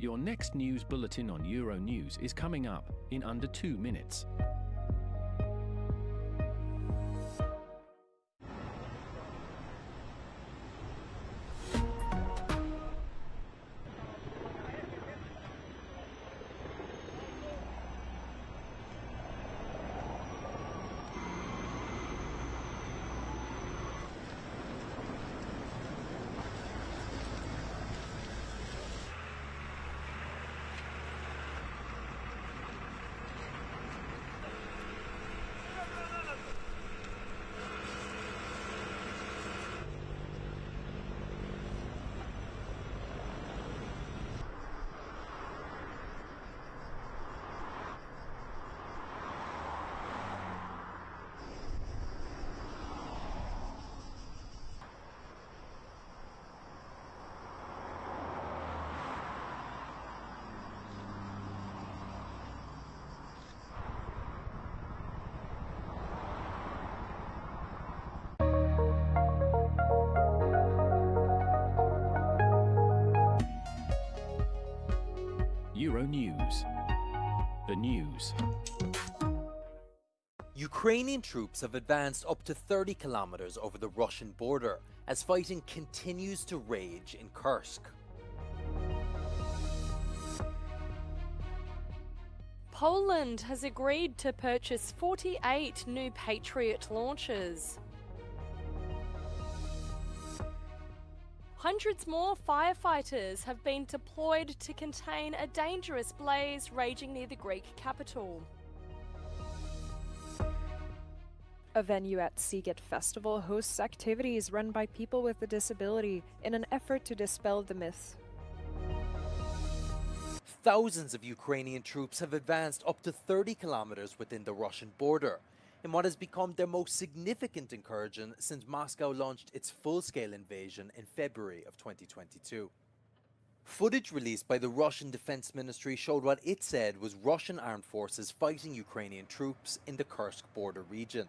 Your next news bulletin on Euronews is coming up in under 2 minutes. Euronews. The news. Ukrainian troops have advanced up to 30 kilometers over the Russian border as fighting continues to rage in Kursk. Poland has agreed to purchase 48 new Patriot launchers. Hundreds more firefighters have been deployed to contain a dangerous blaze raging near the Greek capital. A venue at Sziget Festival hosts activities run by people with a disability in an effort to dispel the myth. Thousands of Ukrainian troops have advanced up to 30 kilometers within the Russian border, in what has become their most significant incursion since Moscow launched its full-scale invasion in February of 2022. Footage released by the Russian Defense Ministry showed what it said was Russian armed forces fighting Ukrainian troops in the Kursk border region.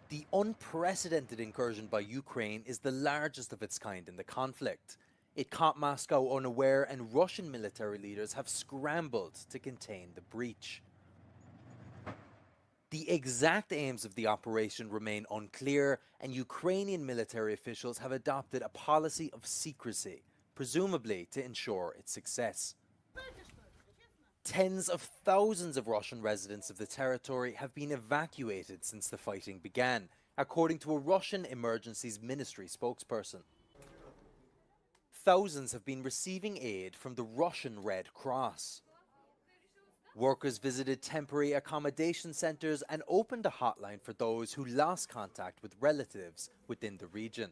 The unprecedented incursion by Ukraine is the largest of its kind in the conflict. It caught Moscow unaware, and Russian military leaders have scrambled to contain the breach. The exact aims of the operation remain unclear, and Ukrainian military officials have adopted a policy of secrecy, presumably to ensure its success. Tens of thousands of Russian residents of the territory have been evacuated since the fighting began, according to a Russian Emergencies Ministry spokesperson. Thousands have been receiving aid from the Russian Red Cross. Workers visited temporary accommodation centres and opened a hotline for those who lost contact with relatives within the region.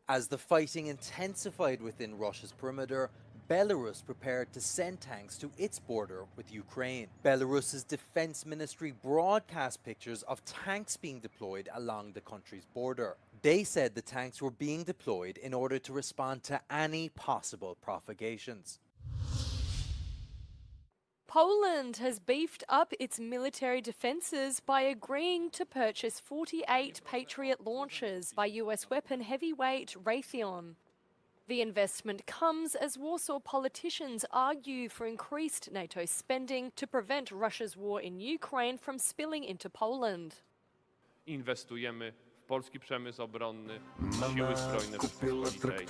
As the fighting intensified within Russia's perimeter, Belarus prepared to send tanks to its border with Ukraine. Belarus's defense ministry broadcast pictures of tanks being deployed along the country's border. They said the tanks were being deployed in order to respond to any possible provocations. Poland has beefed up its military defences by agreeing to purchase 48 Patriot launchers by US weapon heavyweight Raytheon. The investment comes as Warsaw politicians argue for increased NATO spending to prevent Russia's war in Ukraine from spilling into Poland. Inwestujemy w polski przemysł obronny, siły zbrojne Rzeczypospolitej,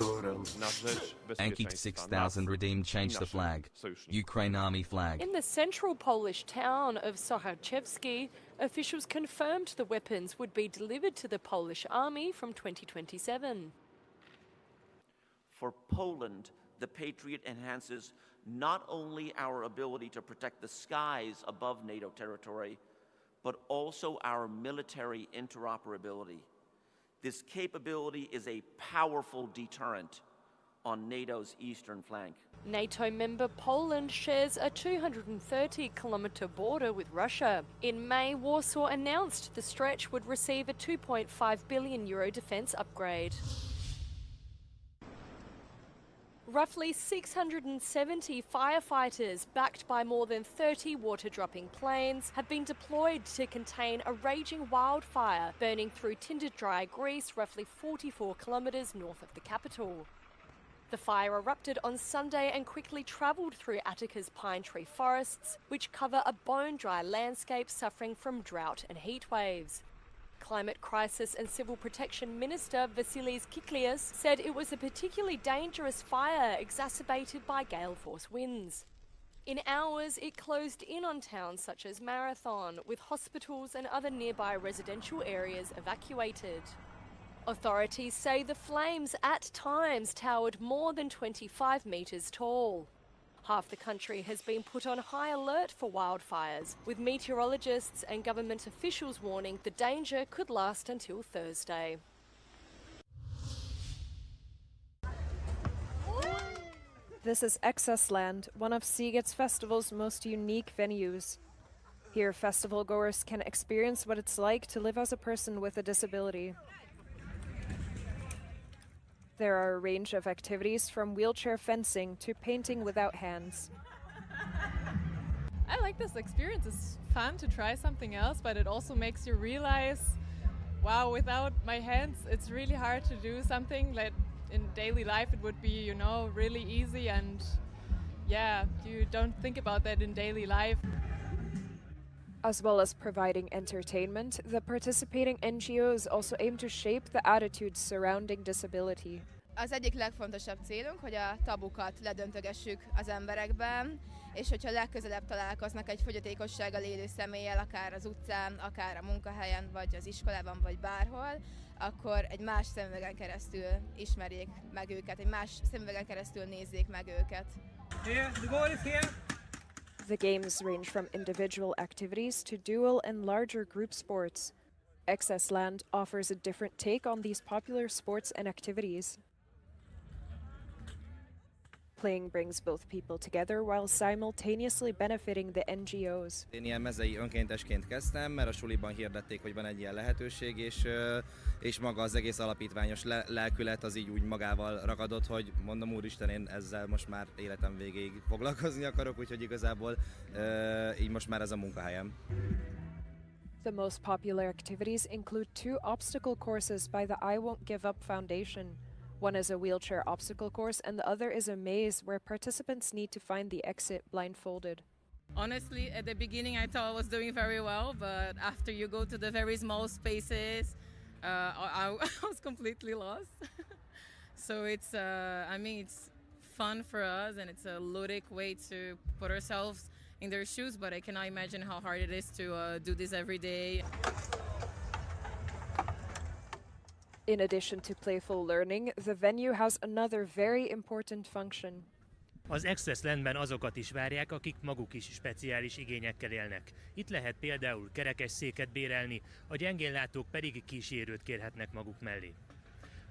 na rzecz Anki bezpieczeństwa 6000 redeemed changed the flag. Ukraine Army flag. In the central Polish town of Sochachevsky, officials confirmed the weapons would be delivered to the Polish army from 2027. For Poland, the Patriot enhances not only our ability to protect the skies above NATO territory, but also our military interoperability. This capability is a powerful deterrent on NATO's eastern flank. NATO member Poland shares a 230-kilometre border with Russia. In May, Warsaw announced the stretch would receive a €2.5 billion defence upgrade. Roughly 670 firefighters, backed by more than 30 water-dropping planes, have been deployed to contain a raging wildfire burning through tinder-dry Greece roughly 44 kilometres north of the capital. The fire erupted on Sunday and quickly travelled through Attica's pine tree forests, which cover a bone-dry landscape suffering from drought and heat waves. Climate Crisis and Civil Protection Minister Vasilis Kiklias said it was a particularly dangerous fire exacerbated by gale force winds. In hours, it closed in on towns such as Marathon, with hospitals and other nearby residential areas evacuated. Authorities say the flames at times towered more than 25 metres tall. Half the country has been put on high alert for wildfires, with meteorologists and government officials warning the danger could last until Thursday. This is Excess Land, one of Sziget's festival's most unique venues. Here, festival goers can experience what it's like to live as a person with a disability. There are a range of activities from wheelchair fencing to painting without hands. I like this experience. It's fun to try something else, but it also makes you realize, wow, without my hands, it's really hard to do something. Like in daily life, it would be, really easy, and yeah, you don't think about that in daily life. As well as providing entertainment, the participating NGOs also aim to shape the attitudes surrounding disability. Az egyik legfontosabb célunk, hogy a tabukat ledöntögessük az emberekben, és hogyha legközelebb találkoznak egy fogyatékossággal élő személlyel, akár az utcán, akár a munkahelyen, vagy az iskolában, vagy bárhol, akkor egy más szemüvegen keresztül ismerjék meg őket, egy más szemüvegen keresztül nézzék meg őket. The goal is here. The games range from individual activities to dual and larger group sports. Excess Land offers a different take on these popular sports and activities. Playing brings both people together while simultaneously benefiting the NGOs. Én ilyen mezei önkéntesként kezdtem, mert a suliban hirdették, hogy van egy ilyen lehetőség, és maga az egész alapítványos lelkület az így úgy magával ragadott, hogy mondom, úristen, én ezzel most már életem végéig foglalkozni akarok, úgyhogy igazából így most már ez a munkahelyem. The most popular activities include 2 obstacle courses by the I Won't Give Up Foundation. One is a wheelchair obstacle course and the other is a maze where participants need to find the exit blindfolded. Honestly, at the beginning I thought I was doing very well, but after you go to the very small spaces, I was completely lost. So it's, it's fun for us and it's a ludic way to put ourselves in their shoes, but I cannot imagine how hard it is to do this every day. In addition to playful learning, the venue has another very important function. Az Excess Landben azokat is várják, akik maguk is speciális igényekkel élnek. Itt lehet például kerekesszéket bérelni, a gyengénlátók pedig kísérőt kérhetnek maguk mellé.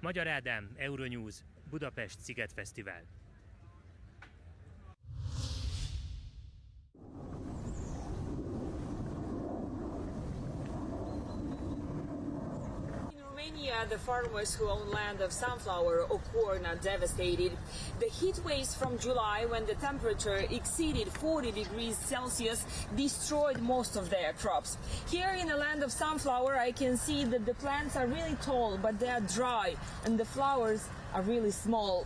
Magyar Ádám, Euronews, Budapest Sziget Fesztivál. The farmers who own land of sunflower or corn are devastated. The heat waves from July, when the temperature exceeded 40 degrees Celsius, destroyed most of their crops. Here in the land of sunflower, I can see that the plants are really tall, but they are dry, and the flowers are really small.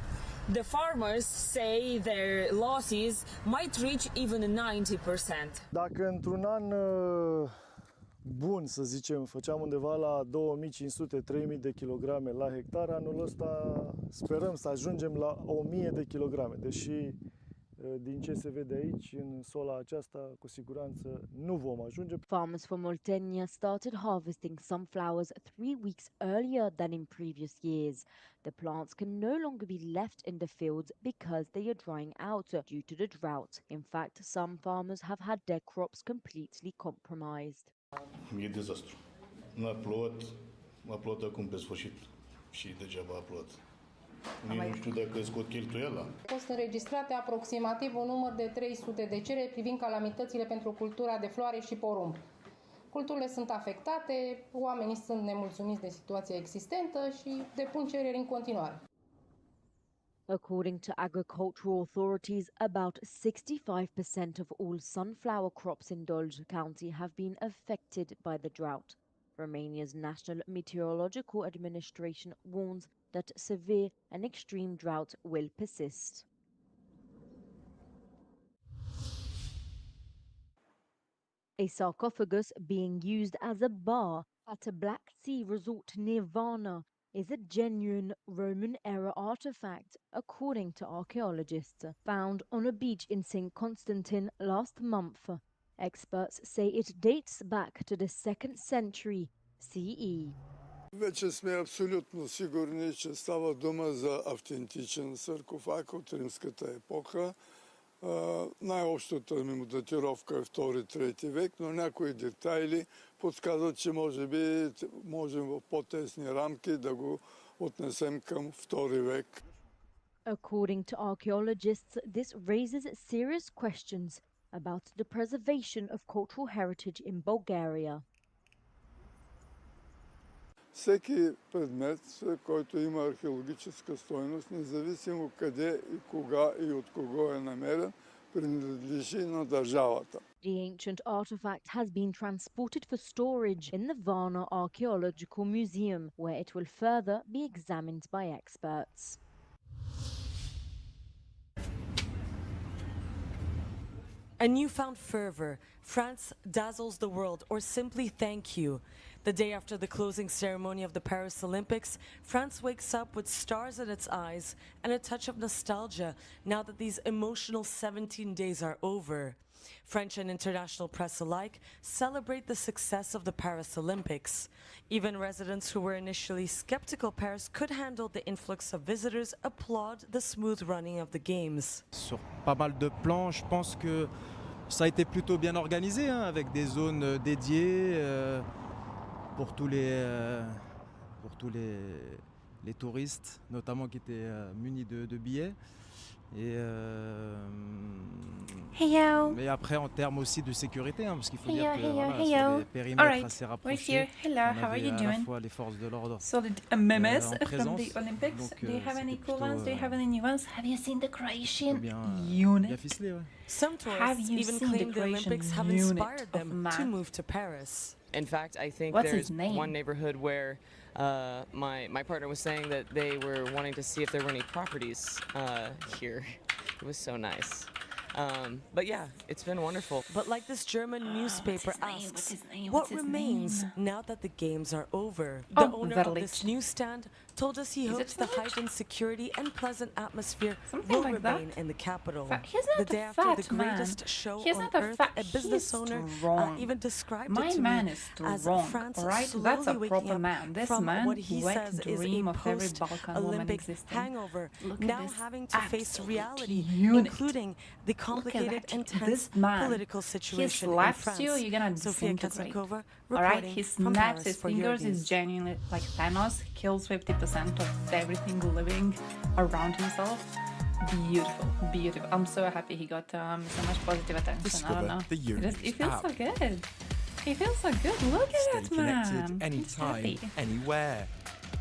The farmers say their losses might reach even 90%. Dacă într-un an bun, să zicem, făceam undeva la 2500-3000 de kilograme la hectar, anul ăsta sperăm să ajungem la 1000 de kilograme, deși din ce se vede aici, în sola aceasta, cu siguranță nu vom ajunge. Farmers from Oltenia started harvesting sunflowers 3 weeks earlier than in previous years. The plants can no longer be left in the fields because they are drying out due to the drought. In fact, some farmers have had their crops completely compromised. E dezastru. Nu a plouat acum pe sfârșit și degeaba a plouat. Nici nu știu dacă scot cheltuiala. Au fost înregistrate aproximativ un număr de 300 de cereri privind calamitățile pentru cultura de floare și porumb. Culturile sunt afectate, oamenii sunt nemulțumiți de situația existentă și depun cereri în continuare. According to agricultural authorities, about 65% of all sunflower crops in Dolj County have been affected by the drought. Romania's National Meteorological Administration warns that severe and extreme drought will persist. A sarcophagus being used as a bar at a Black Sea resort near Varna is a genuine Roman-era artifact, according to archaeologists, found on a beach in St. Constantine last month. Experts say it dates back to the 2nd century CE. Вече сме абсолютно сигурни, че става дума за автентичен саркофаг от римската епоха. Най-общата му датировка е 2-3 век, но някои детайли подсказват, че може би можем в по-тесни рамки да го отнесем към 2 век. According to archaeologists, this raises serious questions about the preservation of cultural heritage in Bulgaria. Всеки предмет, който има археологическа стойност, независимо къде и кога и от кого е намерен, принадлежи на държавата. The ancient artifact has been transported for storage in the Varna Archaeological Museum, where it will further be examined by experts. A newfound fervor. France dazzles the world, or simply thank you. The day after the closing ceremony of the Paris Olympics, France wakes up with stars in its eyes and a touch of nostalgia now that these emotional 17 days are over. French and international press alike celebrate the success of the Paris Olympics. Even residents who were initially skeptical Paris could handle the influx of visitors applaud the smooth running of the games. Sur pas mal de plans, je pense que ça a été plutôt bien organisé, hein, avec des zones dédiées pour tous les touristes, notamment qui étaient munis de billets. Mais après, en termes aussi de sécurité, hein, parce qu'il faut dire que voilà, sur des périmètres assez rapprochés, on avait à la fois les forces de l'ordre So the memes en from présence. the Olympics, Donc, do you have any c'était cool ones? Do you have any new ones? Have you seen the Croatian bien unit? ficelé, ouais. Some Have tourists you even seen the claim the Croatian Olympics have unit inspired of them man? to move to Paris. In fact, I think What's there's his name? one neighborhood where my partner was saying that they were wanting to see if there were any properties here. It was so nice. But yeah, it's been wonderful. But like this German newspaper asks, What's his name? what What's his remains name? now that the games are over? Oh, The owner of Verlich. this newsstand told us he Is it hopes the Verlich? heightened security and pleasant atmosphere Something will like remain that. in the capital. He's not The day a after fat the greatest man. show He's on not a earth, fat. a business He's owner strong. even described My it to man me is as strong, France right? slowly That's a waking proper up man. This from man, what he wet says is dream a of every Balkan woman post-Olympic existing. hangover, Look at now this having to face absolute reality, unit. including the complicated, that. intense This man, political he situation in slaps France. you, you're gonna Sofia disintegrate. Katsankova Alright, reporting he from snaps Paris his for fingers, Euronews. is genuinely like Thanos, kills 50% of everything living around himself. Beautiful, beautiful. I'm so happy he got so much positive attention. I Discover don't know. the Euronews He feels app. so good. He feels so good. Look at Stay that connected man. He's anytime, happy. anywhere.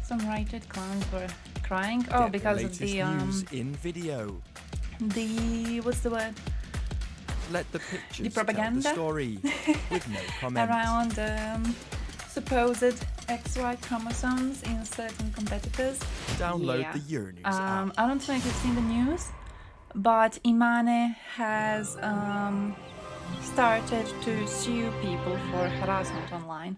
Some right-wed clowns were crying. Oh, Get because the of latest the news in video. what's the word? Let the pictures The propaganda tell the story with no comment. Around supposed XY chromosomes in certain competitors. Download Yeah. the Euronews app. I don't know if you've seen the news, but Imane has started to sue people for harassment online.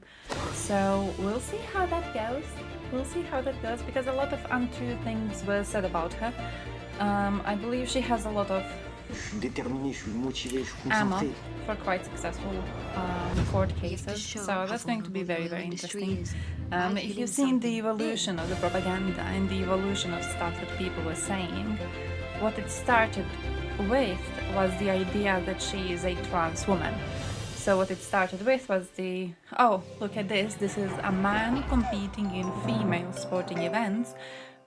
So we'll see how that goes. We'll see how that goes because a lot of untrue things were said about her. I believe she has a lot of ammo for quite successful court cases, so that's going to be very, very interesting. If you've seen the evolution of the propaganda and the evolution of stuff that people were saying, what it started with was the idea that she is a trans woman. So what it started with was oh, look at this, this is a man competing in female sporting events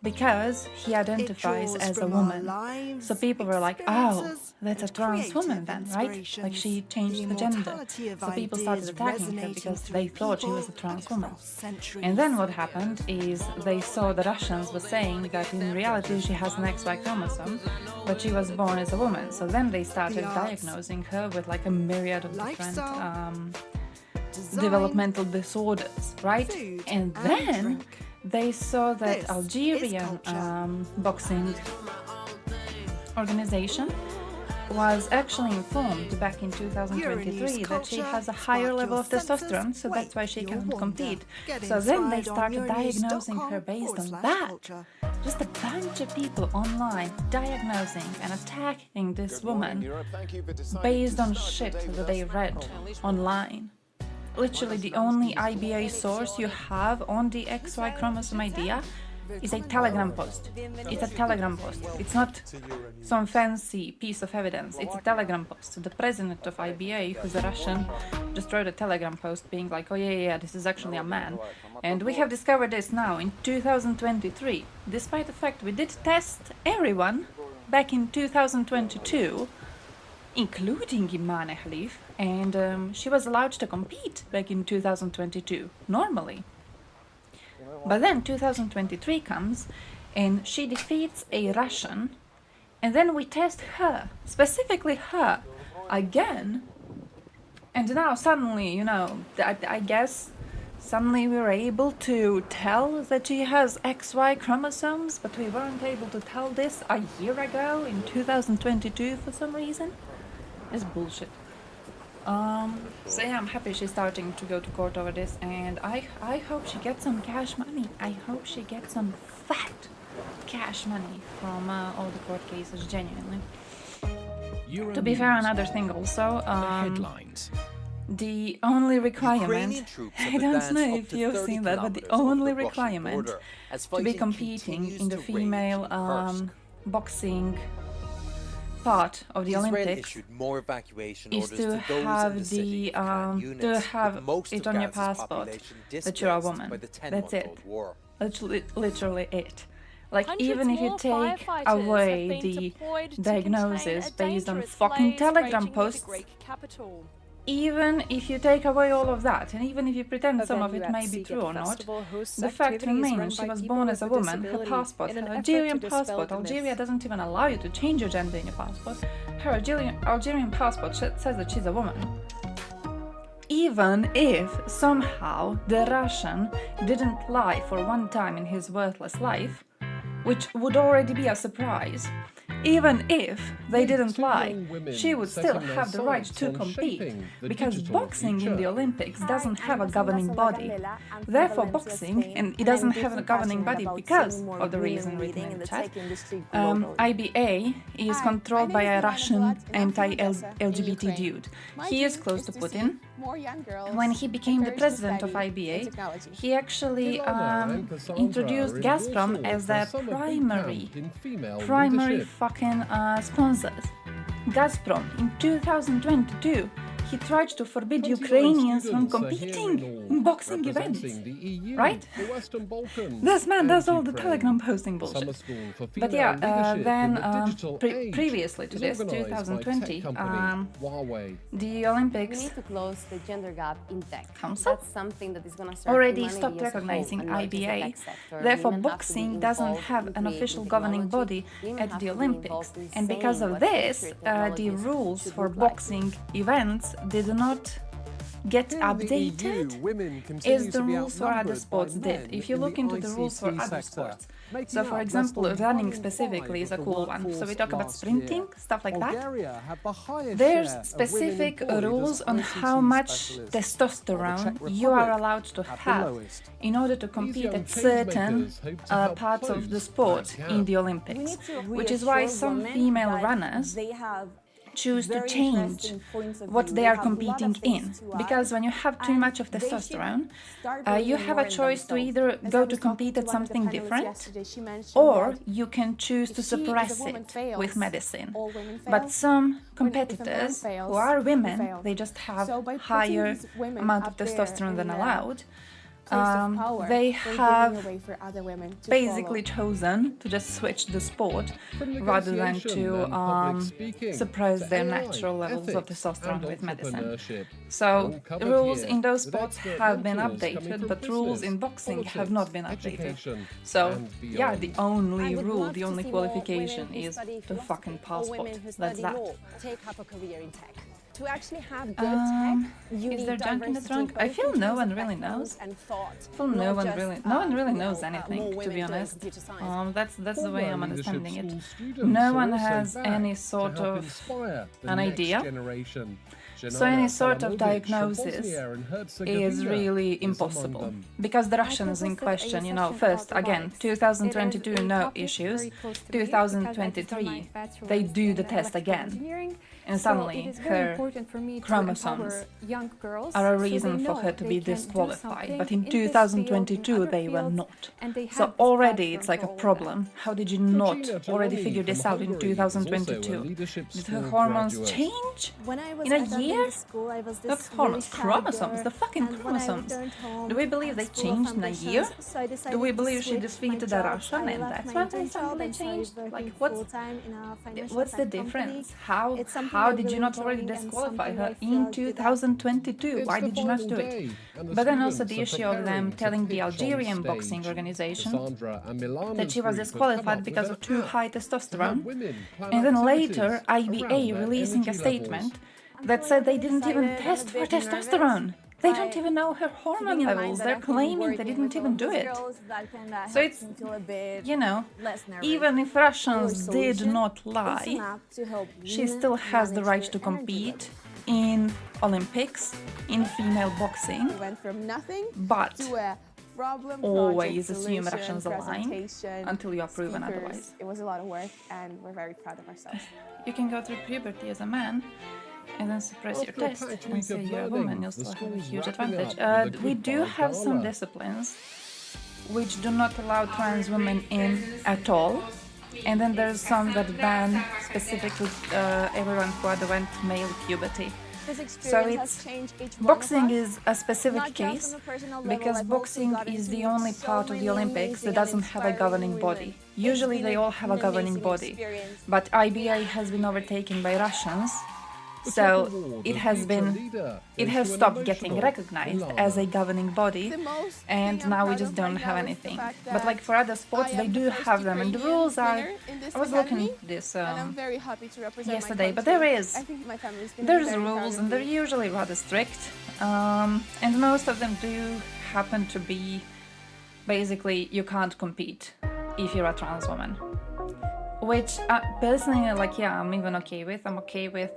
because he identifies as a woman. So people were like, oh, that's a trans woman then, right? Like she changed the gender. So people started attacking her because they thought she was a trans woman. And then what happened is they saw the Russians were saying that in reality she has an XY chromosome, but she was born as a woman. So then they started diagnosing her with like a myriad of different developmental disorders, right? And then they saw that Algerian boxing organization was actually informed back in 2023 that she has a higher level of testosterone, so that's why she cannot compete. So then they started diagnosing her based on that. Just a bunch of people online diagnosing and attacking this woman based on shit that they read online. Literally the only IBA source you have on the XY chromosome idea is a Telegram post. It's a Telegram post. It's not some fancy piece of evidence. It's a Telegram post. The president of IBA, who's a Russian, just wrote a Telegram post being like, oh yeah, this is actually a man. And we have discovered this now in 2023, despite the fact we did test everyone back in 2022, including Imane Khalif, and she was allowed to compete back in 2022, normally. But then 2023 comes and she defeats a Russian, and then we test her, specifically her, again, and now suddenly, you know, I guess suddenly we were able to tell that she has XY chromosomes, but we weren't able to tell this a year ago in 2022 for some reason. It's bullshit. So yeah, I'm happy she's starting to go to court over this, and I hope she gets some cash money. I hope she gets some fat cash money from all the court cases, genuinely. To be fair, another thing also, headlines. The only requirement, I don't know if you've seen that, but the only requirement to be competing in the female boxing part of the Olympics is to have it on your passport that you're a woman. That's it. Literally it. Like, even if you take away the diagnosis based on fucking Telegram posts, even if you take away all of that, and even if you pretend some of it may be true or not, the fact remains she was born as a woman, her passport, her Algerian passport, Algeria doesn't even allow you to change your gender in your passport, her Algerian passport says that she's a woman. Even if somehow the Russian didn't lie for one time in his worthless life, which would already be a surprise, even if they didn't lie, she would still have the right to compete, because boxing in the Olympics doesn't have a governing body. Therefore, boxing, and it doesn't have a governing body because of the reason written in the chat, IBA is controlled by a Russian anti-LGBT dude. He is close to Putin. When he became the president of IBA, he actually introduced Gazprom as their primary fucking sponsors. Gazprom in 2022, he tried to forbid Ukrainians from competing in boxing events, right? This man does all the Telegram posting bullshit. But yeah, then previously to this, 2020, the Olympics we need to close the gender gap in tech. Council That's something that is going to start already stopped recognizing IBA. Therefore, boxing doesn't have an official governing body at the Olympics. And because of this, the rules for boxing events did not get updated as the rules for other sports did. If you look into the rules for other sports, so for example, running specifically is a cool one. So we talk about sprinting, stuff like that. There's specific rules on how much testosterone you are allowed to have in order to compete at certain parts of the sport in the Olympics, which is why some female runners choose to change what they are competing in, because when you have too much of testosterone, you have a choice to either go to compete at something different, or you can choose to suppress it with medicine. But some competitors who are women, they just have higher amount of testosterone than allowed. They have basically chosen to just switch the sport rather than to suppress their natural levels of testosterone with medicine. So rules in those sports have been updated, but rules in boxing have not been updated. So yeah, the only rule, the only qualification is the fucking passport. That's that. Take up a career in tech. To actually have good tech, you is need there junk in the trunk? I feel no one really knows. No one really knows anything, to be honest. That's the way I'm understanding it. No one has any sort of an idea. So any sort of diagnosis is really impossible. Because the Russians in question, you know, first, again, 2022, no issues. 2023, they do the test again. And suddenly her chromosomes are a reason for her to be disqualified. But in 2022, they were not. So already it's like a problem. How did you not already figure this out in 2022? Did her hormones change in a year? Not hormones, chromosomes, the fucking chromosomes. Do we believe they changed in a year? Do we believe she defeated a Russian and that's why they suddenly changed? Like, what's the difference? How did you not already disqualify her in 2022? Why did you not do it? But then also the issue of them telling the Algerian boxing organization that she was disqualified because of too high testosterone. And then later IBA releasing a statement that said they didn't even test for testosterone. They don't even know her hormone levels. They're claiming they didn't even do it. So it's, you know, even if Russians did not lie, she still has the right to compete in Olympics, in female boxing, but always assume Russians are lying until you are proven otherwise. It was a lot of work and we're very proud of ourselves. You can go through puberty as a man and then suppress your test and say you're a woman, you'll still have a huge advantage. We do have some disciplines which do not allow trans women in at all. And then there's some that ban specifically everyone who underwent male puberty. So it's boxing is a specific case because boxing is the only part of the Olympics that doesn't have a governing body. Usually they all have a governing body, but IBA has been overtaken by Russians. So it has stopped getting recognized as a governing body, and now we just don't have anything. But like for other sports, they do have them, and the rules are. I was looking at this yesterday, but there's rules, and they're usually rather strict, and most of them do happen to be basically you can't compete if you're a trans woman. Which personally, like, yeah, I'm even okay with. I'm okay with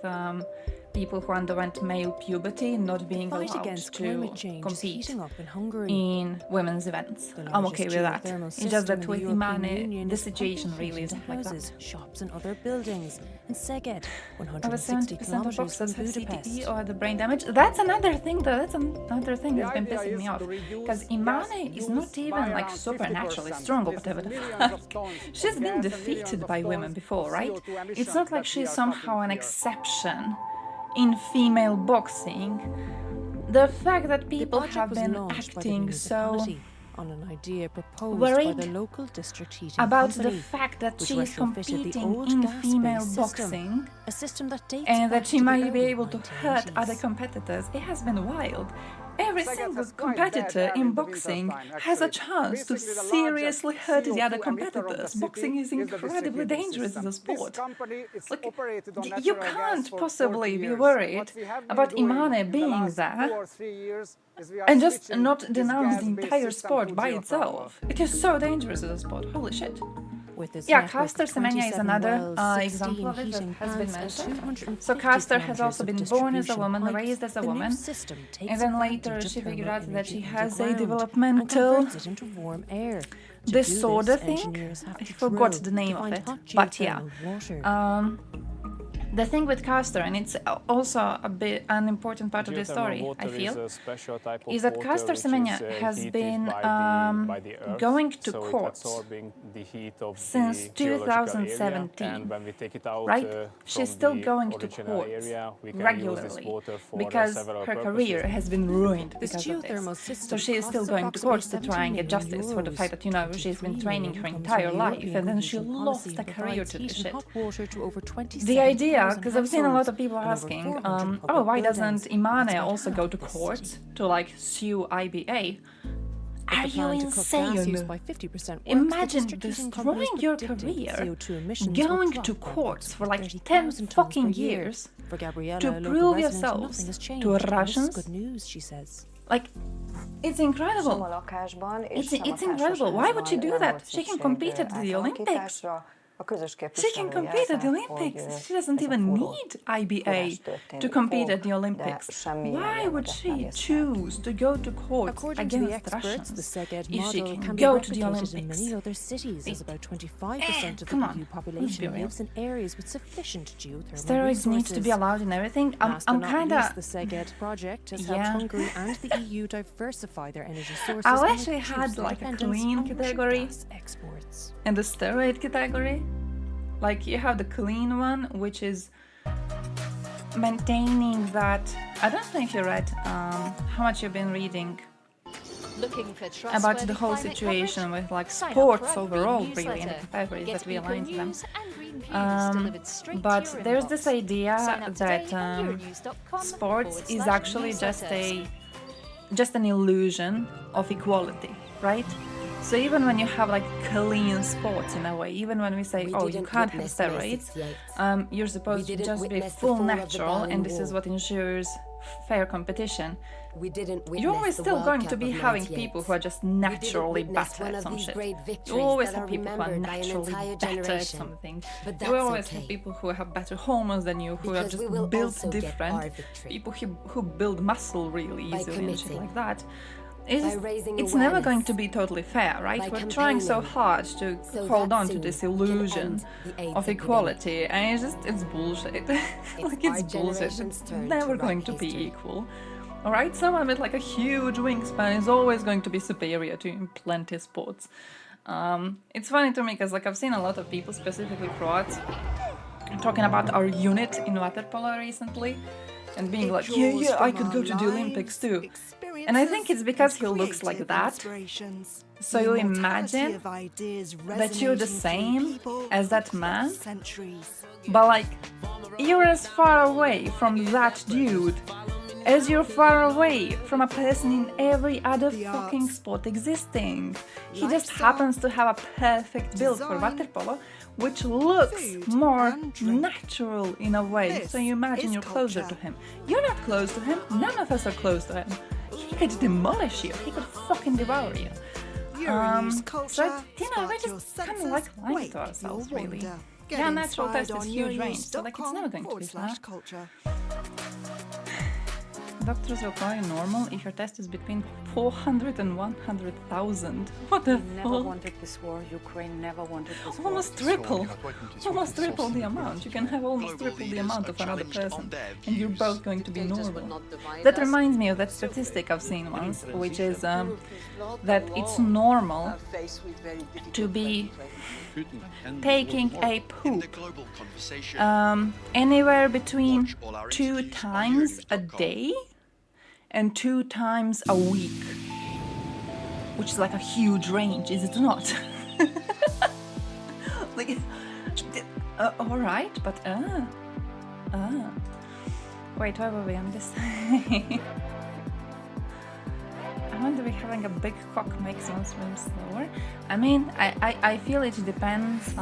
people who underwent male puberty not being allowed to compete in women's events. I'm okay with that. It's just that with Imane, the situation really isn't like that. Shops and other buildings. In Szeged, 160 of boxers have CTE or the brain damage. That's another thing, though. That's another thing that's been pissing me off. Because Imane is not even like supernaturally strong or whatever the fuck. She's been defeated by women before, right? It's not like she's somehow an exception in female boxing. The fact that people have been acting so on an idea proposed worried by the local district heating about company, the fact that which she is competing in female boxing a system that dates and back that she to the might be early able to hurt 1980s. other competitors. It has been wild. Every single competitor in boxing has a chance to seriously hurt the other competitors. Boxing is incredibly dangerous as a sport. Look, you can't possibly be worried about Imane being there and just not denounce the entire sport by itself. It is so dangerous as a sport. Holy shit. Yeah, Caster Semenya is another example of it that has been mentioned. So Caster has also been born as a woman, raised as a woman, and then later she figured out that she has a developmental disorder thing. I forgot the name of it, but yeah. The thing with Caster, and it's also an important part of the story, I feel, is that Caster Semenya has been going to court since 2017, right? She's still going to court regularly because her career has been ruined because of this. So she is still going to court to try and get justice for the fact that, you know, she's been training her entire life and then she lost a career to this shit. The idea, because I've seen a lot of people asking, oh, why doesn't Imane also go to court to like sue IBA? But Are the plan you to cut gas use insane? by 50% works, Imagine the district heating companies destroying your predicting career, CO2 emissions will going drop to by courts for like 30,000 10 tons per fucking year. years For Gabriella, to a local prove resident, yourselves nothing has changed. to And this is Russians. good news, she says. Like, it's incredible. It's incredible. Why would she do that? She can compete at the Olympics. She can compete at the Olympics. She doesn't even need IBA to compete at the Olympics. Why would she choose to go to court According to the against experts, Russians the Szeged if she model can can be go to the replicated in Olympics? many other cities, as about 25% of come the on, EU let's population be real. lives in areas with sufficient geothermal Steroids resources. need to be allowed in everything. Last but I'm not kind least, of. the Szeged project has Yeah. helped Hungary and the EU diversify their energy sources. I and wish we reduce had their like a dependence clean on Russian category gas exports. and the steroid category. Like you have the clean one, which is maintaining that. I don't know if you read how much you've been reading Looking for about the trustworthy whole climate situation coverage? with like Sign up sports for our overall, green really, and the newsletter. categories Get that we eco align to them. news and green views delivered straight But to your there's inbox. this idea Sign up that today at euronews.com sports is / actually newsletters. just an illusion of equality, right? So even when you have like clean sports in a way, even when we say, oh, you can't have steroids, you're supposed to just be full natural, and this is what ensures fair competition. You're always still going to be having people who are just naturally better at some shit. You always have people who are naturally better at something. You always have people who have better hormones than you, who are just built different. People who build muscle really easily and shit like that. It's never going to be totally fair, right? We're trying so hard to hold on to this illusion of equality, and it's bullshit. Like, it's bullshit. It's never going to be equal. Alright, someone with like a huge wingspan is always going to be superior to you in plenty of sports. It's funny to me because like I've seen a lot of people, specifically Croats, talking about our unit in water polo recently and being like, yeah, I could go to the Olympics too. And I think it's because he looks like that. So you imagine that you're the same as that man, but like you're as far away from that dude as you're far away from a person in every other fucking sport existing. He just happens to have a perfect build for water polo, which looks more natural in a way. So you imagine you're closer to him. You're not close to him. None of us are close to him. He could demolish you. He could fucking devour you. So, you know, we're just kind of like lying to ourselves, really. Yeah, natural test is huge range, so like it's never going to be fair. Doctors will call you normal if your test is between 400 and 100,000. What the Never fuck? wanted this war. Ukraine never wanted this war. Almost triple. Almost triple the amount. You can have almost triple the amount of another person, and you're both going to be normal. That reminds me of that statistic I've seen once, which is that it's normal to be taking a poop anywhere between 2 times a day and 2 times a week, which is like a huge range, is it not? Like, all right, but wait, why were we on this? I want to be having a big cock makes one swim slower. I mean, I feel it depends.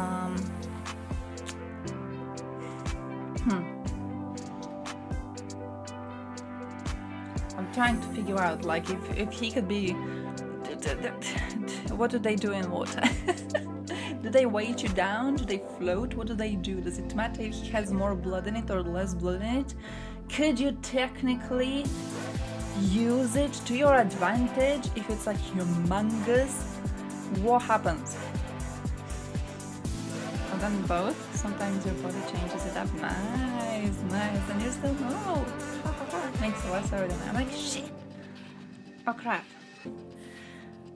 I'm trying to figure out, like, if he could be... What do they do in water? Do they weight you down? Do they float? What do they do? Does it matter if he has more blood in it or less blood in it? Could you technically use it to your advantage if it's like humongous? What happens? And then both. Sometimes your body changes it up. Nice, nice. And you're still normal. Makes it less aerodynamic. Shit. Oh crap.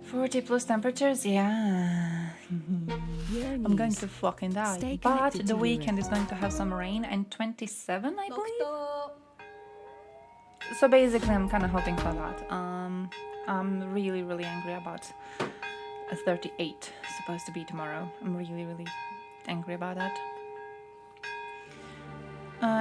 40 plus temperatures? Yeah. I'm going to fucking die. But the weekend is going to have some rain and 27, I believe? So basically I'm kind of hoping for that. I'm really, really angry about a 38 supposed to be tomorrow. I'm really, really angry about that.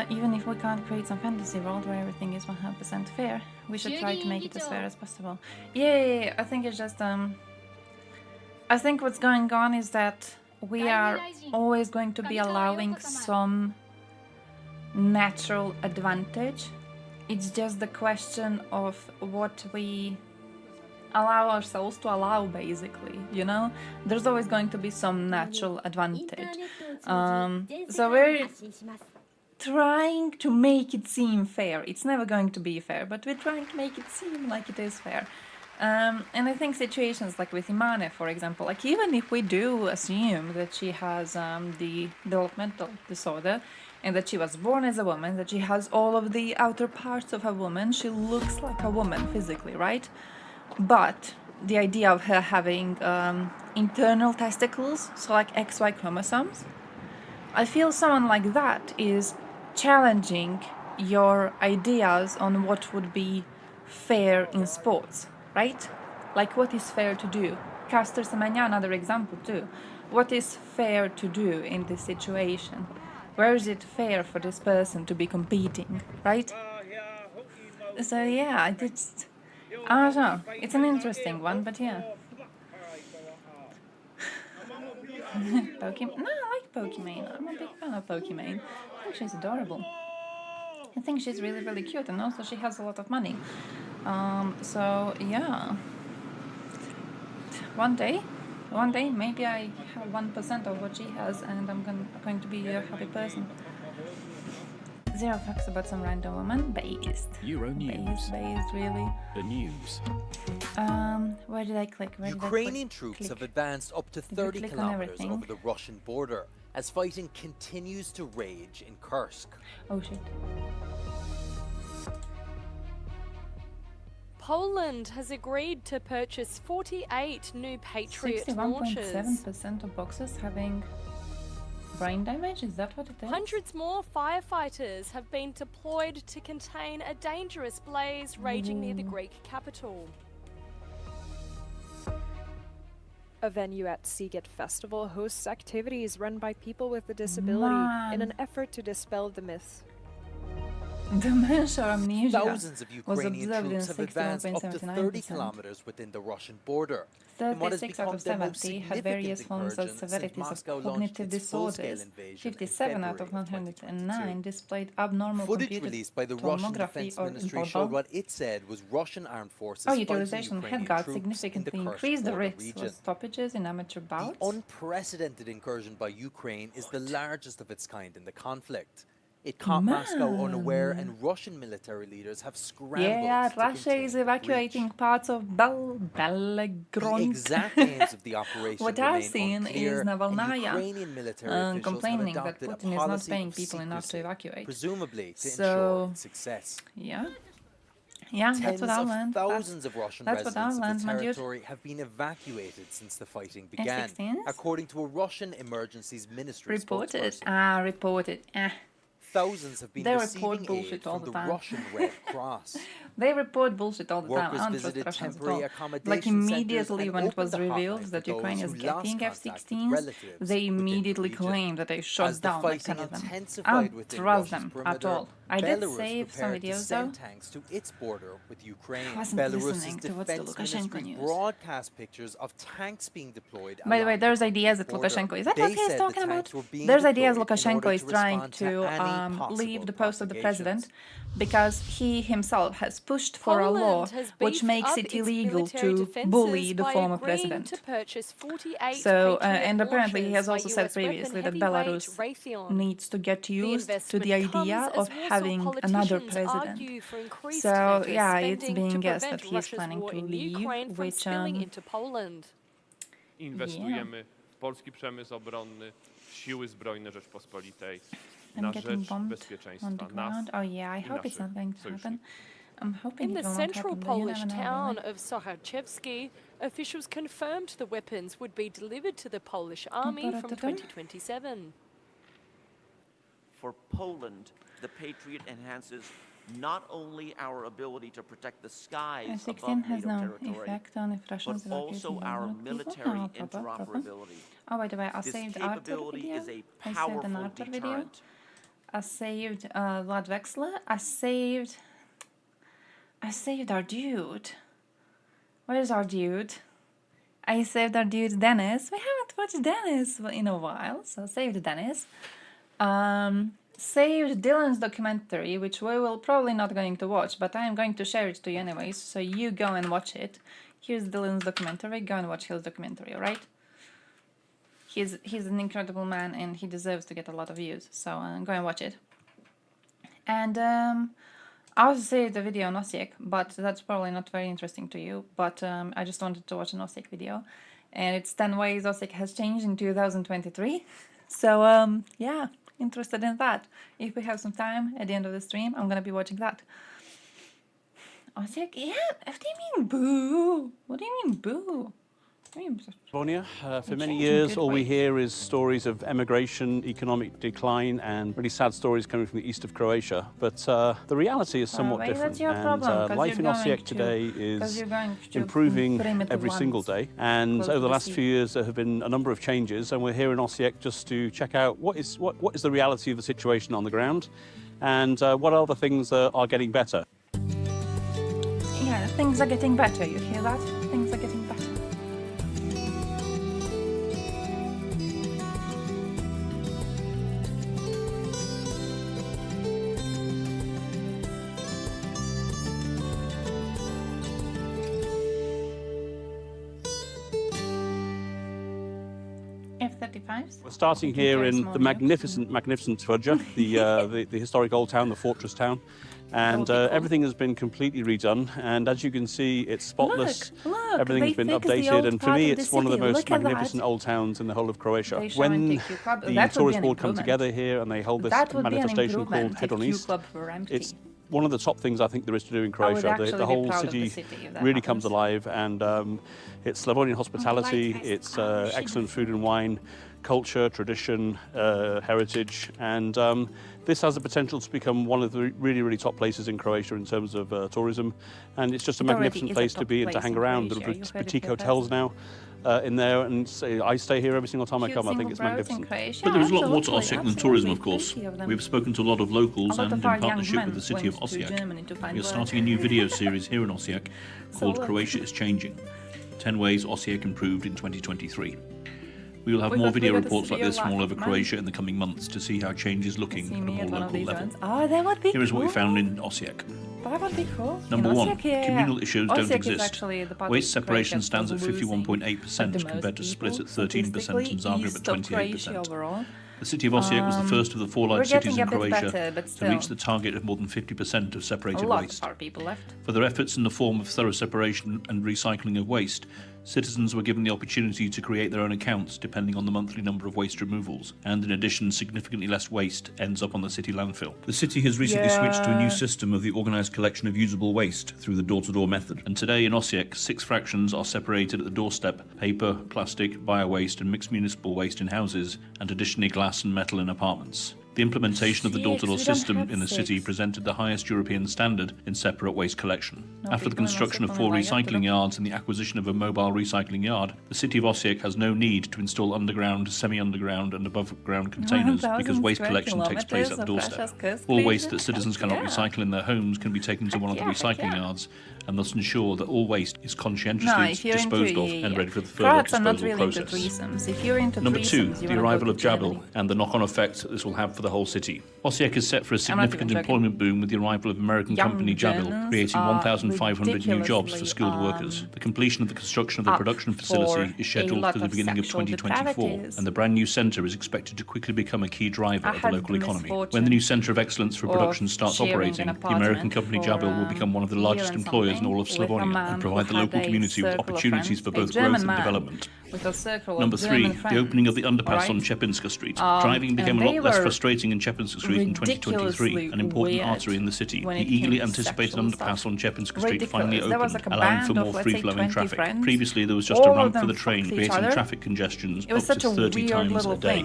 even if we can't create some fantasy world where everything is 100% fair, we should try to make it as fair as possible. Yeah, I think it's just I think what's going on is that we are always going to be allowing some natural advantage. It's just the question of what we allow ourselves to allow, basically, you know? There's always going to be some natural advantage. So we're trying to make it seem fair. It's never going to be fair, but we're trying to make it seem like it is fair. And I think situations like with Imane, for example, like even if we do assume that she has the developmental disorder and that she was born as a woman, that she has all of the outer parts of a woman, she looks like a woman physically, right? But the idea of her having internal testicles, so like XY chromosomes, I feel someone like that is challenging your ideas on what would be fair in sports, right? Like what is fair to do? Caster Semenya, another example too. What is fair to do in this situation? Where is it fair for this person to be competing, right? So yeah, I don't know. It's an interesting one, but yeah. Pokemon. No, I like Pokemon. I'm a big fan of Pokemon. I think she's adorable. I think she's really, really cute, and also she has a lot of money. So yeah. One day, maybe I have 1% of what she has, and I'm going to be a happy person. Zero facts about some random woman. Based. Euro News. Based, really. The news. Where did I click? Ukrainian troops have advanced up to 30 kilometers over the Russian border as fighting continues to rage in Kursk. Oh shit. Poland has agreed to purchase 48 new Patriot launchers. 61.7% of boxes having brain damage? Is that what it is? Hundreds more firefighters have been deployed to contain a dangerous blaze raging near the Greek capital. A venue at Sziget Festival hosts activities run by people with a disability in an effort to dispel the myth. Dementia or amnesia Thousands of Ukrainian troops have advanced up to 30 kilometers within the Russian border. 36 out of 70 had various forms of severities of cognitive disorders. 57 out of 109 displayed abnormal Footage released by the Russian Defense Ministry showed what it said was Russian armed forces utilization of fighting Ukrainian headguards troops significantly in the increased the Kursk risks region. of stoppages in amateur bouts. The unprecedented incursion by Ukraine is the largest of its kind in the conflict. It caught Moscow unaware, and Russian military leaders have scrambled to Russia is evacuating parts of Belgorod. The exact names of the operation What I've seen is Navalnaya Ukrainian military officials complaining have that adopted Putin a is not policy paying of people enough to secrecy, evacuate. presumably to ensure So, its success. yeah, that's what I learned. Thousands of Russian that's what I residents learned, of the my dude. territory have been evacuated since the fighting began, F-16s? according to a Russian emergencies ministry Reported. spokesperson. Reported. Thousands have been They receiving report bullshit aid all from the the time. Russian Red Cross. They report bullshit all the time. Workers I don't trust visited Russians at temporary all. accommodation Like immediately centers when and it was opened a revealed hotline that for those Ukraine is who lost getting contact with F-16s, relatives they within the immediately region. claimed that they shot As the down like 10 fighting of them. I intensified don't within trust Russia's them at perimeter, all. I did Belarus save some prepared to videos send though. tanks to its border with Ukraine. I wasn't Belarus's listening to what the defense Lukashenko ministry news. broadcast pictures of tanks being deployed. By the way, along there's the ideas that border. Lukashenko is that They what he's said talking the about? tanks were being There's ideas deployed in Lukashenko order is to trying respond to any possible leave the post of the provocations. president because he himself has pushed for a law Poland has which beefed makes up it its illegal military to defences bully the by former agreeing president. to purchase 48 So, Patriot and apparently he has also launchers said by US previously weapon that heavyweight Belarus Raytheon. needs to get used to the investment idea comes of as Warsaw having another politicians president. argue for increased So, NATO yeah, it's spending being to guessed that prevent he's Russia's planning war to in leave, Ukraine from which spilling into Poland. Inwestujemy w polski przemysł obronny, w siły zbrojne Rzeczpospolitej I'm na getting rzecz bombed on bezpieczeństwa the nas ground. Oh yeah, I i hope it's not naszych going to happen. sojuszników. I'm hoping In it the will not central happen, but you Polish never know, town really. of Sochachevsky, officials confirmed the weapons would be delivered to the Polish army from 2027. For Poland, the Patriot enhances not only our ability to protect the skies F-16 above has NATO no territory, effect on if Russians but evacuate also the our people. military No problem. interoperability. Oh, by the way, I This saved Arthur capability video. is a I saved an powerful Arthur video. deterrent. I saved Vlad Vexler. I saved our dude. Where's our dude? I saved our dude Dennis. We haven't watched Dennis in a while, so saved Dennis. Saved Dylan's documentary, which we will probably not going to watch, but I am going to share it to you anyways, so you go and watch it. Here's Dylan's documentary. Go and watch his documentary, alright? He's an incredible man and he deserves to get a lot of views, so go and watch it. And I also saved a video on Osijek, but that's probably not very interesting to you, but I just wanted to watch an Osijek video. And it's 10 ways Osijek has changed in 2023. So yeah, interested in that. If we have some time at the end of the stream, I'm gonna be watching that. Osijek, yeah, what do you mean boo? What do you mean boo? Slavonia. For many years, all we hear is stories of emigration, economic decline, and really sad stories coming from the east of Croatia. But the reality is somewhat different. And life in Osijek today is improving every single day. And over the last few years, there have been a number of changes. And we're here in Osijek just to check out what is the reality of the situation on the ground, and what are the things that are getting better. Yeah, things are getting better. You hear that? Things are getting better. We're starting here in the magnificent Tvrdja, the historic old town, the fortress town. And everything has been completely redone. And as you can see, it's spotless. Look, everything's been updated. And for me, it's one of the most magnificent old towns in the whole of Croatia. When the tourist board come together here and they hold this manifestation called Head on East, it's one of the top things I think there is to do in Croatia. The whole city really comes alive, and it's Slavonian hospitality, it's excellent food and wine, culture, tradition, heritage, and this has the potential to become one of the really top places in Croatia in terms of tourism, and it's just a magnificent place to be and to hang around. There are boutique hotels now in there, and I stay here every single time I come. I think it's magnificent. But there is a lot more to Osijek than tourism, of course. We've spoken to a lot of locals, and in partnership with the city of Osijek, we are starting a new video series here in Osijek called Croatia is Changing. 10 ways Osijek improved in 2023. We will have more video reports like this from all over Croatia in the coming months to see how change is looking at a more local level. Oh, that would be Here is what we found in Osijek. That would be cool. Number one, communal issues don't exist. Waste separation stands at 51.8% compared to split at 13% and Zagreb at 28%. The city of Osijek was the first of the 4 large cities in Croatia to reach the target of more than 50% of separated waste. For their efforts in the form of thorough separation and recycling of waste, citizens were given the opportunity to create their own accounts depending on the monthly number of waste removals, and in addition, significantly less waste ends up on the city landfill. The city has recently switched to a new system of the organised collection of usable waste through the door-to-door method, and today in Osijek, 6 fractions are separated at the doorstep: paper, plastic, bio-waste and mixed municipal waste in houses, and additionally glass and metal in apartments. The implementation of the door-to-door system in the city presented the highest European standard in separate waste collection. After the construction of 4 recycling yards and the acquisition of a mobile recycling yard, the city of Osijek has no need to install underground, semi-underground and above-ground containers because waste collection takes place at the doorstep. All waste that citizens cannot recycle in their homes can be taken to one of the recycling yards, and thus ensure that all waste is conscientiously disposed of and ready for the further disposal process. Number 2, the arrival of Jabil and the knock-on effect that this will have for the whole city. Osijek is set for a significant employment boom with the arrival of American company Jabil, creating 1,500 new jobs for skilled workers. The completion of the construction of the production facility is scheduled for the beginning of 2024, and the brand new centre is expected to quickly become a key driver of the local economy. When the new Centre of Excellence for Production starts operating, the American company Jabil will become one of the largest employers in all of Slavonia and provide the local community with opportunities for both growth and development. Number 3, the opening of the underpass on Chepinska Street. Driving became a lot less frustrating in Chepinska Street in 2023, an important artery in the city. The eagerly anticipated underpass on Chepinska Street finally opened, allowing for more free-flowing traffic. Previously, there was just a ramp for the train, creating traffic congestions up to 30 times a day.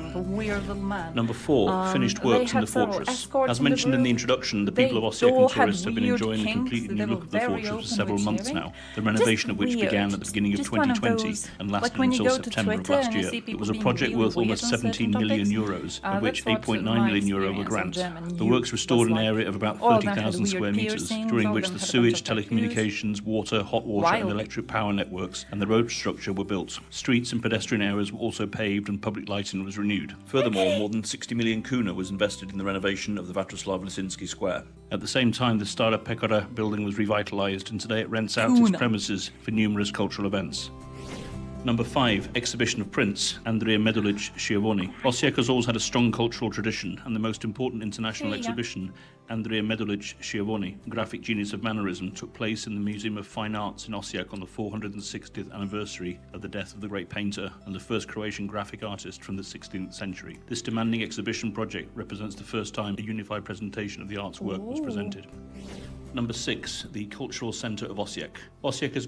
Number 4, finished works in the fortress. As mentioned in the introduction, the people of Osijek and tourists have been enjoying a completely new look of the fortress for several months now, the renovation of which began at the beginning of 2020 and lasted until go to September of Twitter last and you year. see It people was a being project really worth weird almost on 17 certain million topics. euros, of which That's what 8.9 my million euro were experience of grant. German The youth works restored was an like. area of about All of them had 30,000 weird square metres, piercings, during all of which them the had a bunch sewage, of tattoos. telecommunications, water, hot water and Wild. electric power networks and the road structure were built. Streets and pedestrian areas were also paved and public lighting was renewed. Furthermore, more than 60 million kuna was invested in the renovation of the Vatroslav Lisinski Square. At the same time, the Stara Pekora building was revitalised and today it rents out its Kuna. premises for numerous cultural events. Number 5, Exhibition of Prints, Andrea Medulic Schiavoni. Osijek has always had a strong cultural tradition, and the most important international exhibition, Andrea Medulic Schiavoni, Graphic Genius of Mannerism, took place in the Museum of Fine Arts in Osijek on the 460th anniversary of the death of the great painter and the first Croatian graphic artist from the 16th century. This demanding exhibition project represents the first time a unified presentation of the art's work was presented. Number 6, the Cultural Centre of Osijek. Osijek is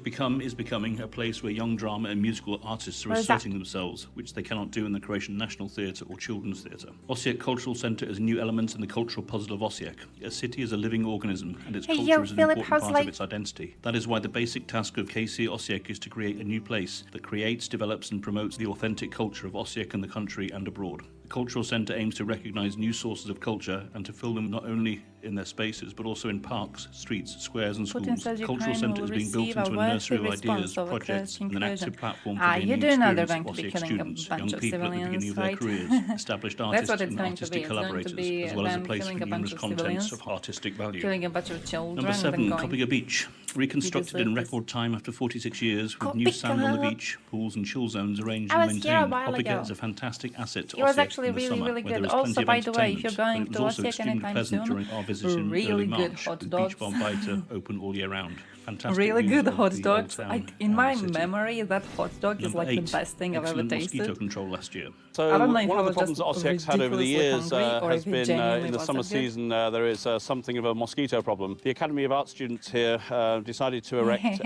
becoming a place where young drama and musical artists are asserting themselves, which they cannot do in the Croatian National Theatre or Children's Theatre. Osijek Cultural Centre is a new element in the cultural puzzle of Osijek. A city is a living organism, and its culture is an important part of its identity. That is why the basic task of KC Osijek is to create a new place that creates, develops and promotes the authentic culture of Osijek and the country and abroad. The Cultural Centre aims to recognise new sources of culture and to fill them not only in their spaces but also in parks, streets, squares and schools. The Cultural Centre is being built into a nursery of ideas, projects and an active platform for gaining experience of Osijek students, young people at the beginning of their careers, established artists and artistic collaborators, as well as a place for numerous contents of artistic value. Killing a bunch of children. Number 7, Kopiga Beach. Reconstructed in record time after 46 years with new sand on the beach, pools and chill zones arranged and maintained, Kopiga is a fantastic asset to Osijek in the summer, where there is plenty of entertainment, but it was also extremely pleasant during our visit in early March, with Beach Bombita open all year round. Fantastic really views good of hot the dogs. old town In my and the city. memory, that hot dog is Number like 8, the best thing I've ever excellent tasted. mosquito control last year. So I don't know if one I of the was problems that just Osijek's had over the ridiculously years hungry, or has if it been genuinely in the summer wasn't good. season there is something of a mosquito problem. The Academy of Art students here decided to erect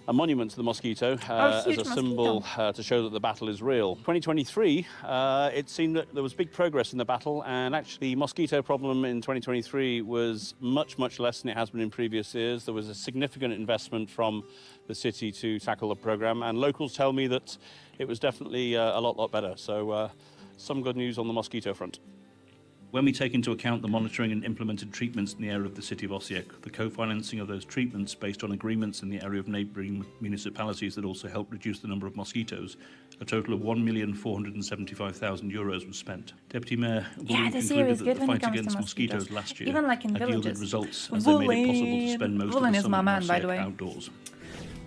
a monument to the mosquito as a symbol to show that the battle is real. 2023, it seemed that there was big progress in the battle, and actually the mosquito problem in 2023 was much, much less than it has been in previous years. There was a significant investment from the city to tackle the programme, and locals tell me that it was definitely a lot better. So some good news on the mosquito front. When we take into account the monitoring and implemented treatments in the area of the city of Osijek, the co-financing of those treatments based on agreements in the area of neighbouring municipalities that also help reduce the number of mosquitoes, a total of €1,475,000 was spent. Deputy Mayor Bullen concluded that the fight against mosquitoes last year Even like in had yielded villages. results as they made it possible to spend most Bullen of the is summer my in man, by the Osijek way. outdoors.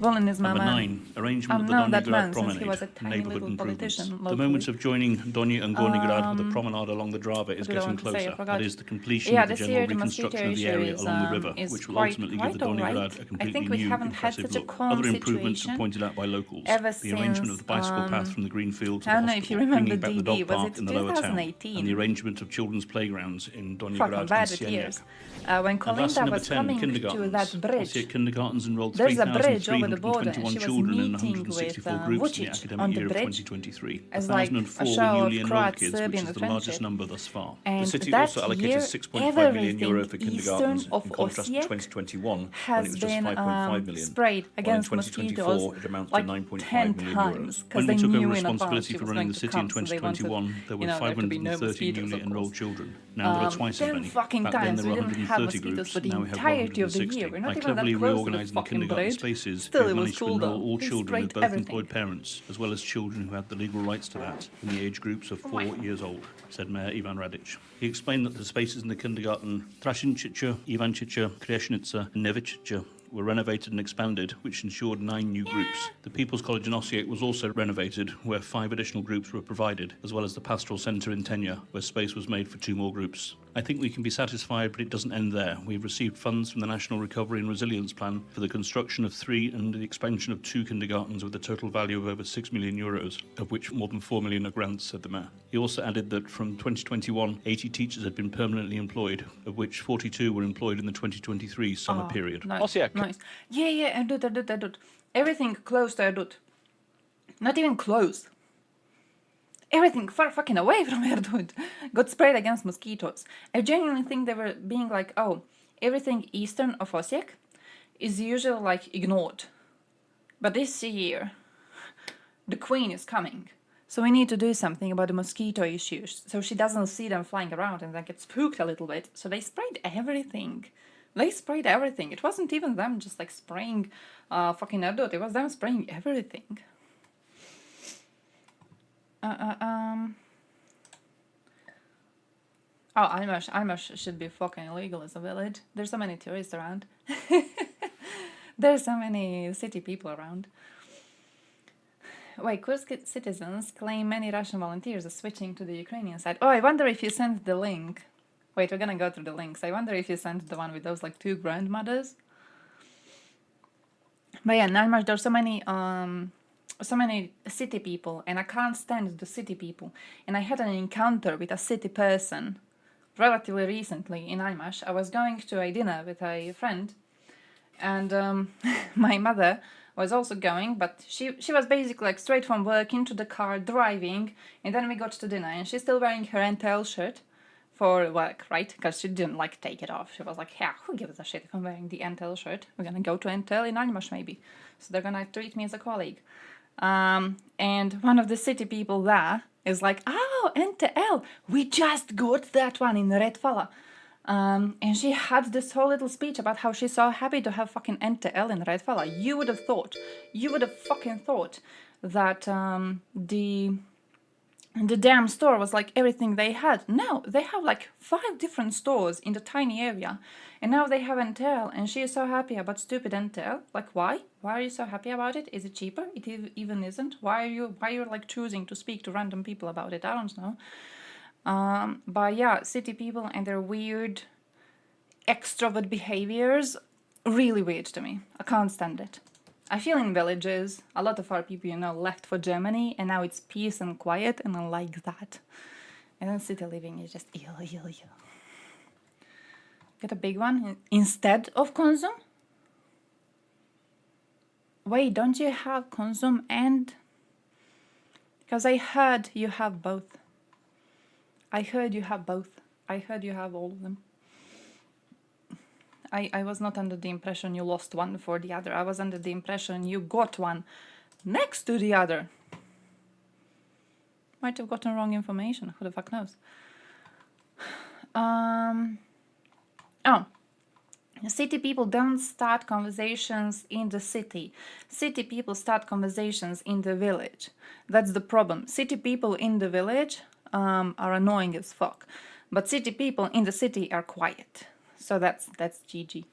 Bullen is my Number man. 9, arrangement of the known that Donji man Grad since he promenade, was a tiny neighbourhood little improvements. politician The moment of joining Donji and Gornji Grad with the promenade along the Drava is What did I getting want to say? I closer. forgot. That is the completion Yeah, of the this general year the mosquito reconstruction of the issue area is, along the river, is which will quite ultimately give the alright. Donji Grad a I think completely we new, haven't had impressive such a look. calm Other improvements situation are pointed out by locals. ever The arrangement of the bicycle since, path from the green field to I the don't know if hospital, you remember bringing back the DD, dog was park it in the lower town, 2018? and the arrangement of children's playgrounds in Donji Fuck, I'm Grad bad and with Sieniak. years. When And lastly, Kolinda number was 10, coming to kindergartens. that bridge, Osijek kindergartens enrolled there's a bridge over the border, and 3,321 she was children in meeting 164 with groups in the Vucic academic on the year of bridge 2023. as like a 1,004 show were of newly enrolled Croat kids, which Serbian is the largest friendship. number thus far. And The city that also allocated year, €6.5 million for everything kindergartens, eastern of in contrast to Osijek 2021, when it has was just been 5.5 million. sprayed While in against 2024, mosquitoes it amounts like to 9.5 10 million times, euros. 'cause When we they took knew over in advance responsibility she for was running going the to city in come, so they wanted, 2021, there were there to be no 530 mosquitoes, newly of enrolled course. children. Now there are twice as 10 many. fucking Back then times. there We were didn't have 130 mosquitoes groups, for the now we have entirety of the 160. year. We're not By even that cleverly close to the reorganising the fucking kindergarten bridge. spaces, Still, we it was managed to cool enrol though. all They children with sprayed birth everything. employed parents, as well as children who had the legal rights to that, in the age groups of 4 years old, said Mayor Ivan Radic. He explained that the spaces in the kindergarten Trashincica, Ivancica, Krešnica and Nevičica were renovated and expanded, which ensured 9 new groups. The People's College in Osijek was also renovated, where 5 additional groups were provided, as well as the Pastoral Centre in Tenya, where space was made for 2 more groups. I think we can be satisfied, but it doesn't end there. We've received funds from the National Recovery and Resilience Plan for the construction of 3 and the expansion of 2 kindergartens with a total value of over €6 million, of which more than 4 million are grants, said the Mayor. He also added that from 2021, 80 teachers had been permanently employed, of which 42 were employed in the 2023 summer period. Nice. Yeah, I do. Everything closed, I do. Not even close. Everything far fucking away from here, dude. Got sprayed against mosquitoes. I genuinely think they were being like, oh, everything eastern of Osijek is usually like ignored. But this year, the queen is coming. So we need to do something about the mosquito issues, so she doesn't see them flying around and then get spooked a little bit. So they sprayed everything. They sprayed everything. It wasn't even them just like spraying fucking Erdut. It was them spraying everything. Oh, Almash should be fucking illegal as a village. There's so many tourists around. There's so many city people around. Wait, Kursk citizens claim many Russian volunteers are switching to the Ukrainian side. Oh, I wonder if you sent the link. Wait, we're gonna go through the links. I wonder if you sent the one with those like 2 grandmothers. But yeah, in Almash there's so many city people, and I can't stand the city people. And I had an encounter with a city person relatively recently in Almash. I was going to a dinner with a friend, and my mother was also going, but she was basically like straight from work into the car driving, and then we got to dinner, and she's still wearing her NTL shirt for work, right? Because she didn't like take it off. She was like, yeah, who gives a shit if I'm wearing the NTL shirt? We're gonna go to NTL in Almash maybe, so they're gonna treat me as a colleague. And one of the city people there is like, oh, NTL, we just got that one in Redfalla. And she had this whole little speech about how she's so happy to have fucking NTL in Redfalla. You would have fucking thought that the damn store was like everything they had. No, they have like 5 different stores in the tiny area, and now they have NTL, and she is so happy about stupid NTL. Like, why? Why are you so happy about it? Is it cheaper? It even isn't. Why are you like choosing to speak to random people about it? I don't know. But yeah, city people and their weird extrovert behaviors, really weird to me. I can't stand it. I feel in villages, a lot of our people, left for Germany, and now it's peace and quiet, and I like that. And then city living is just ew. Get a big one instead of Consum? Wait, don't you have Consum and... Because I heard you have both. I heard you have all of them. I was not under the impression you lost one for the other. I was under the impression you got one next to the other. Might have gotten wrong information. Who the fuck knows? City people don't start conversations in the city. City people start conversations in the village. That's the problem. City people in the village are annoying as fuck. But city people in the city are quiet. So that's GG.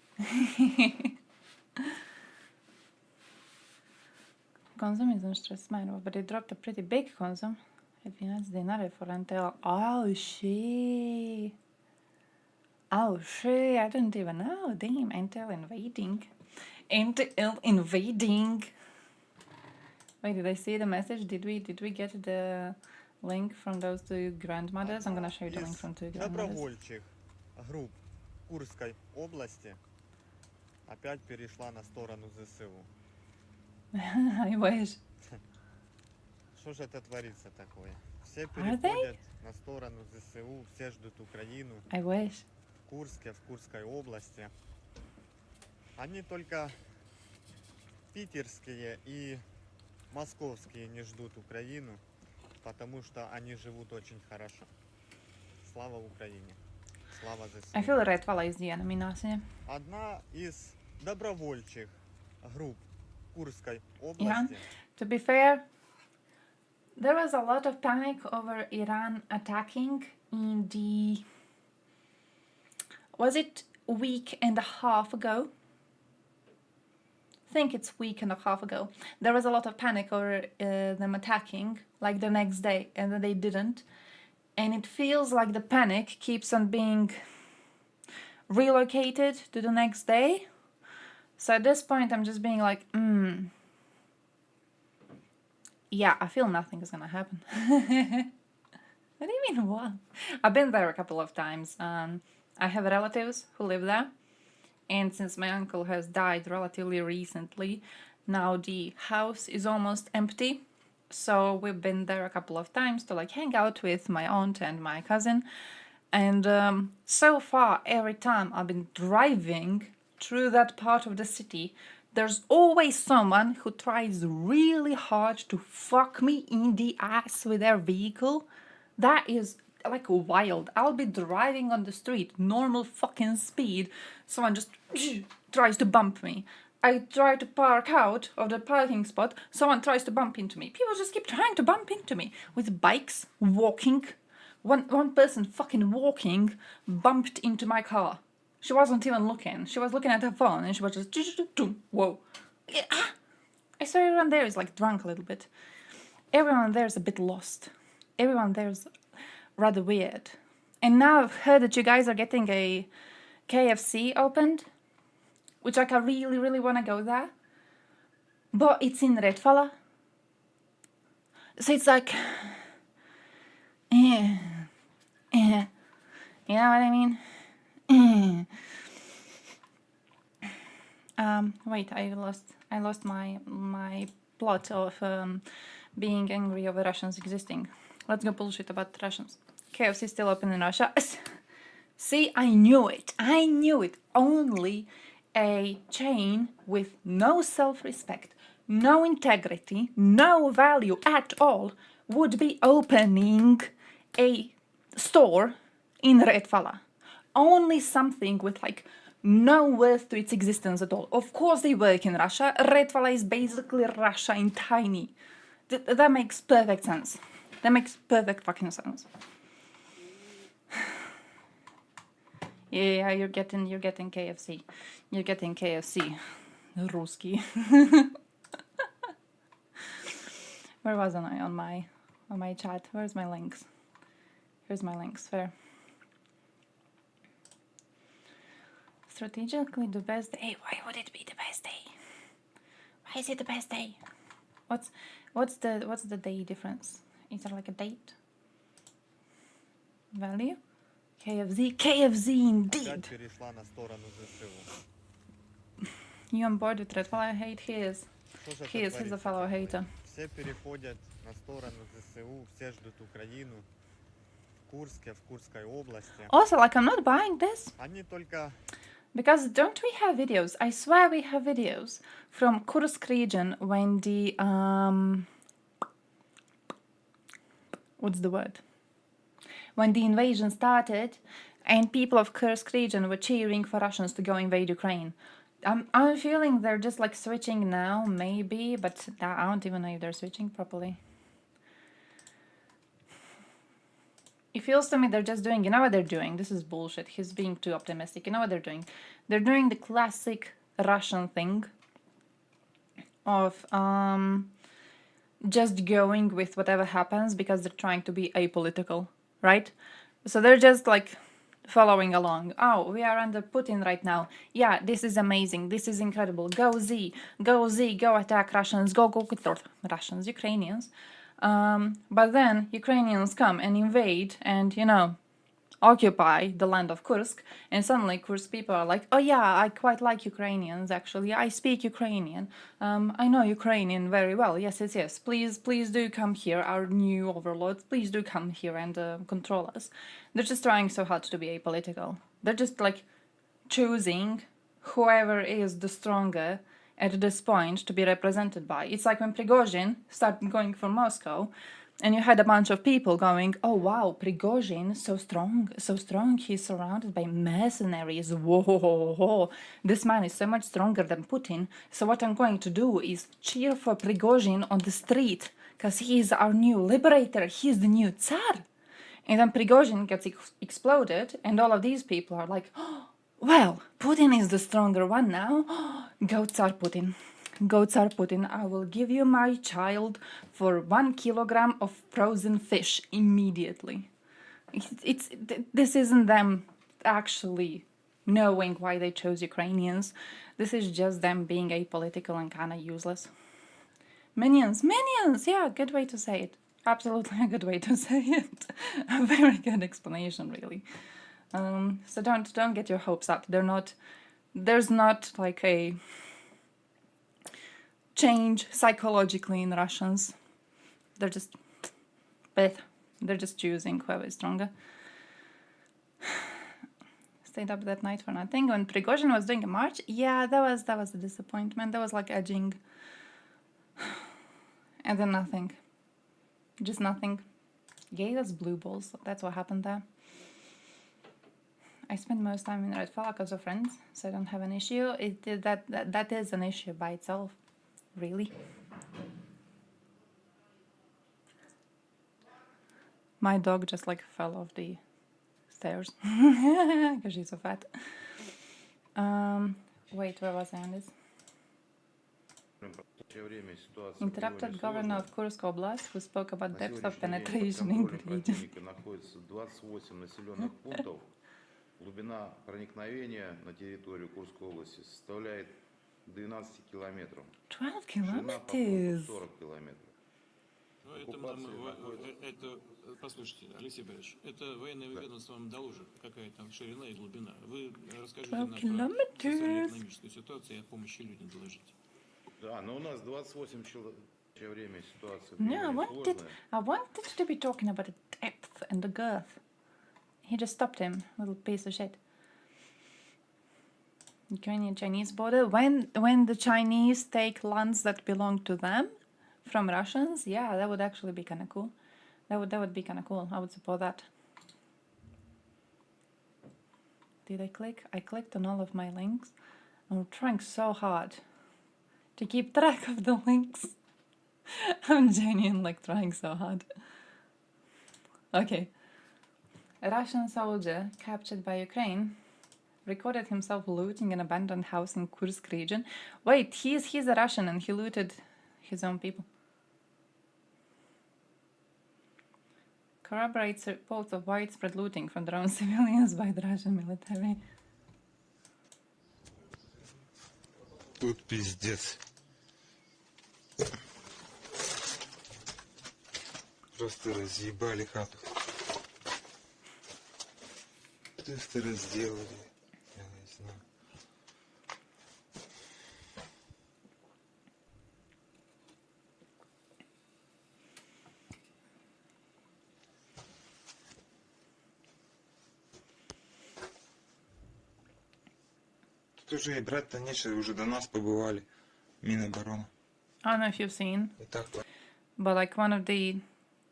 Consum isn't stress mine, but it dropped a pretty big Consum. If you have dinner for NTL. Oh shit. I didn't even know. Damn, NTL invading. NTL invading. Wait, did I see the message? Did we get the link from those 2 grandmothers? I'm gonna show you the link from 2 grandmothers. Курской области опять перешла на сторону ЗСУ. I wish. Что же это творится такое? Все переходят на сторону ЗСУ, все ждут Украину. I wish. В Курске, в Курской области. Они только питерские и московские не ждут Украину, потому что они живут очень хорошо. Слава Украине! I feel Redfalla is the enemy, Nasia. Одна из добровольчих групп Курской области. Yeah. To be fair, there was a lot of panic over Iran attacking in the... Was it a week and a half ago? I think it's week and a half ago. There was a lot of panic over them attacking, like the next day, and then they didn't. And it feels like the panic keeps on being relocated to the next day. So at this point, I'm just being like, yeah, I feel nothing is gonna happen. What do you mean, what? I've been there a couple of times. I have relatives who live there. And since my uncle has died relatively recently, now the house is almost empty. So we've been there a couple of times to like hang out with my aunt and my cousin. And so far, every time I've been driving through that part of the city There's always someone who tries really hard to fuck me in the ass with their vehicle. That is like wild. I'll be driving on the street, normal fucking speed. Someone just tries to bump me. I try to park out of the parking spot. Someone tries to bump into me. People just keep trying to bump into me with bikes, walking. One person fucking walking bumped into my car. She wasn't even looking. She was looking at her phone and she was just, whoa. I swear everyone there is like drunk a little bit. Everyone there is a bit lost. Everyone there is rather weird. And now I've heard that you guys are getting a KFC opened, which like I really, really want to go there. But it's in Redfalla. So it's like, you know what I mean? Wait, I lost my plot of being angry over Russians existing. Let's go bullshit about Russians. KFC is still open in Russia. See, I knew it. Only a chain with no self-respect, no integrity, no value at all would be opening a store in Redfalla. Only something with like no worth to its existence at all. Of course they work in Russia. Redfalla is basically Russia in tiny. That makes perfect sense. That makes perfect fucking sense. Yeah, you're getting KFC. You're getting KFC. Ruski. Where was I on my chat? Where's my links? Here's my links. Fair. Strategically the best day. Why would it be the best day? Why is it the best day? What's the day difference? Is there like a date? Value? KFZ indeed. You on board with Redfalla? I hate his. He's a fellow hater. Все переходят на сторону ЗСУ, все ждут Украину. В Курске, в Курской области. Also, like, I'm not buying this. Они только... Because don't we have videos? I swear we have videos from Kursk region when the what's the word? When the invasion started and people of Kursk region were cheering for Russians to go invade Ukraine. I'm feeling they're just like switching now, maybe, but I don't even know if they're switching properly. It feels to me they're just doing, you know what they're doing? This is bullshit. He's being too optimistic. You know what they're doing? They're doing the classic Russian thing of just going with whatever happens because they're trying to be apolitical, right? So they're just like following along. Oh, we are under Putin right now. Yeah, this is amazing. This is incredible. Go Z, go attack Russians, go Russians, Ukrainians. But then Ukrainians come and invade and, you know, occupy the land of Kursk, and suddenly Kursk people are like, oh yeah, I quite like Ukrainians, actually. I speak Ukrainian. I know Ukrainian very well. Yes. Please do come here, our new overlords. Please do come here and control us. They're just trying so hard to be apolitical. They're just like choosing whoever is the stronger at this point to be represented by. It's like when Prigozhin started going for Moscow, and you had a bunch of people going, oh wow, Prigozhin, so strong, he's surrounded by mercenaries, whoa, this man is so much stronger than Putin, so what I'm going to do is cheer for Prigozhin on the street, because he's our new liberator, he's the new Tsar. And then Prigozhin gets exploded, and all of these people are like, oh, well, Putin is the stronger one now. Go Tsar Putin. Go Tsar Putin. I will give you my child for 1 kilogram of frozen fish immediately. This isn't them actually knowing why they chose Ukrainians. This is just them being apolitical and kind of useless. Minions, yeah, good way to say it. Absolutely a good way to say it. A very good explanation, really. So don't get your hopes up. There's not like a change psychologically in Russians. They're just choosing whoever is stronger. stayed up that night for nothing. When Prigozhin was doing a march, yeah, that was a disappointment. That was like edging. And then nothing. Just nothing. Gave us blue balls. That's what happened there. I spend most time in Red Falla because of friends, so I don't have an issue. That is an issue by itself. Really. My dog just like fell off the stairs because she's so fat. Wait, where was I on this? Interrupted governor of Kursk Oblast, who spoke about depth of penetration in the region. Глубина проникновения на территорию Курской области составляет 12 километров. 12 kilometers. 40 километров. Это, послушайте, Алексей Борисович, это военное ведомство вам доложит, какая там ширина и глубина. Вы расскажите нам про социально-экономическую ситуацию и о помощи людям доложите. Да, но у нас 28 человек. Время ситуация No, I wanted to be talking about the depth and the girth. He just stopped him, little piece of shit. Ukrainian-Chinese border. When the Chinese take lands that belong to them from Russians, yeah, that would actually be kind of cool. That would be kind of cool. I would support that. Did I click? I clicked on all of my links. I'm trying so hard to keep track of the links. I'm genuinely like trying so hard. Okay. A Russian soldier captured by Ukraine recorded himself looting an abandoned house in Kursk region. Wait, he's a Russian and he looted his own people. Corroborates reports of widespread looting from their own civilians by the Russian military. Тут пиздец. Просто разъебали хату. Просто разделали. Я не знаю. Тут уже и брать-то нечего, уже до нас побывали. Минобороны. I don't know if you've seen, but like one of the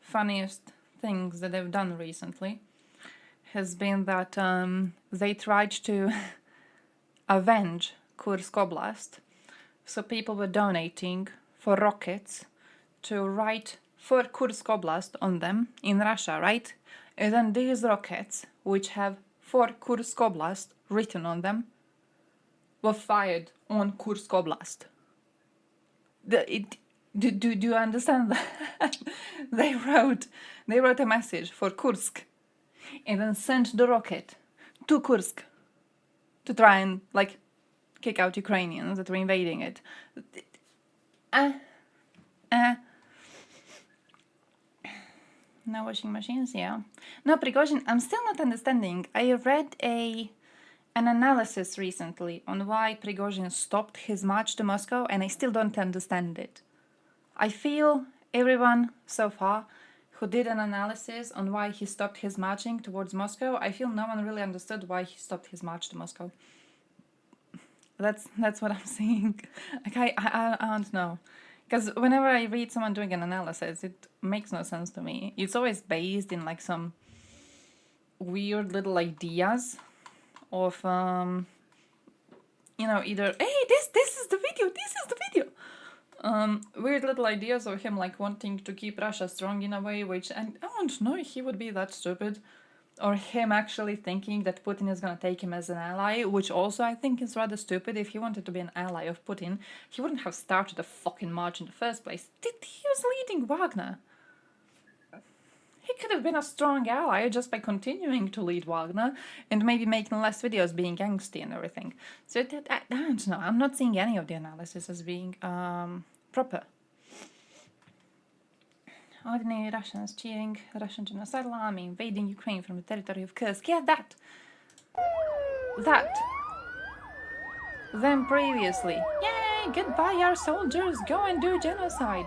funniest things that they've done recently has been that they tried to avenge Kursk Oblast. So people were donating for rockets to write for Kursk Oblast on them in Russia, right? And then these rockets, which have for Kursk Oblast written on them, were fired on Kursk Oblast. Do you understand that? They wrote a message for Kursk and then sent the rocket to Kursk to try and like kick out Ukrainians that were invading it. No washing machines, yeah. No, Prigozhin, I'm still not understanding. I read an analysis recently on why Prigozhin stopped his march to Moscow, and I still don't understand it. I feel everyone so far who did an analysis on why he stopped his marching towards Moscow, I feel no one really understood why he stopped his march to Moscow. That's what I'm saying. Like I don't know. Because whenever I read someone doing an analysis, it makes no sense to me. It's always based in like some weird little ideas of either hey, this is the video, weird little ideas of him like wanting to keep Russia strong in a way, which I don't know if he would be that stupid, or him actually thinking that Putin is gonna take him as an ally, which also I think is rather stupid. If he wanted to be an ally of Putin, he wouldn't have started a fucking march in the first place. He was leading Wagner. He could have been a strong ally just by continuing to lead Wagner and maybe making less videos being angsty and everything. So I don't know. I'm not seeing any of the analysis as being proper. Ordinary Russians cheering Russian genocidal army invading Ukraine from the territory of Kursk. Yeah, that. Them previously. Yay, goodbye our soldiers, go and do genocide.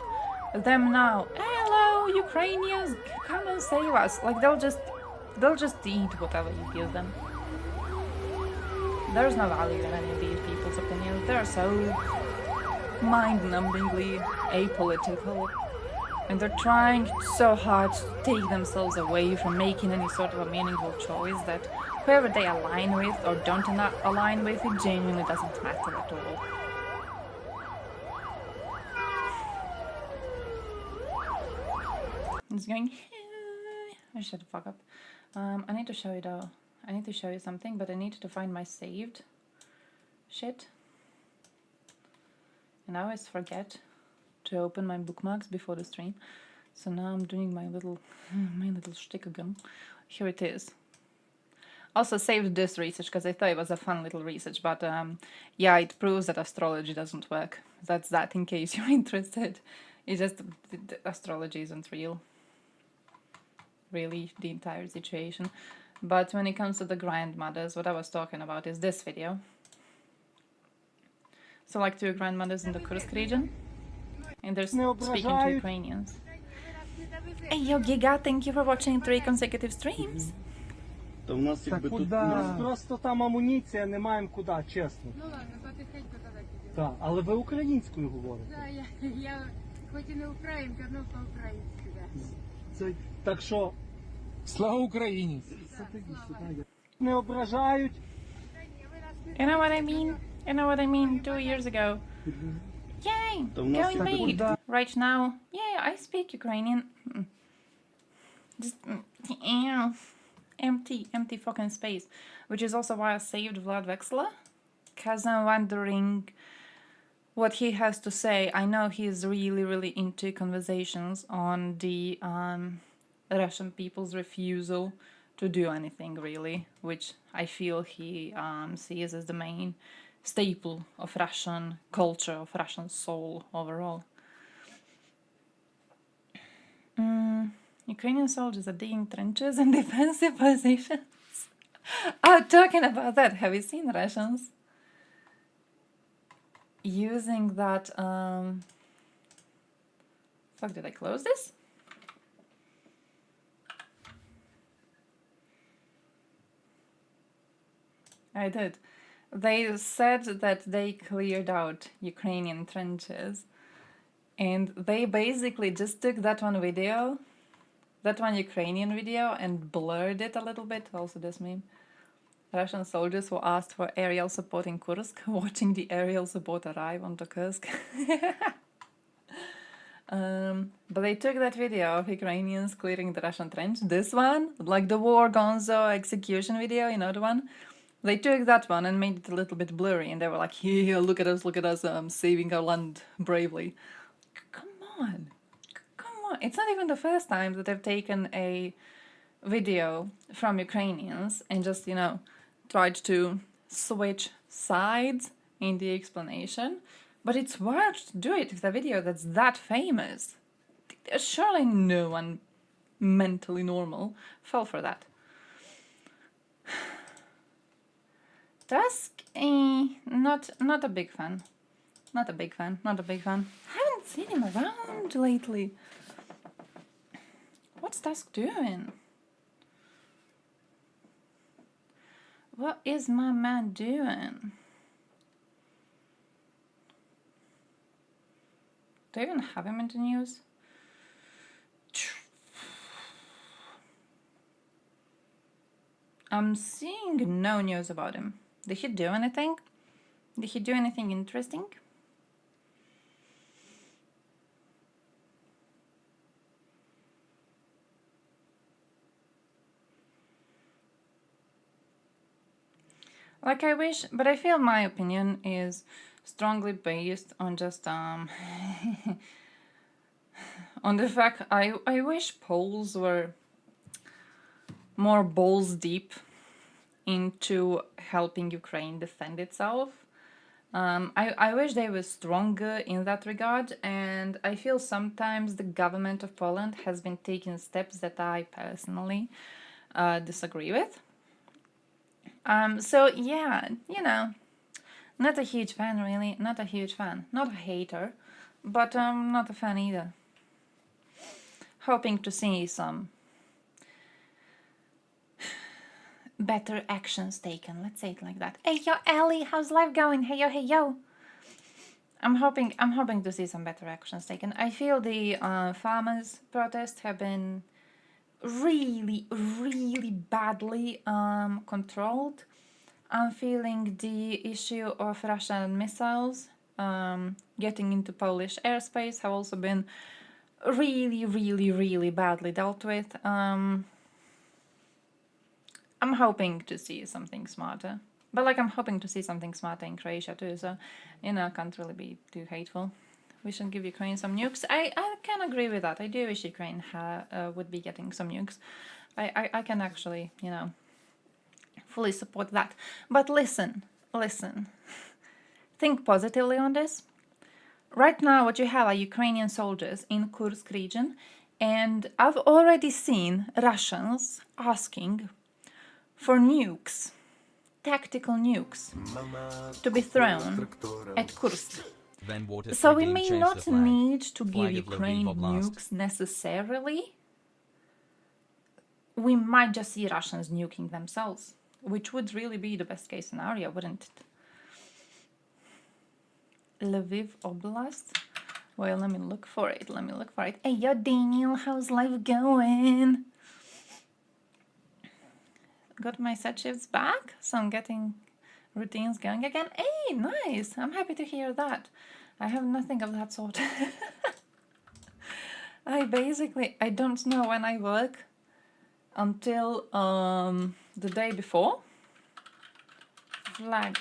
Them now. Hello, Ukrainians, come and save us. Like they'll just eat whatever you give them. there's no value in any of these people's opinions. They're so mind-numbingly apolitical, and they're trying so hard to take themselves away from making any sort of a meaningful choice that whoever they align with or don't align with, it genuinely doesn't matter at all. It's going. I shut the fuck up. I need to show you though. I need to show you something, but I need to find my saved shit. And I always forget to open my bookmarks before the stream. So now I'm doing my little shtick again. Here it is. Also saved this research because I thought it was a fun little research, but yeah, it proves that astrology doesn't work. That's that in case you're interested. It's just astrology isn't real. Really, the entire situation. But when it comes to the grandmothers, what I was talking about is this video. So like 2 grandmothers in the Kursk region, and they're speaking to Ukrainians. Hey, yo, Giga, thank you for watching 3 consecutive streams. Та в нас якби тут... У нас просто там амуніція, не маємо куди, чесно. Ну ладно, потихеньку тоді підемо. Так, але ви українською говорите. Так, я хоч і не українка, але по-українськи, так. Так що, слава Україні! Не ображають. You know what I mean? You know what I mean? 2 years ago. Yay! Go invade! Right now, yeah, I speak Ukrainian. Just empty fucking space. Which is also why I saved Vlad Vexler. Because I'm wondering what he has to say. I know he's really into conversations on the Russian people's refusal to do anything really, which I feel he sees as the main staple of Russian culture, of Russian soul overall. Ukrainian soldiers are digging trenches and defensive positions. Oh, talking about that, have you seen Russians using that... Fuck, did I close this? I did. They said that they cleared out Ukrainian trenches, and they basically just took that one video, that one Ukrainian video, and blurred it a little bit. Also this meme. Russian soldiers who asked for aerial support in Kursk, watching the aerial support arrive onto Kursk. But they took that video of Ukrainians clearing the Russian trench, this one, like the War Gonzo execution video, you know the one? They took that one and made it a little bit blurry, and they were like, here, look at us, saving our land bravely. Come on. It's not even the first time that they've taken a video from Ukrainians and just, you know, tried to switch sides in the explanation. But it's worth to do it with a video that's that famous. Surely no one mentally normal fell for that. Tusk, not a big fan. Not a big fan. Haven't seen him around lately. What's Tusk doing? What is my man doing? Do I even have him in the news? I'm seeing no news about him. Did he do anything? Did he do anything interesting? Like I wish, but I feel my opinion is strongly based on just on the fact I wish Poles were more balls deep into helping Ukraine defend itself. I wish they were stronger in that regard, and I feel sometimes the government of Poland has been taking steps that I personally disagree with. So yeah, you know, not a huge fan really, not a huge fan, not a hater, but not a fan either. Hoping to see some better actions taken. Let's say it like that. Hey yo, Ellie, how's life going? Hey yo, hey yo. I'm hoping to see some better actions taken. I feel the farmers' protests have been really, really badly controlled. I'm feeling the issue of Russian missiles getting into Polish airspace have also been really, really, really badly dealt with. I'm hoping to see something smarter. But like I'm hoping to see something smarter in Croatia too, so you know, I can't really be too hateful. We should give Ukraine some nukes. I can agree with that. I do wish Ukraine would be getting some nukes. I can actually, you know, fully support that. But listen. Think positively on this. Right now what you have are Ukrainian soldiers in Kursk region, and I've already seen Russians asking for nukes. Tactical nukes to be thrown at Kursk. So we may not need to give Ukraine nukes necessarily. We might just see Russians nuking themselves, which would really be the best case scenario, wouldn't it? Lviv Oblast. Well, let me look for it. Hey, yo, Daniel, how's life going? Got my set shifts back, so I'm getting routines going again. Hey, nice! I'm happy to hear that. I have nothing of that sort. I don't know when I work until the day before. Flag.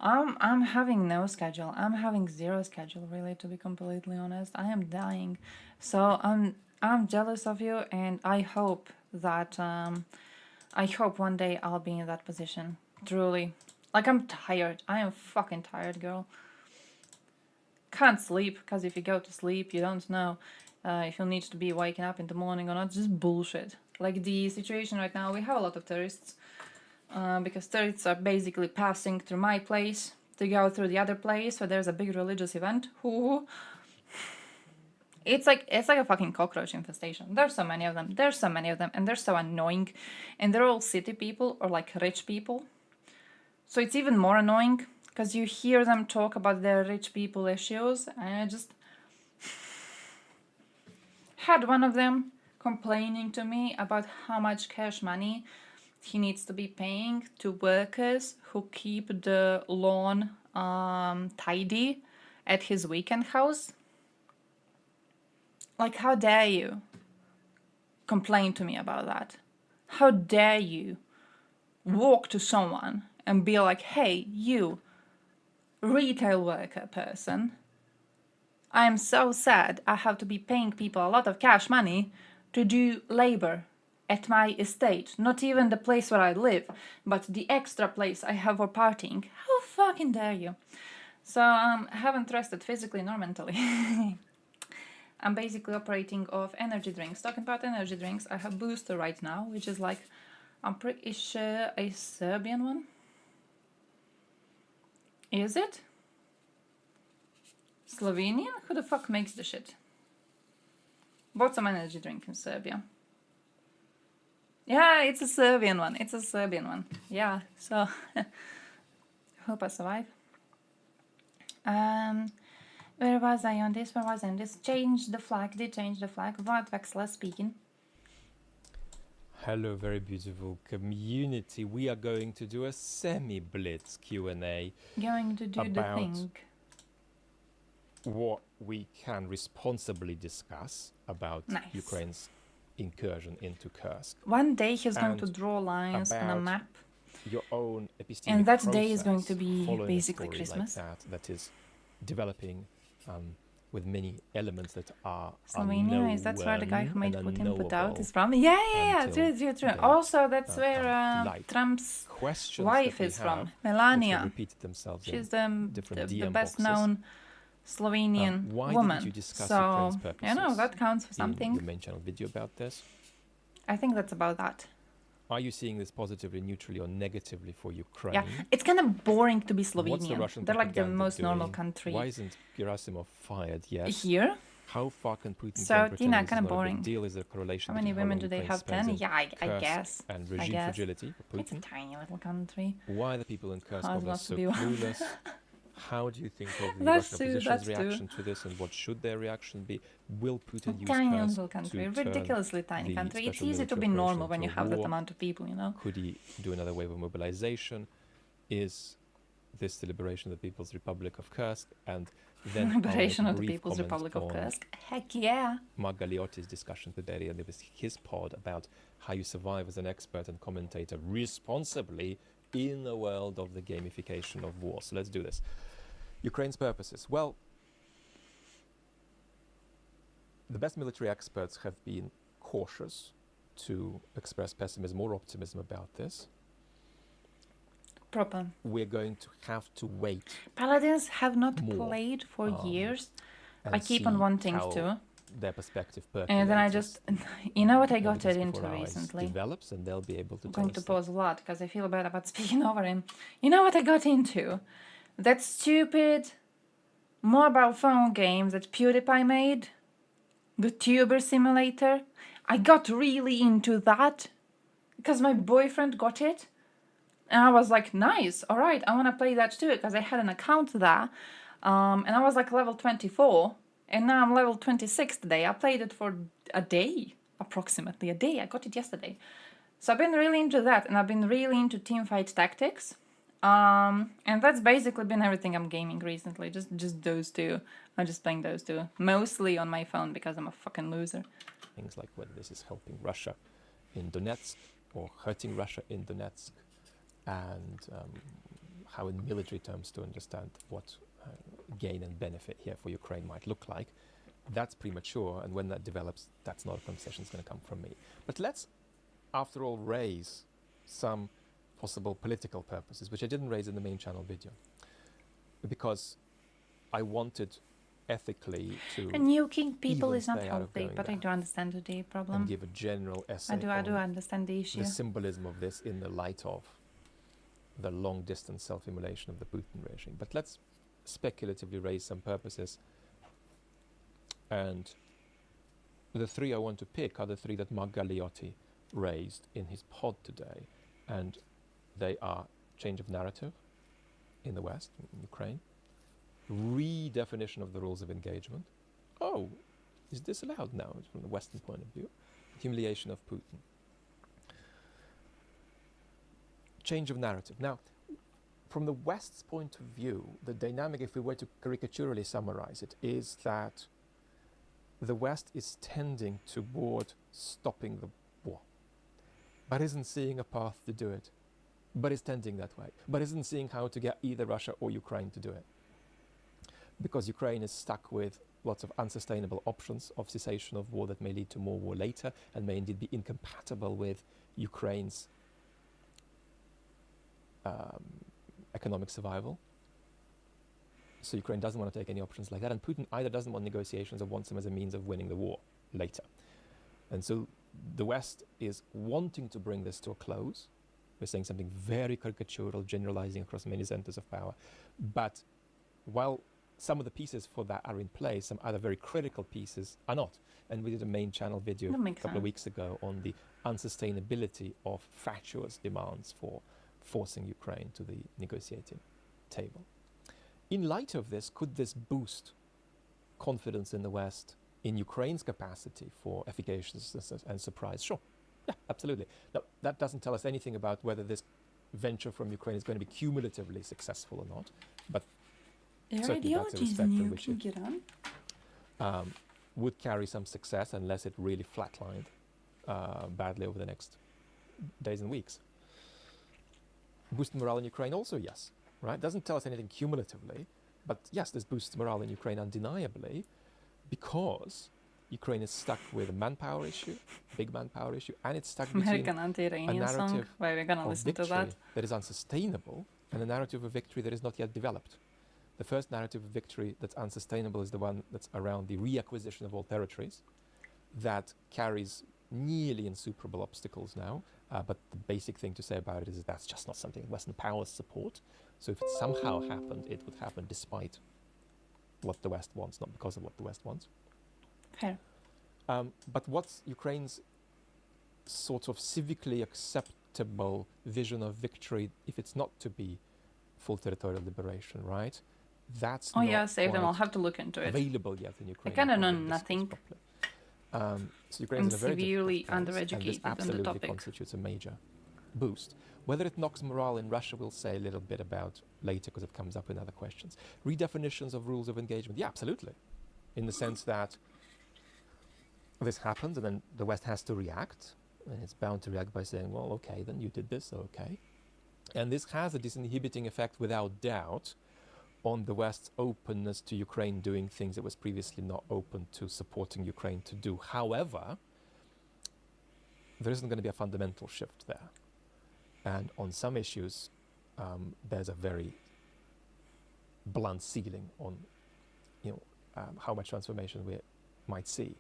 I'm having no schedule. I'm having zero schedule, really, to be completely honest. I am dying. So I'm jealous of you, and I hope that I hope one day I'll be in that position. Truly. Like, I'm tired. I am fucking tired, girl. Can't sleep, because if you go to sleep, you don't know if you'll need to be waking up in the morning or not. Just bullshit. Like, the situation right now, we have a lot of tourists. Because tourists are basically passing through my place to go through the other place where there's a big religious event. It's like a fucking cockroach infestation. There's so many of them, and they're so annoying. And they're all city people or like rich people. So it's even more annoying because you hear them talk about their rich people issues, and I just had one of them complaining to me about how much cash money he needs to be paying to workers who keep the lawn tidy at his weekend house. Like, how dare you complain to me about that? How dare you walk to someone and be like, hey, you, retail worker person, I am so sad I have to be paying people a lot of cash money to do labor at my estate. Not even the place where I live, but the extra place I have for partying. How fucking dare you? So I haven't rested physically nor mentally. I'm basically operating off energy drinks. Talking about energy drinks, I have Booster right now, which is like, I'm pretty sure a Serbian one. Is it? Slovenian? Who the fuck makes the shit? Bought some energy drink in Serbia. Yeah, it's a Serbian one. Yeah, so hope I survive. Where was I on this? Change the flag. What Vexler speaking? Hello, very beautiful community. We are going to do a semi-blitz Q&A. Going to do the thing. What we can responsibly discuss about Ukraine's incursion into Kursk. One day he's going to draw lines on a map. Your own epistemic and that day is going to be basically Christmas. Like that is developing with many elements that are Slovenia, is that where the guy who made Putin put out is from? Yeah, true. Also, that's where Trump's wife is from, Melania. She's the best known Slovenian woman. So, you know, that counts for something. Your main channel video about this? I think that's about that. Are you seeing this positively, neutrally, or negatively for Ukraine? Yeah, it's kind of boring to be Slovenian. What's the Russian They're like the most doing? normal country. Why isn't Gerasimov fired yet? Here? How far can Putin So, Tina, kind of boring. Deal is a correlation. How many women do they have? 10? Yeah, I guess. And regime fragility for Putin. It's a tiny little country. Why are the people in Kursk so clueless? How do you think of the Russian opposition's reaction to this, and what should their reaction be? Will Putin use tiny Kursk little country, to ridiculously tiny country? It's easy to be normal when you have that amount of people, you know. Could he do another wave of mobilization? Is this the liberation of the People's Republic of Kursk? And then liberation of the People's Republic of Kursk. Heck yeah! Mark Galeotti's discussion today, and it was his pod about how you survive as an expert and commentator responsibly in the world of the gamification of war. So let's do this. Ukraine's purposes. Well, the best military experts have been cautious to express pessimism or optimism about this. Problem. We're going to have to wait. Paladins have not played for years. I keep on wanting to. Their perspective and then I just, you know what I got into recently? Develops and they'll be able to. I'm going to pause a lot because I feel bad about speaking over him. You know what I got into? That stupid mobile phone game that PewDiePie made, the Tuber Simulator. I got really into that because my boyfriend got it, and I was like, nice, all right, I want to play that too because I had an account there, and I was like level 24. And now I'm level 26 today. I played it for a day, approximately a day. I got it yesterday. So I've been really into that, and I've been really into teamfight tactics. And that's basically been everything I'm gaming recently. Just those two. I'm just playing those two. Mostly on my phone because I'm a fucking loser. Things like whether this is helping Russia in Donetsk or hurting Russia in Donetsk. And how in military terms to understand what gain and benefit here for Ukraine might look like. That's premature, and when that develops, that's not a conversation that's going to come from me. But let's, after all, raise some possible political purposes, which I didn't raise in the main channel video, because I wanted ethically to... And nuking people is not healthy, but I do understand the problem. And give a general essay I do understand the issue. The symbolism of this in the light of the long-distance self-immolation of the Putin regime. But let's speculatively raise some purposes, and the three I want to pick are the three that Mark Galeotti raised in his pod today, and they are change of narrative in the West, in Ukraine, redefinition of the rules of engagement. Oh, is this allowed now from the Western point of view? Humiliation of Putin. Change of narrative. Now, from the West's point of view, the dynamic, if we were to caricaturally summarize it, is that the West is tending toward stopping the war, but isn't seeing a path to do it, but is tending that way, but isn't seeing how to get either Russia or Ukraine to do it. Because Ukraine is stuck with lots of unsustainable options of cessation of war that may lead to more war later and may indeed be incompatible with Ukraine's economic survival. So Ukraine doesn't want to take any options like that, and Putin either doesn't want negotiations or wants them as a means of winning the war later. And so the West is wanting to bring this to a close. We're saying something very caricatural, generalizing across many centers of power. But while some of the pieces for that are in place, some other very critical pieces are not. And we did a main channel video a couple of weeks ago on the unsustainability of fatuous demands for forcing Ukraine to the negotiating table. In light of this, could this boost confidence in the West in Ukraine's capacity for efficaciousness and surprise? Sure. Yeah, absolutely. Now, that doesn't tell us anything about whether this venture from Ukraine is going to be cumulatively successful or not, but certainly that's a spectrum which would carry some success unless it really flatlined badly over the next days and weeks. Boost morale in Ukraine also, yes, right? Doesn't tell us anything cumulatively, but yes, this boosts morale in Ukraine undeniably because Ukraine is stuck with a manpower issue, big manpower issue, and it's stuck between a narrative of victory that is unsustainable and a narrative of victory that is not yet developed. The first narrative of victory that's unsustainable is the one that's around the reacquisition of all territories that carries nearly insuperable obstacles now, but the basic thing to say about it is that's just not something Western powers support. So if it somehow happened, it would happen despite what the West wants, not because of what the West wants. Fair. But what's Ukraine's sort of civically acceptable vision of victory if it's not to be full territorial liberation, right? That's not save them. I'll have to look into it. Available yet in Ukraine. I kind of know nothing. So Ukraine's in a very severely difficult place, undereducated and this on the absolutely topic. constitutes a major boost. Whether it knocks morale in Russia, we'll say a little bit about later because it comes up in other questions. Redefinitions of rules of engagement, yeah, absolutely. In the sense that this happens and then the West has to react, and it's bound to react by saying, well, okay, then you did this, okay. And this has a disinhibiting effect without doubt on the West's openness to Ukraine doing things it was previously not open to supporting Ukraine to do. However, there isn't going to be a fundamental shift there. And on some issues, there's a very blunt ceiling on, how much transformation we might see.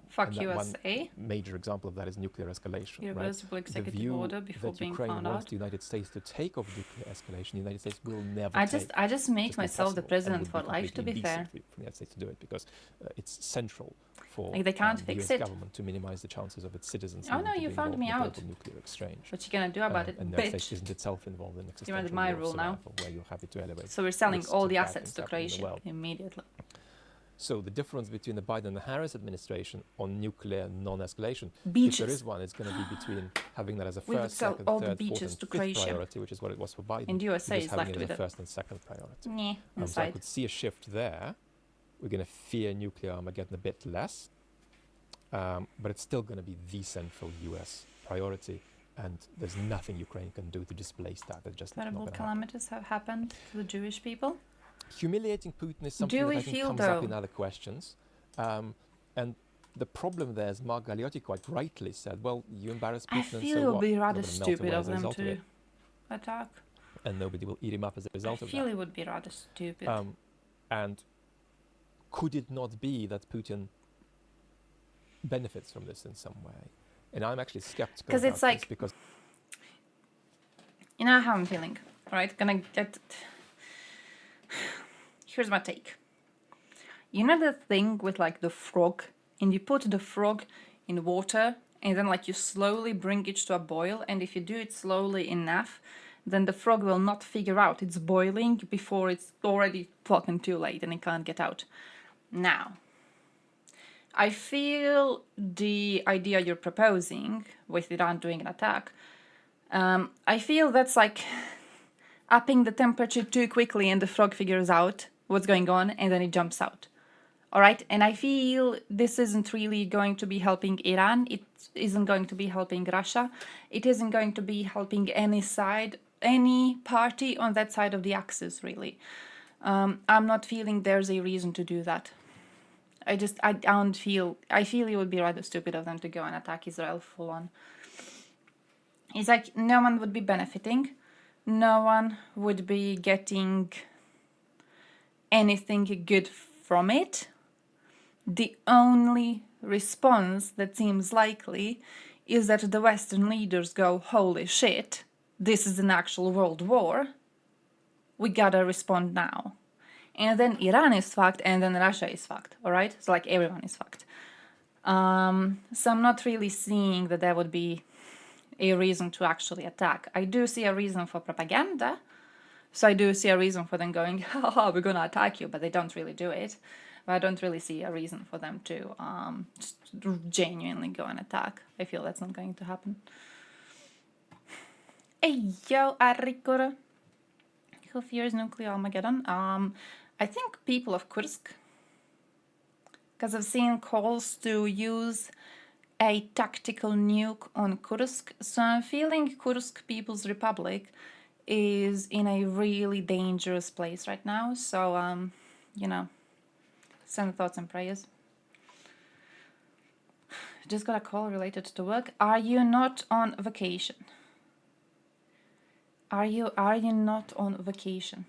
Fuck USA. One major example of that is nuclear escalation. Irreversible right? executive order before being Ukraine found wants out. the United States to take over nuclear escalation. The United States will never. I just make myself the president for life. To be fair, for the United States to do it because it's central for like they can't the fix US it. government to minimize the chances of its citizens. Oh no, you found me out. Nuclear exchange. What you gonna do about it, and the United States isn't itself involved in existential You're under my rule now. Where you're happy to elevate. So we're selling all the bad assets things to happening in the Croatia world. immediately. So the difference between the Biden and the Harris administration on nuclear non-escalation, beaches. if there is one, it's going to be between having that as a We would first, sell second, all third, the beaches fourth, to and fifth Croatia. priority, which is what it was for Biden. And USA just is having left it with as it. a first and second priority. Yeah, So I inside. could see a shift there. We're going to fear nuclear Armageddon a bit less, but it's still going to be the central US priority. And there's nothing Ukraine can do to displace that. It's just not Terrible going to calamities have happened to the Jewish people. Humiliating Putin is something Do that we I think feel, comes though? up in other questions. And the problem there, as Mark Galeotti quite rightly said, well, you embarrass Putin I and feel so it would what? be You're rather gonna melt stupid away of as a them result of to it, attack. and nobody will eat him up as a result I of feel that. it would be rather stupid. And could it not be that Putin benefits from this in some way? And I'm actually skeptical Because about it's like, this because you know how I'm feeling, right? Gonna get. Here's my take. You know the thing with like the frog, and you put the frog in water, and then like you slowly bring it to a boil, and if you do it slowly enough, then the frog will not figure out it's boiling before it's already fucking too late and it can't get out. Now, I feel the idea you're proposing with Iran doing an attack, I feel that's like upping the temperature too quickly and the frog figures out what's going on and then it jumps out. All right, and I feel this isn't really going to be helping Iran. It isn't going to be helping Russia. It isn't going to be helping any side, any party on that side of the axis, really. I'm not feeling there's a reason to do that. I feel it would be rather stupid of them to go and attack Israel full on. It's like no one would be benefiting. No one would be getting anything good from it. The only response that seems likely is that the Western leaders go, holy shit, this is an actual world war. We gotta respond now. And then Iran is fucked, and then Russia is fucked, all right? So like everyone is fucked. So I'm not really seeing that there would be a reason to actually attack. I do see a reason for propaganda. So I do see a reason for them going, haha, we're gonna attack you, but they don't really do it. But I don't really see a reason for them to just genuinely go and attack. I feel that's not going to happen. Hey, yo, Arikora. Who fears nuclear Armageddon? I think people of Kursk. Because I've seen calls to use a tactical nuke on Kursk. So I'm feeling Kursk People's Republic is in a really dangerous place right now. So, you know, send thoughts and prayers. Just got a call related to work. Are you not on vacation? Are you not on vacation?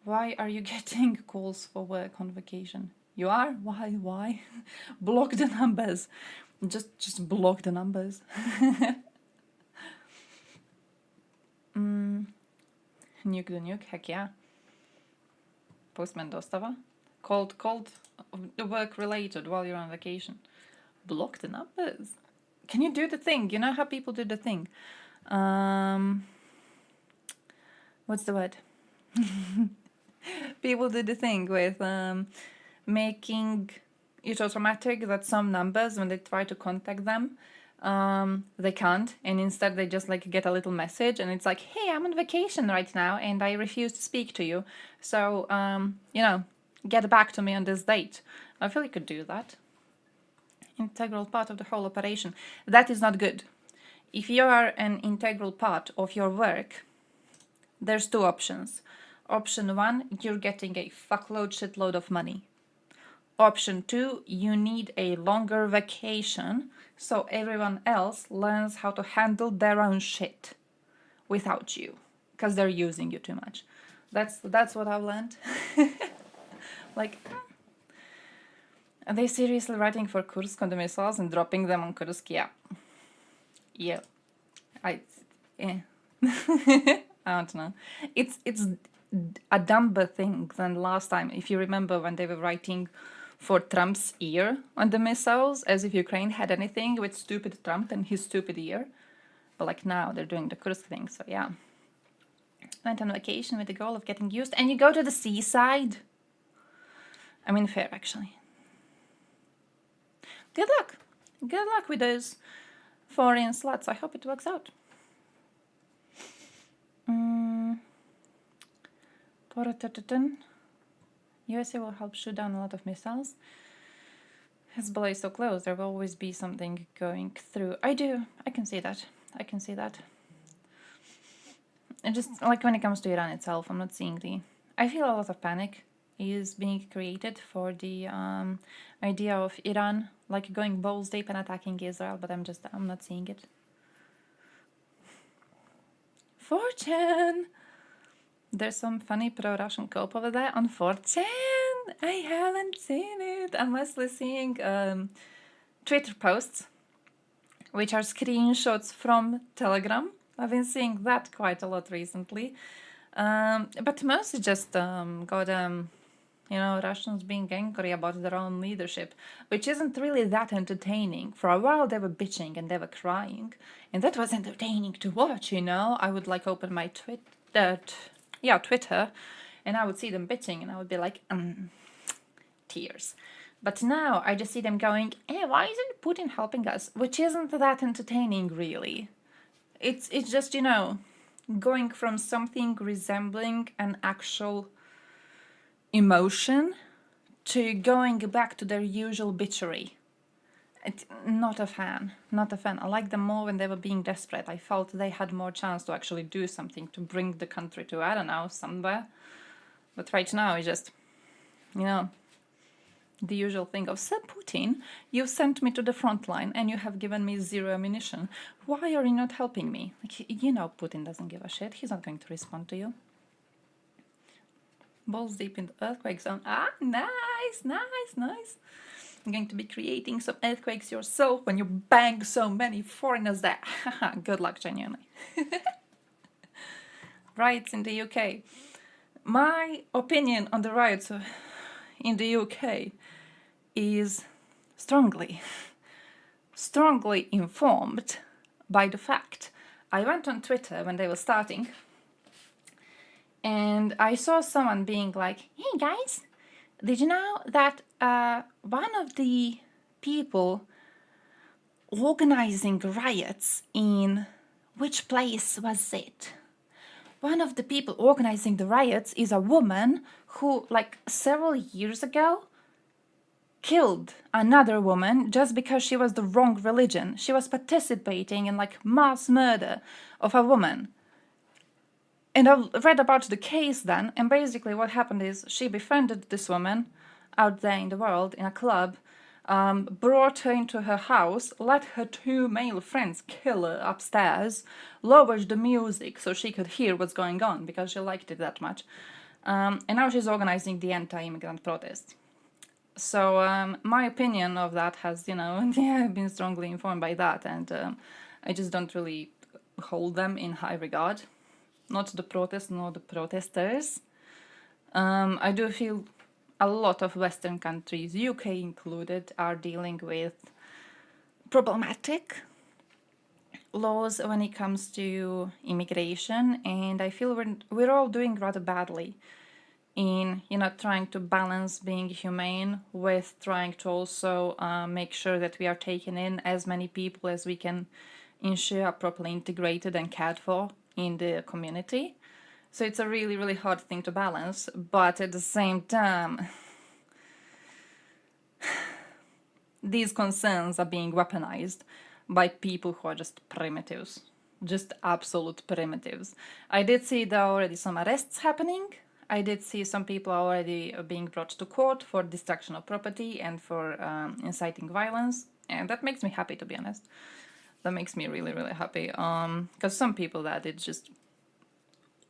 Why are you getting calls for work on vacation? You are? Why? Block the numbers. Just block the numbers. Nuke the nuke, heck yeah. Postman dostava. cold work related while you're on vacation. Block the numbers. Can you do the thing? You know how people do the thing? What's the word? People do the thing with making it automatic that some numbers, when they try to contact them, they can't, and instead they just like get a little message and it's like, hey, I'm on vacation right now and I refuse to speak to you, so you know, get back to me on this date. I feel you could do that. Integral part of the whole operation. That is not good. If you are an integral part of your work, there's two options. Option one, you're getting a shitload of money. Option two, you need a longer vacation so everyone else learns how to handle their own shit without you, because they're using you too much. That's what I've learned. Like, are they seriously writing for Kursk on the missiles and dropping them on Kursk? Yeah. Yeah. I don't know. It's a dumber thing than last time. If you remember when they were writing for Trump's ear on the missiles, as if Ukraine had anything with stupid Trump and his stupid ear. But like now they're doing the Kursk thing, so yeah. Went on vacation with the goal of getting used, and you go to the seaside. I mean, fair actually. Good luck. Good luck with those foreign sluts. I hope it works out. USA will help shoot down a lot of missiles. Hezbollah is so close, there will always be something going through. I can see that. I can see that. And just like when it comes to Iran itself, I'm not seeing I feel a lot of panic is being created for the idea of Iran like going balls deep and attacking Israel, but I'm not seeing it. Fortune! There's some funny pro-Russian cope over there on 4chan. I haven't seen it. I'm mostly seeing Twitter posts, which are screenshots from Telegram. I've been seeing that quite a lot recently. But mostly just Russians being angry about their own leadership, which isn't really that entertaining. For a while they were bitching and they were crying, and that was entertaining to watch, I would like open my Twitter, and I would see them bitching and I would be like, tears. But now I just see them going, why isn't Putin helping us? Which isn't that entertaining, really. It's just, going from something resembling an actual emotion to going back to their usual bitchery. Not a fan. I like them more when they were being desperate. I felt they had more chance to actually do something to bring the country to, I don't know, somewhere. But right now it's just, the usual thing of, Sir Putin, you sent me to the front line and you have given me 0 ammunition. Why are you not helping me? Putin doesn't give a shit. He's not going to respond to you. Balls deep in the earthquake zone. Nice. I'm going to be creating some earthquakes yourself when you bang so many foreigners there. Good luck, genuinely. Riots in the UK. My opinion on the riots in the UK is strongly informed by the fact I went on Twitter when they were starting and I saw someone being like, hey guys, did you know that one of the people organizing riots in which place was it? One of the people organizing the riots is a woman who, like, several years ago, killed another woman just because she was the wrong religion. She was participating in, like, mass murder of a woman. And I read about the case then, and basically what happened is she befriended this woman out there in the world in a club, brought her into her house, let her 2 male friends kill her upstairs, lowered the music so she could hear what's going on because she liked it that much. And now she's organizing the anti-immigrant protests. So my opinion of that has, I've been strongly informed by that, and I just don't really hold them in high regard. Not the protests, nor the protesters. I do feel a lot of Western countries, UK included, are dealing with problematic laws when it comes to immigration, and I feel we're all doing rather badly in trying to balance being humane with trying to also make sure that we are taking in as many people as we can ensure are properly integrated and cared for in the community. So it's a really, really hard thing to balance, but at the same time, these concerns are being weaponized by people who are just primitives, just absolute primitives. I did see there are already some arrests happening. I did see some people already being brought to court for destruction of property and for inciting violence, and that makes me happy, to be honest. That makes me really, really happy, because some people that did just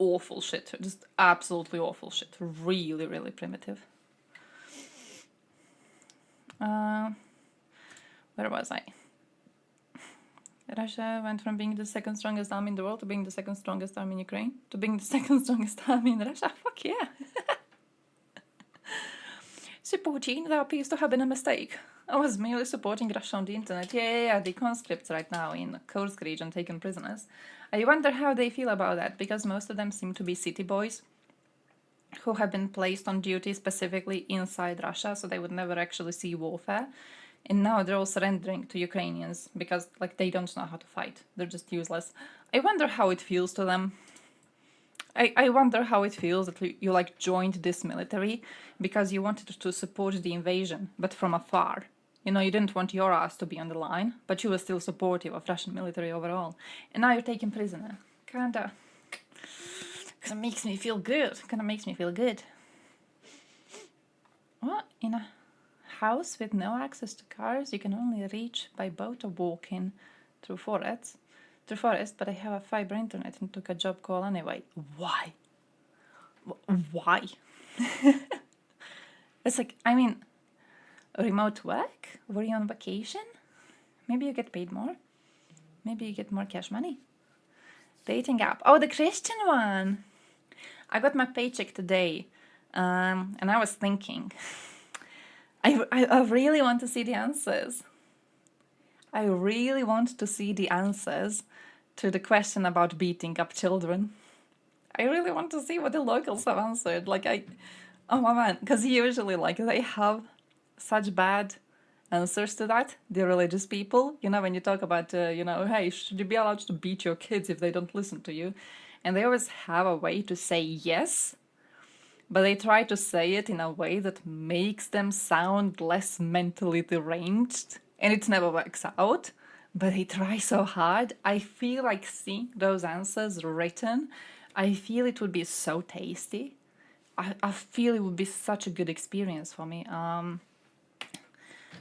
awful shit, just absolutely awful shit, really, really primitive. Where was I? Russia went from being the second strongest army in the world to being the second strongest army in Ukraine to being the second strongest army in Russia. Fuck yeah. Supporting, that appears to have been a mistake. I was merely supporting Russia on the internet. Yeah, the conscripts right now in Kursk region taken prisoners. I wonder how they feel about that, because most of them seem to be city boys who have been placed on duty specifically inside Russia, so they would never actually see warfare. And now they're all surrendering to Ukrainians because they don't know how to fight. They're just useless. I wonder how it feels to them. I wonder how it feels that you joined this military because you wanted to support the invasion, but from afar. You didn't want your ass to be on the line, but you were still supportive of Russian military overall. And now you're taken prisoner. Kinda makes me feel good. What? In a house with no access to cars, you can only reach by boat or walking through forest, but I have a fiber internet and took a job call anyway. Why? Why? It's remote work? Were you on vacation? Maybe you get paid more. Maybe you get more cash money. Dating app. Oh, the Christian one. I got my paycheck today, and I was thinking, I really want to see the answers. I really want to see the answers to the question about beating up children. I really want to see what the locals have answered. Oh my man, because usually they have such bad answers to that, the religious people. When you talk about, hey, should you be allowed to beat your kids if they don't listen to you? And they always have a way to say yes, but they try to say it in a way that makes them sound less mentally deranged, and it never works out, but they try so hard. I feel like seeing those answers written, I feel it would be so tasty. I feel it would be such a good experience for me. I'm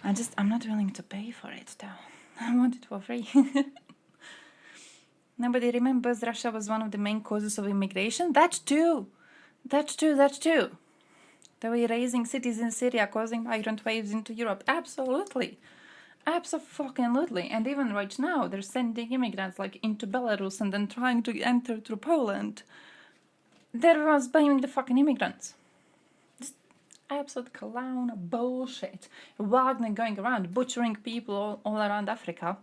not willing to pay for it though. I want it for free. Nobody remembers Russia was one of the main causes of immigration. That too. They were raising cities in Syria, causing migrant waves into Europe. Absolutely. Abso-fucking-lutely. And even right now, they're sending immigrants into Belarus and then trying to enter through Poland. Everyone's blaming the fucking immigrants. Just absolute clown bullshit. Wagner going around butchering people all around Africa.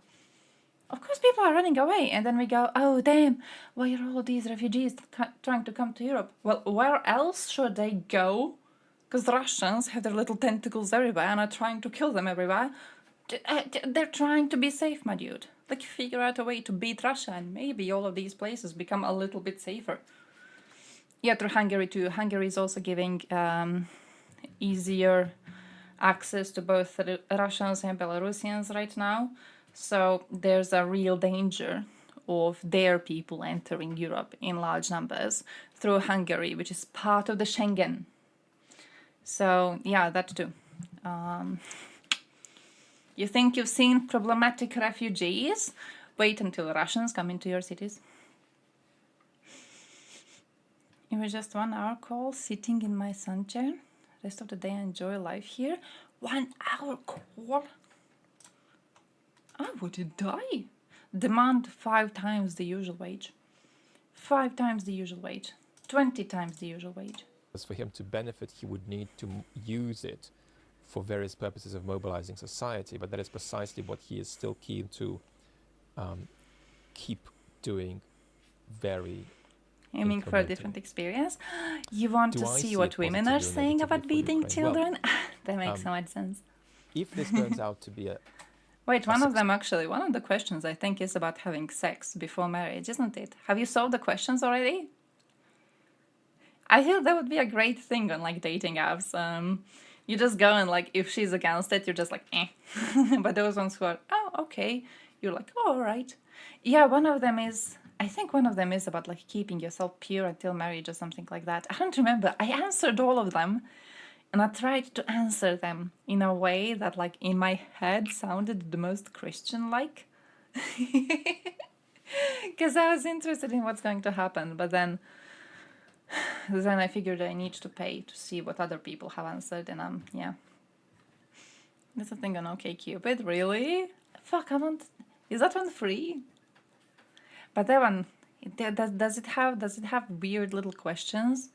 Of course people are running away, and then we go, oh damn, why are all these refugees trying to come to Europe? Well, where else should they go? Because Russians have their little tentacles everywhere and are trying to kill them everywhere. They're trying to be safe, my dude. Figure out a way to beat Russia, and maybe all of these places become a little bit safer. Yeah, through Hungary too. Hungary is also giving easier access to both Russians and Belarusians right now. So there's a real danger of their people entering Europe in large numbers through Hungary, which is part of the Schengen. So yeah, that too. You think you've seen problematic refugees? Wait until Russians come into your cities. It was just 1 hour call sitting in my sun chair. Rest of the day I enjoy life here. 1 hour call? I would die. Demand 5 times the usual wage. 5 times the usual wage. 20 times the usual wage. for him to benefit, he would need to use it for various purposes of mobilizing society, but that is precisely what he is still keen to keep doing very aiming for a different experience. You want to see what women are saying about beating children? Well, that makes so much sense. If this turns out to be a... Wait, one of the questions I think is about having sex before marriage, isn't it? Have you solved the questions already? I feel that would be a great thing on like dating apps. You just go and like, if she's against it, you're just like, eh. But those ones who are, oh, okay, you're like, oh, all right. Yeah, I think one of them is about like keeping yourself pure until marriage or something like that. I don't remember. I answered all of them, and I tried to answer them in a way that like in my head sounded the most Christian-like. Because I was interested in what's going to happen, but then I figured I need to pay to see what other people have answered, and yeah. There's a thing on OkCupid, really? Fuck, is that one free? But that one, does it have weird little questions?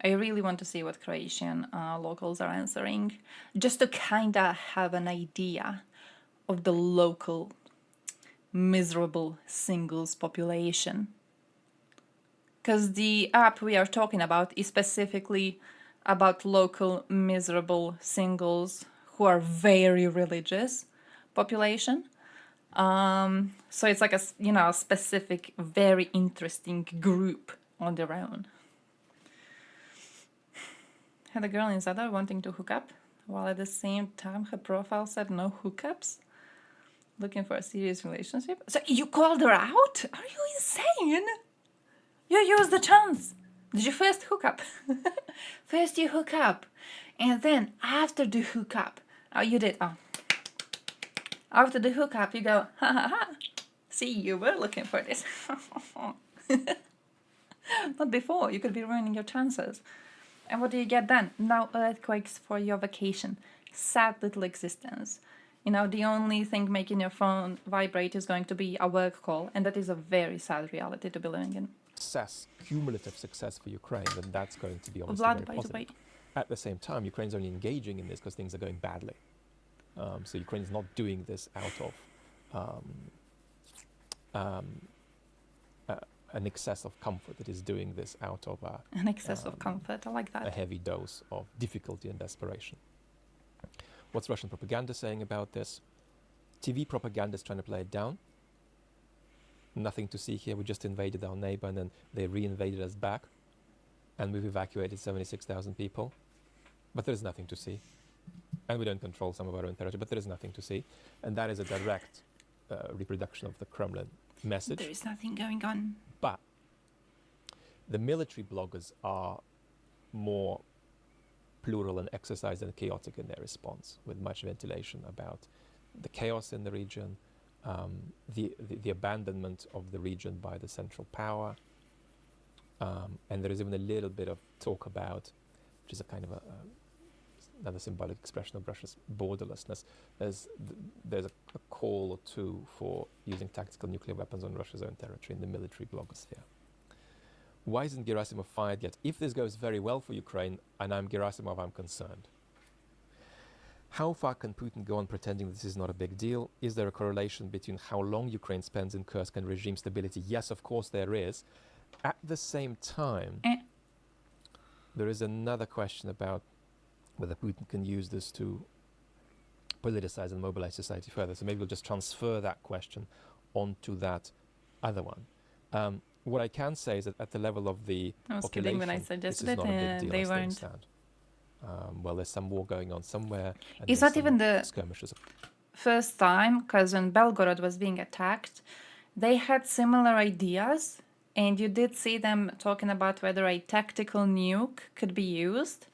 I really want to see what Croatian locals are answering, just to kind of have an idea of the local miserable singles population. Because the app we are talking about is specifically about local miserable singles who are very religious population. So it's like a specific, very interesting group on their own. Had a girl in Zadar wanting to hook up, while at the same time her profile said no hookups. Looking for a serious relationship. So you called her out? Are you insane? You used the chance. Did you first hook up? First you hook up, and then after the hookup, you did. After the hookup, you go, ha ha ha. See, you were looking for this. Not before. You could be ruining your chances. And what do you get then? Now earthquakes for your vacation. Sad little existence. The only thing making your phone vibrate is going to be a work call, and that is a very sad reality to be living in. Cumulative success for Ukraine, then that's going to be obviously very positive. At the same time, Ukraine's only engaging in this because things are going badly. So Ukraine is not doing this out of an excess of comfort. It is doing this out of an excess of comfort. I like that. A heavy dose of difficulty and desperation. What's Russian propaganda saying about this? TV propaganda is trying to play it down. Nothing to see here. We just invaded our neighbor, and then they re-invaded us back, and we've evacuated 76,000 people. But there is nothing to see. And we don't control some of our own territory, but there is nothing to see. And that is a direct reproduction of the Kremlin message. There is nothing going on. But the military bloggers are more plural and exercised and chaotic in their response, with much ventilation about the chaos in the region, the abandonment of the region by the central power. And there is even a little bit of talk about, which is a kind of another symbolic expression of Russia's borderlessness. There's a call or two for using tactical nuclear weapons on Russia's own territory in the military blogosphere. Why isn't Gerasimov fired yet? If this goes very well for Ukraine, and I'm Gerasimov, I'm concerned. How far can Putin go on pretending this is not a big deal? Is there a correlation between how long Ukraine spends in Kursk and regime stability? Yes, of course there is. At the same time, there is another question about whether Putin can use this to politicize and mobilize society further. So maybe we'll just transfer that question onto that other one. What I can say is that at the level of the population, I was kidding when I suggested it, and they weren't. Well, there's some war going on somewhere. It's not even the skirmishes. First time, because when Belgorod was being attacked, they had similar ideas, and you did see them talking about whether a tactical nuke could be used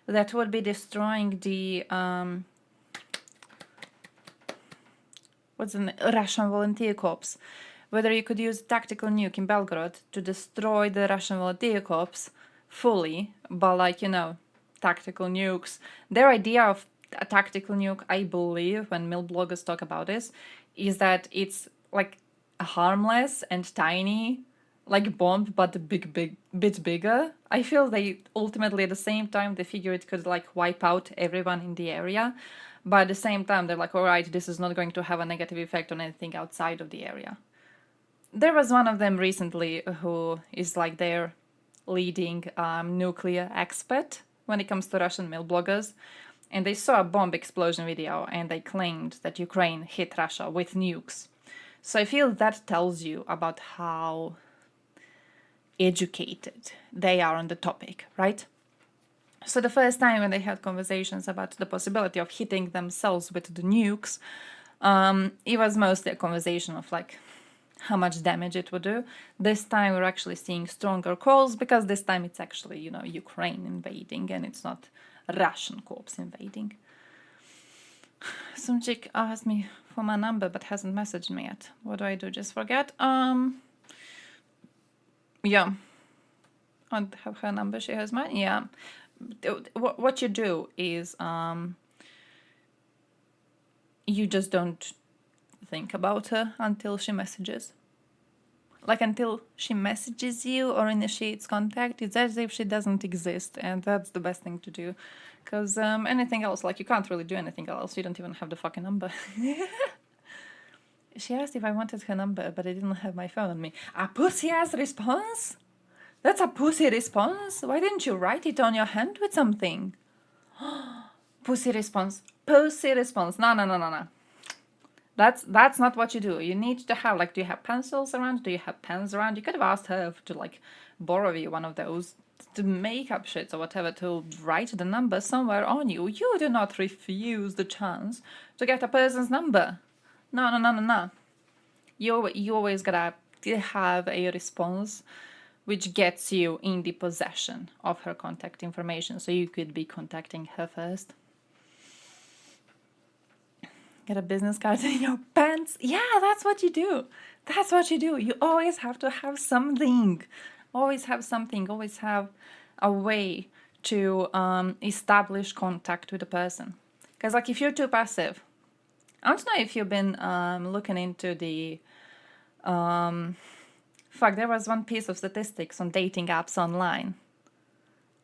that would be destroying the Russian volunteer corps. Whether you could use tactical nuke in Belgorod to destroy the Russian volunteer corps fully, but tactical nukes. Their idea of a tactical nuke, I believe, when mil bloggers talk about this, is that it's like harmless and tiny, like bomb, but a bit bigger. I feel they ultimately at the same time they figure it could like wipe out everyone in the area, but at the same time they're like, all right, this is not going to have a negative effect on anything outside of the area. There was one of them recently who is like their leading nuclear expert when it comes to Russian male bloggers, and they saw a bomb explosion video and they claimed that Ukraine hit Russia with nukes. So I feel that tells you about how educated they are on the topic, right? So the first time when they had conversations about the possibility of hitting themselves with the nukes, it was mostly a conversation of like how much damage it would do. This time we're actually seeing stronger calls because this time it's actually, you know, Ukraine invading and it's not Russian corps invading. Some chick asked me for my number but hasn't messaged me yet. What do I do? Just forget? Yeah. I don't have her number. She has mine. Yeah. What you do is you just don't think about her until she messages. Like until she messages you or initiates contact, it's as if she doesn't exist, and that's the best thing to do. Because anything else, like you can't really do anything else. You don't even have the fucking number. She asked if I wanted her number, but I didn't have my phone on me. A pussy-ass response? That's a pussy response? Why didn't you write it on your hand with something? Pussy response. Pussy response. No. That's not what you do. You need to have, like, do you have pencils around? Do you have pens around? You could have asked her to, like, borrow you one of those to makeup shits or whatever to write the number somewhere on you. You do not refuse the chance to get a person's number. No. You always gotta have a response which gets you in the possession of her contact information, so you could be contacting her first. Get a business card in your pants. Yeah, that's what you do. That's what you do. You always have to have something. Always have something. Always have a way to establish contact with a person. Because, like, if you're too passive, I don't know if you've been looking into the... there was one piece of statistics on dating apps online.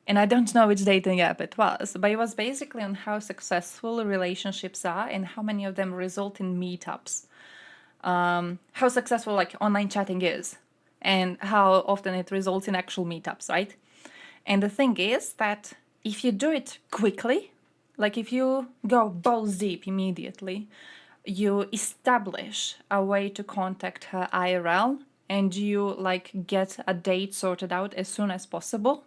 And I don't know which dating app it was, but it was basically on how successful relationships are and how many of them result in meetups. How successful, like, online chatting is and how often it results in actual meetups, right? And the thing is that if you do it quickly, like if you go balls deep immediately, you establish a way to contact her IRL and you, like, get a date sorted out as soon as possible,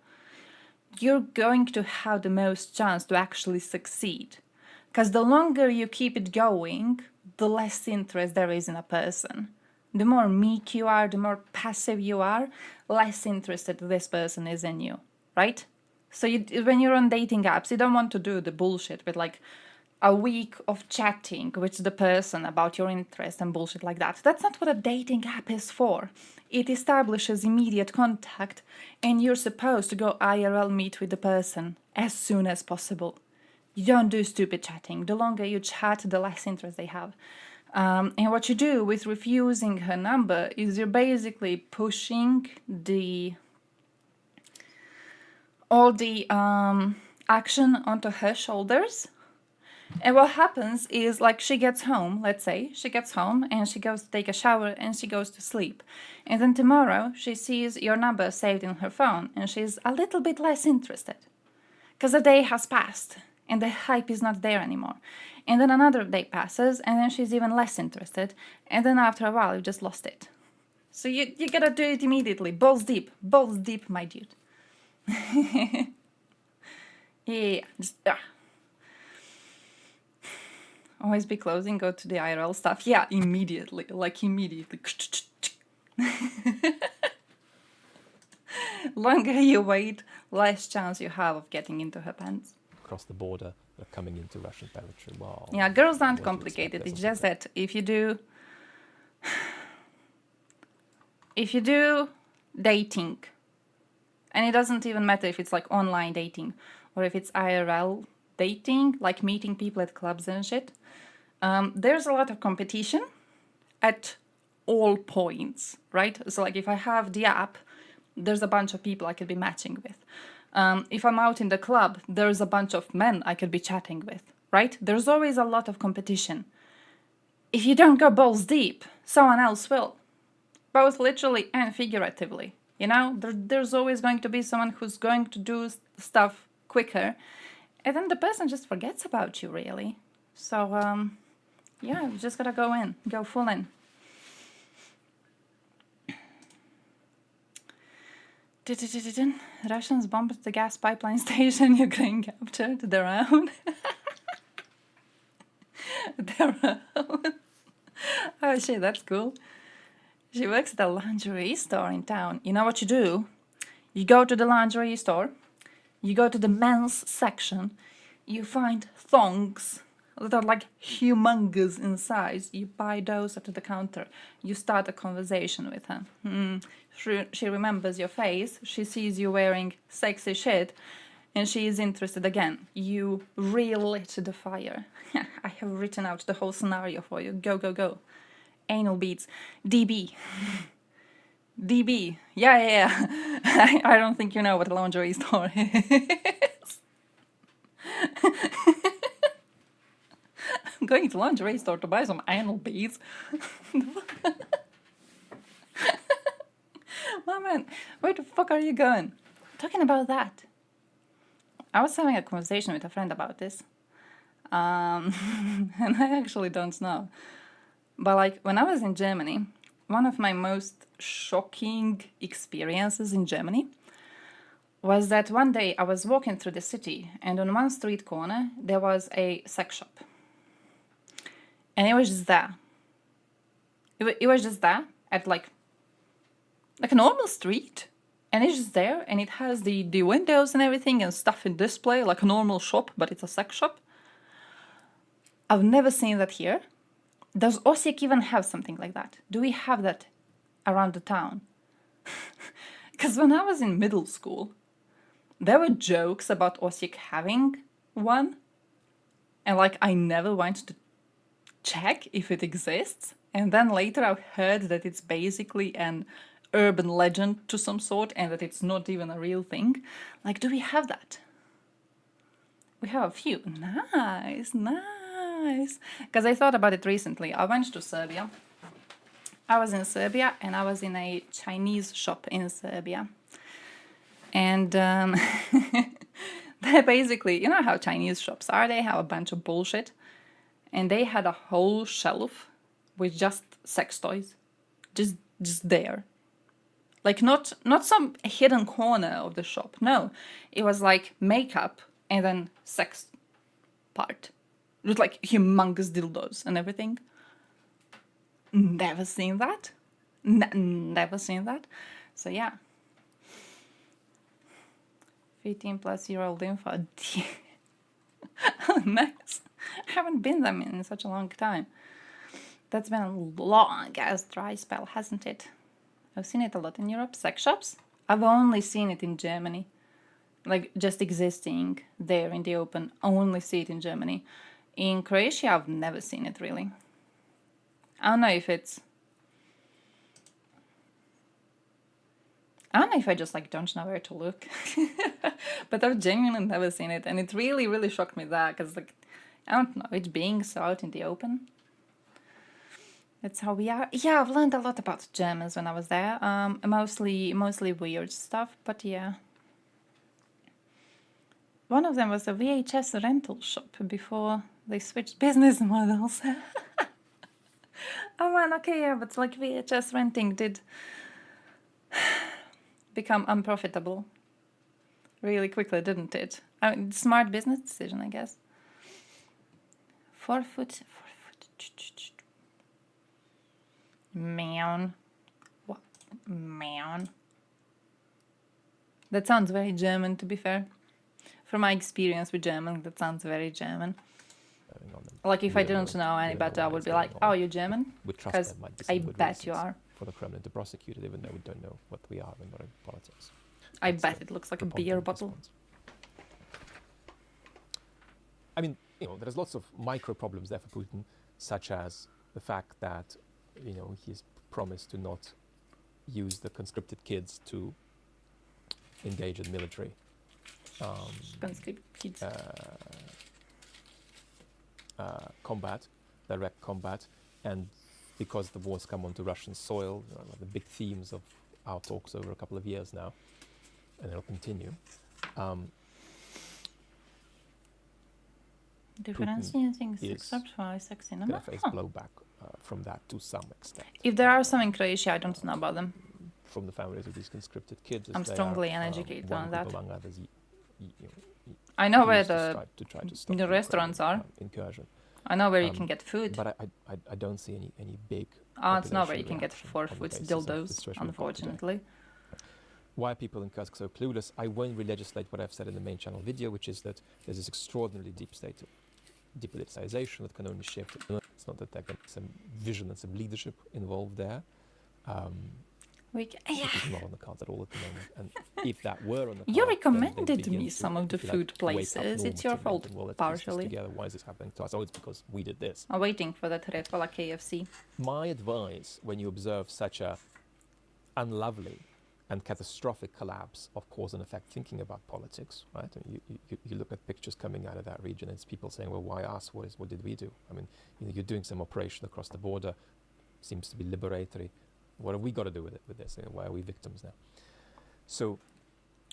you're going to have the most chance to actually succeed. Because the longer you keep it going, the less interest there is in a person. The more meek you are, the more passive you are, less interested this person is in you, right? So when you're on dating apps, you don't want to do the bullshit with, like, a week of chatting with the person about your interest and bullshit like that. That's not what a dating app is for. It establishes immediate contact and you're supposed to go IRL meet with the person as soon as possible. You don't do stupid chatting. The longer you chat, the less interest they have. And what you do with refusing her number is you're basically pushing all the action onto her shoulders. And what happens is, like, she gets home, let's say, she gets home and she goes to take a shower and she goes to sleep. And then tomorrow she sees your number saved in her phone and she's a little bit less interested. Because the day has passed and the hype is not there anymore. And then another day passes and then she's even less interested. And then after a while you just lost it. So you gotta do it immediately. Balls deep, my dude. Yeah, just... Always be closing, go to the IRL stuff. Yeah, immediately. Like, immediately. Longer you wait, less chance you have of getting into her pants. Across the border, they're coming into Russian territory. Wow. Yeah, girls aren't complicated. It's just that if you do dating, and it doesn't even matter if it's like online dating or if it's IRL dating, like meeting people at clubs and shit, there's a lot of competition at all points, right? So like if I have the app, there's a bunch of people I could be matching with. If I'm out in the club, there's a bunch of men I could be chatting with, right? There's always a lot of competition. If you don't go balls deep, someone else will, both literally and figuratively. You know, there's always going to be someone who's going to do stuff quicker, and then the person just forgets about you, really. So, yeah, you just gotta go full in. Russians bombed the gas pipeline station, Ukraine captured their own. Their own. Oh shit, that's cool. She works at a lingerie store in town. You know what you do? You go to the lingerie store, you go to the men's section, you find thongs that are like humongous in size. You buy those at the counter. You start a conversation with her. She remembers your face. She sees you wearing sexy shit, and she is interested again. You relit the fire. I have written out the whole scenario for you. Go, go, go. Anal beads. DB. DB. Yeah. I don't think you know what a lingerie store is. I'm going to lingerie store to buy some anal beads. My man, where the fuck are you going? Talking about that. I was having a conversation with a friend about this. And I actually don't know. But like when I was in Germany, one of my most shocking experiences in Germany was that one day I was walking through the city, and on one street corner there was a sex shop. And it was just there. It was just there at like a normal street. And it's just there, and it has the windows and everything and stuff in display, like a normal shop, but it's a sex shop. I've never seen that here. Does Osijek even have something like that? Do we have that around the town? Because when I was in middle school, there were jokes about Osijek having one. And like I never went to check if it exists. And then later I heard that it's basically an urban legend to some sort and that it's not even a real thing. Like, do we have that? We have a few. Nice. Because I thought about it recently. I went to Serbia. I was in Serbia and I was in a Chinese shop in Serbia. And they're basically, you know how Chinese shops are? They have a bunch of bullshit. And they had a whole shelf with just sex toys. Just there. Like not some hidden corner of the shop. No, it was like makeup and then sex part. With like humongous dildos and everything. Never seen that. Never seen that. So yeah. 15+-year-old info. Oh, nice. I haven't been there in such a long time. That's been a long-ass dry spell, hasn't it? I've seen it a lot in Europe. Sex shops? I've only seen it in Germany. Like, just existing there in the open. I only see it in Germany. In Croatia, I've never seen it, really. I don't know if it's... I don't know if I just, like, don't know where to look. But I've genuinely never seen it. And it really, really shocked me that. Because, like, I don't know. It's being so out in the open. That's how we are. Yeah, I've learned a lot about Germans when I was there. Mostly weird stuff, but yeah. One of them was a VHS rental shop before they switched business models. Oh man, okay, yeah, but like VHS renting did become unprofitable really quickly, didn't it? I mean, smart business decision, I guess. 4 foot. Man. What? Man. That sounds very German, to be fair. From my experience with German, that sounds very German. Like if I didn't know any better, I would be like, oh, you're German? Because I bet you are. For the Kremlin to prosecute it, even though we don't know what we are when we're in politics. I bet it looks like a beer bottle. I mean, you know, there's lots of micro problems there for Putin, such as the fact that he's promised to not use the conscripted kids to engage in military combat, direct combat, and because the war's come onto Russian soil, the big themes of our talks over a couple of years now, and it'll continue. Differentiating except for sex cinema. Gonna face blowback from that to some extent. If there are some in Croatia, I don't know about them. From the families of these conscripted kids. I'm strongly uneducated on that. Among others, I know where the restaurants are. Incursion. I know where you can get food. But I don't see any big. It's not where you can get 4-foot dildos, unfortunately. Why are people in Kursk so clueless? I won't re-legislate what I've said in the main channel video, which is that there's this extraordinarily deep state of depoliticization that can only shift. It's not that there can be some vision and some leadership involved there. It is not on the cards at all at the moment. And if that were on the cards, you recommended me some of the food places. It's your fault, partially. Why is this happening to us? Oh, it's because we did this. I'm waiting for that Refola KFC. My advice, when you observe such a unlovely and catastrophic collapse of cause and effect thinking about politics, right? And you look at pictures coming out of that region, and it's people saying, well, why us? What did we do? I mean, you're doing some operation across the border, seems to be liberatory. What have we got to do with this? Why are we victims now? So,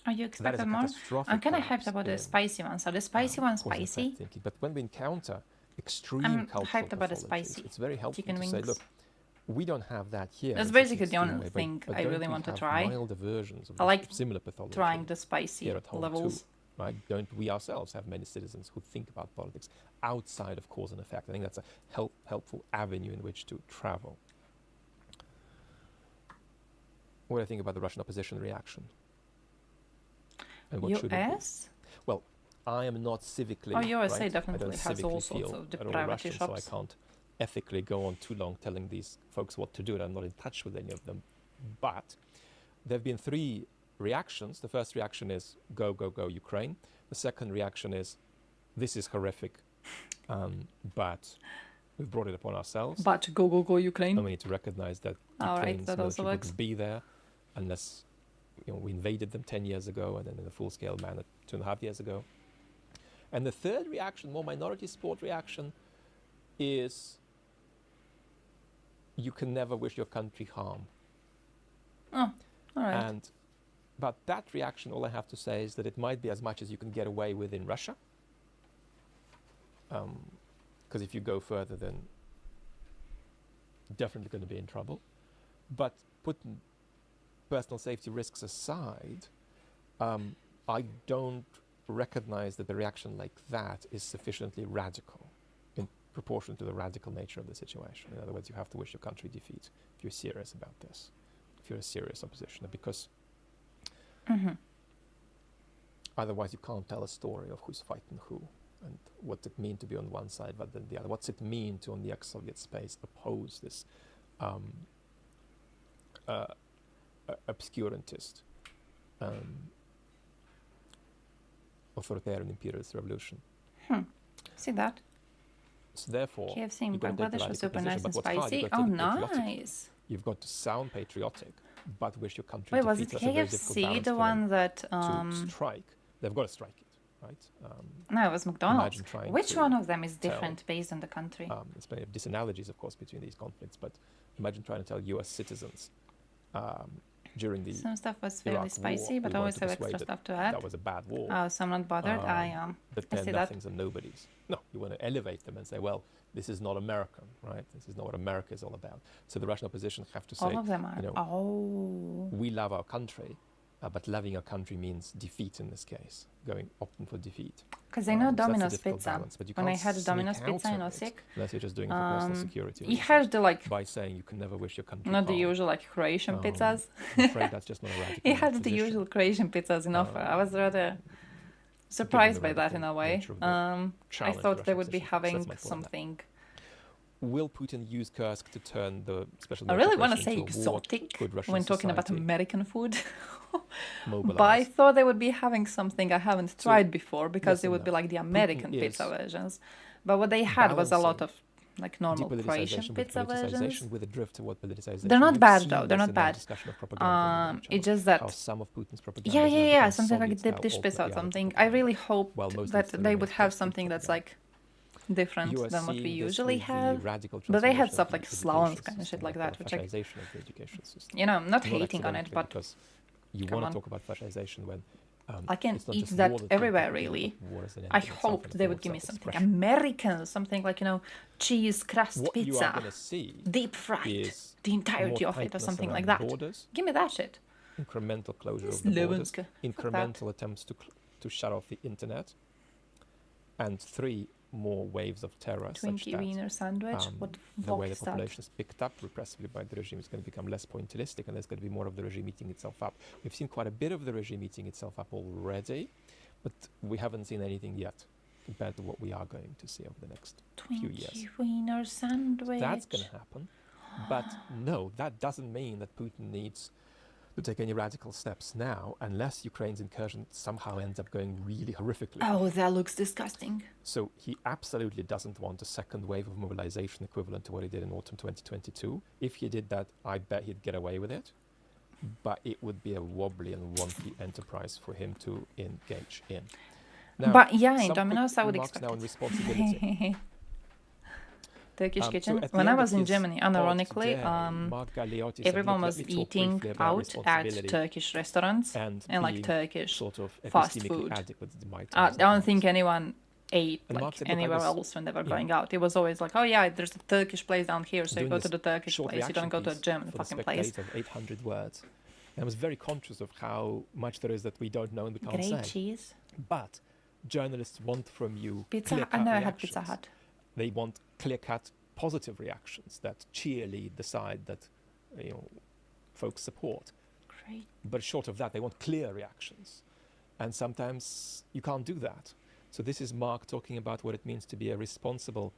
are you expecting more? I'm kind of hyped about the spicy ones. Are the spicy ones spicy? But when we encounter extreme cultural hyped about the spicy. It's very helpful chicken to wings. say, look, we don't have that here. That's basically the only thing I really want to try. Milder versions of I like similar pathology trying the spicy levels. Too, right? Don't we ourselves have many citizens who think about politics outside of cause and effect? I think that's a helpful avenue in which to travel. What do I think about the Russian opposition reaction? And what should it be? Well, I am not civically. Oh, USA right? definitely has all sorts of depravity shops. So I can't ethically go on too long telling these folks what to do, and I'm not in touch with any of them. But there have been 3 reactions. The first reaction is go, go, go, Ukraine. The second reaction is this is horrific, but we've brought it upon ourselves. But go, go, go, Ukraine. And we need to recognize that Ukraine's military wouldn't be there unless we invaded them 10 years ago, and then in a full-scale manner 2.5 years ago. And the third reaction, more minority sport reaction, is you can never wish your country harm. Oh, all right. But that reaction, all I have to say is that it might be as much as you can get away with in Russia. Because if you go further, then definitely going to be in trouble. But putting personal safety risks aside, I don't recognize that the reaction like that is sufficiently radical in proportion to the radical nature of the situation. In other words, you have to wish your country defeat if you're serious about this, if you're a serious oppositioner, because otherwise you can't tell a story of who's fighting who and what's it mean to be on one side rather than the other. What's it mean to, on the ex-Soviet space, oppose this obscurantist authoritarian imperialist revolution. See that? So therefore, KFC in Bangladesh was super nice and spicy. Oh, nice. You've got to sound patriotic, but wish your country. Wait, was it KFC the one that to strike? They've got to strike it, right? No, it was McDonald's. Which one of them is different based on the country? There's plenty of disanalogies, of course, between these conflicts, but imagine trying to tell U.S. citizens during the some stuff was fairly Iraq spicy, war, but always have extra stuff to add. That was a bad war. Oh, so I'm not bothered. That they're nothings and nobodies. No, you want to elevate them and say, well, this is not American, right? This is not what America is all about. So the Russian opposition have to say, all of them are. We love our country, but loving our country means defeat in this case, opting for defeat. Because I know Domino's Pizza. When I had Domino's Pizza in Osijek, unless you're just doing it for personal security. He had the by saying you can never wish your country not the usual Croatian pizzas. I'm afraid that's just not a radical He had the usual Croatian pizzas in offer. I was rather surprised by that in a way. I thought they would be having something. Will Putin use Kursk to turn the special? I really want to say exotic when talking about American food. But I thought they would be having something I haven't tried before, because it would be like the American pizza versions. But what they had was a lot of like normal Croatian pizza versions. With a drift toward politicization. They're not bad though. They're not bad. It's just that. How some of Putin's propaganda yeah, something like deep dish pizza or something. I really hope that they would have something that's like different than what we usually have. But they had stuff like Slavonska and shit like that, which I'm not hating on it, but you want to talk about fascization when I can eat that everywhere, really. I hoped they would give me something American, something like, cheese crust pizza, deep fried, the entirety of it or something like that. Give me that shit. Incremental closure of the borders, incremental attempts to shut off the internet, and 3 more waves of terror. Twinkie wiener sandwich. What the way the population is picked up repressively by the regime is going to become less pointillistic, and there's going to be more of the regime eating itself up. We've seen quite a bit of the regime eating itself up already, but we haven't seen anything yet compared to what we are going to see over the next few years. Twinkie wiener sandwich. That's going to happen, but no, that doesn't mean that Putin needs to take any radical steps now, unless Ukraine's incursion somehow ends up going really horrifically. Oh, that looks disgusting. So he absolutely doesn't want a second wave of mobilization equivalent to what he did in autumn 2022. If he did that, I bet he'd get away with it. But it would be a wobbly and wonky enterprise for him to engage in. Now, but yeah, in Domino's, I would expect now in responsibility. Turkish kitchen. When I was in Germany, unironically, everyone was eating out at Turkish restaurants and like Turkish fast food. I don't think anyone ate like anywhere else when they were going out. It was always like, oh yeah, there's a Turkish place down here, so you go to the Turkish place. You don't go to a German fucking place. Of 800 words. And I was very conscious of how much there is that we don't know and we can't say. Great cheese. But journalists want from you pizza. I never had Pizza Hut. They want clear-cut positive reactions that cheerlead the side that folks support. Great. But short of that, they want clear reactions, and sometimes you can't do that. So this is Mark talking about what it means to be a responsible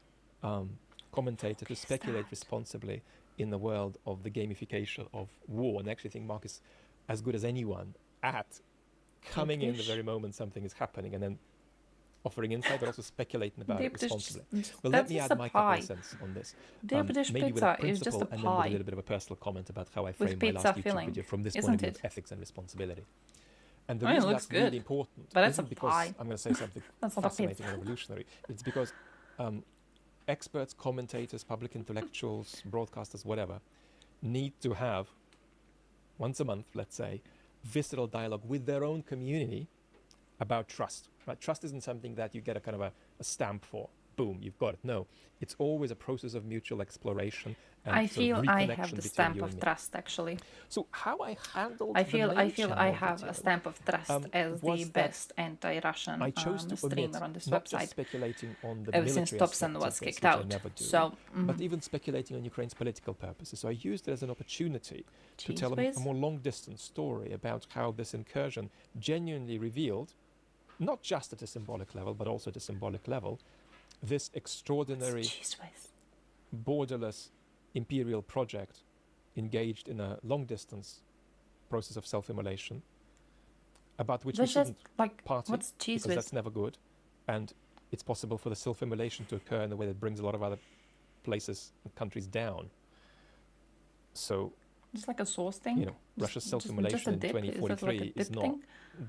commentator, to speculate responsibly in the world of the gamification of war. And I actually think Mark is as good as anyone at coming in the very moment something is happening and then offering insight, but also speculating about it responsibly. Well, let me add my couple of cents on this. Deep dish pizza is just a pie. And then with a little bit of a personal comment about how I framed my last YouTube video from this point of view of ethics and responsibility. And the reason that's really important isn't because I'm going to say something fascinating and revolutionary. It's because experts, commentators, public intellectuals, broadcasters, whatever, need to have, once a month, let's say, visceral dialogue with their own community about trust. Right? Trust isn't something that you get a kind of a stamp for. Boom, you've got it. No, it's always a process of mutual exploration. And I feel I have the stamp of trust, actually. So how I handled I feel I have a stamp of trust as the best anti-Russian streamer on this website. Speculating on the ever since Thompson was kicked out. So, but even speculating on Ukraine's political purposes. So I used it as an opportunity to tell a more long-distance story about how this incursion genuinely revealed, not just at a symbolic level, but also at a symbolic level, this extraordinary, borderless imperial project engaged in a long-distance process of self-immolation, about which we shouldn't party, because that's never good. And it's possible for the self-immolation to occur in a way that brings a lot of other places and countries down. So, just like a sauce thing? Russia's self-immolation in 2043 is not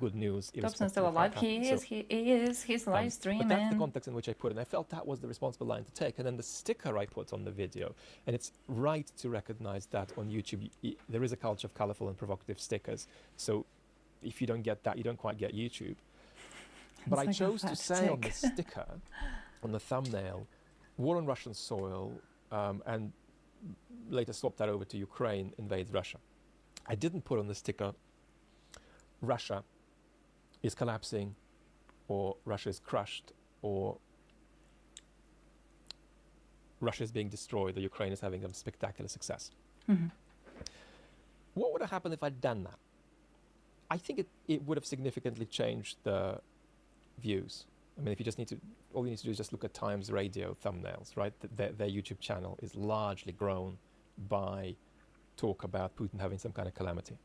good news. Thompson's still alive. He is. He's live streaming. But that's the context in which I put it. And I felt that was the responsible line to take. And then the sticker I put on the video, and it's right to recognize that on YouTube, there is a culture of colorful and provocative stickers. So if you don't get that, you don't quite get YouTube. But I chose to say on the sticker, on the thumbnail, war on Russian soil, and later swapped that over to Ukraine invades Russia. I didn't put on the sticker, Russia is collapsing, or Russia is crushed, or Russia is being destroyed, or Ukraine is having a spectacular success. Mm-hmm. What would have happened if I'd done that? I think it would have significantly changed the views. I mean, if you just need to, all you need to do is just look at Times Radio thumbnails, right? Their YouTube channel is largely grown by talk about Putin having some kind of calamity.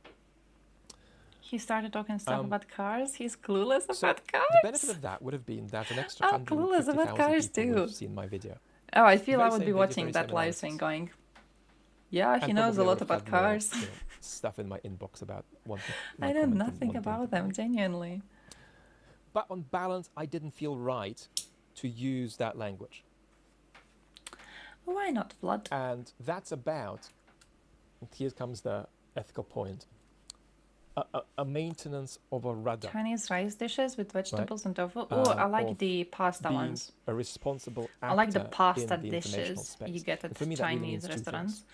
He started talking stuff about cars. He's clueless about cars. The benefit of that would have been that an extra 150,000 people would have seen my video. Oh, I feel I would same be videos, watching very that same live stream analysis. going, yeah, he And knows a probably I lot would have about had more, cars. you know, stuff in my inbox about one thing. I know nothing about them, genuinely. But on balance, I didn't feel right to use that language. Why not, Vlad? And that's about, and here comes the ethical point, a maintenance of a rudder. Chinese rice dishes with vegetables and tofu. Oh, I like the pasta being ones. A responsible actor I like the pasta in the informational dishes space. you get at And for me, that really Chinese means two restaurants. things,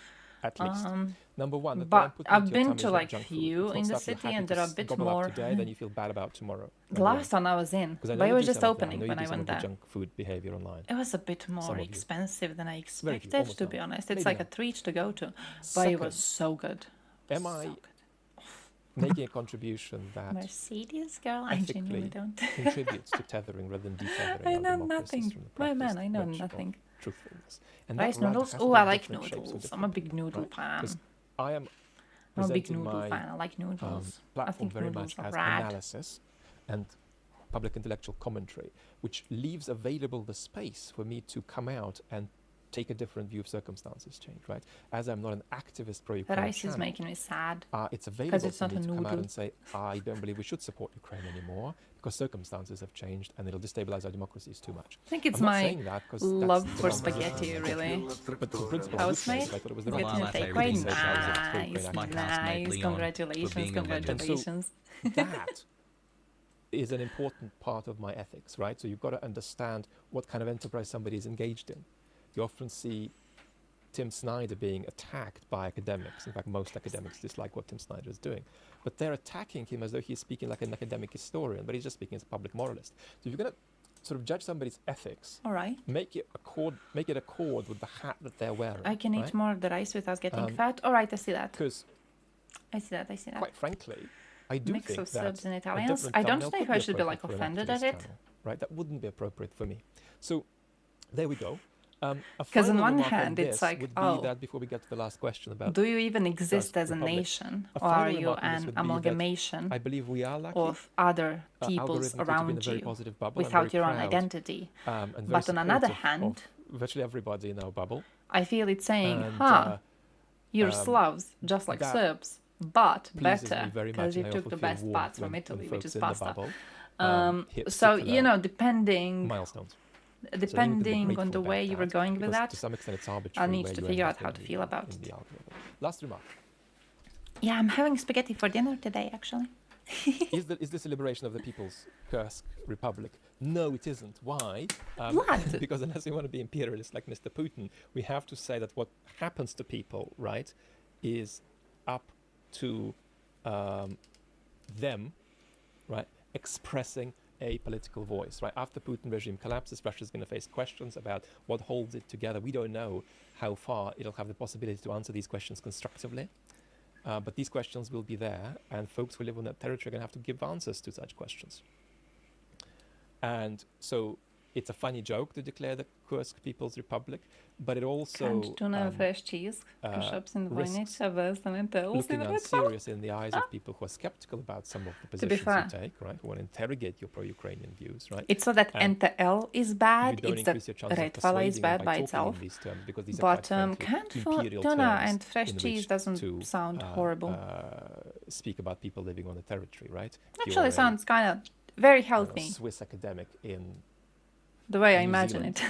at least. Number one, that but what I'm putting I've into your been tummy to is not like junk food. few It's not in the stuff you're city, happy and to they're a bit gobble up more. today, then you feel bad about tomorrow. The last one I was in, Because I know but it you was do just some of them. opening I know when you I do some went of the there. junk food behavior online. It was a bit more of you. expensive than I Very few, expected, almost to none. be honest. It's Maybe like a none. treat to go to, but it Second, was so good. Am I making a contribution that Mercedes girl, I genuinely ethically don't. contributes to tethering rather than detethering I our know democracies nothing. from the My man, practiced I know virtue of nothing. truthfulness? And that Rice rudder noodles? has to Oh, be I in like different shapes and noodles. I'm a big different noodle right? fan. 'Cause I am I'm a big presenting noodle my fan. I like noodles. I platform think very noodles much are as rad. analysis and public intellectual commentary, which leaves available the space for me to come out and take a different view of circumstances change, right? As I'm not an activist The pro-Ukraine rice is channel, making me sad. it's available it's for not me a to come out noodle. and say, I don't believe we should support Ukraine anymore because circumstances have changed and it'll destabilize our democracies too much. I think it's I'm not my saying that 'cause love that's for the spaghetti, really. But in principle, How I it's would say made? that I thought it was the It's right getting a thing to takeaway. say that I was a pro-Ukraine Nice. activist. Congratulations, congratulations. And so that is an important part of my ethics, right? So you've got to understand what kind of enterprise somebody is engaged in. You often see Tim Snyder being attacked by academics. In fact, most academics dislike what Tim Snyder is doing. But they're attacking him as though he's speaking like an academic historian, but he's just speaking as a public moralist. So if you're going to sort of judge somebody's ethics, all right, make it accord with the hat that they're wearing. I can right? eat more of the rice without getting fat. All right, I see that. Because I see that. quite frankly, I do Mix think of that Serbs and a Italians. different I don't thumbnail know if could I be should be like appropriate for an offended at activist it. channel, right? That wouldn't be appropriate for me. So there we go. Because on one hand, it's like, oh, that before we get to the last question about do you even exist as a nation, or are you an amalgamation I believe we are lucky. of other peoples around you without your own identity? But on another hand, virtually everybody in our bubble. I feel it's saying, you're Slavs, just like Serbs, but better, because you took the best parts from Italy, which is pasta. So, you know, depending on the way you were going with that, to some extent it's I arbitrary need to figure out how to feel about it. Last remark. Yeah, I'm having spaghetti for dinner today, actually. Is this a liberation of the People's Kursk Republic? No, it isn't. Why? Because unless we want to be imperialist like Mr. Putin, we have to say that what happens to people, right, is up to them, right, expressing a political voice, right? After Putin regime collapses, Russia's going to face questions about what holds it together. We don't know how far it'll have the possibility to answer these questions constructively. But these questions will be there, and folks who live on that territory are going to have to give answers to such questions. And so it's a funny joke to declare the Kursk People's Republic, but it also fresh cheese, shops in the risks looking unserious in the eyes of people who are skeptical about some of the positions you take, right? Who want to interrogate your pro-Ukrainian views, right? It's not that NTL is bad, it's that Retvala is bad by itself. But canned tuna and fresh cheese doesn't sound horrible. Speak about people living on a territory, right? Actually sounds kind of very healthy. Swiss academic in the way I imagine it.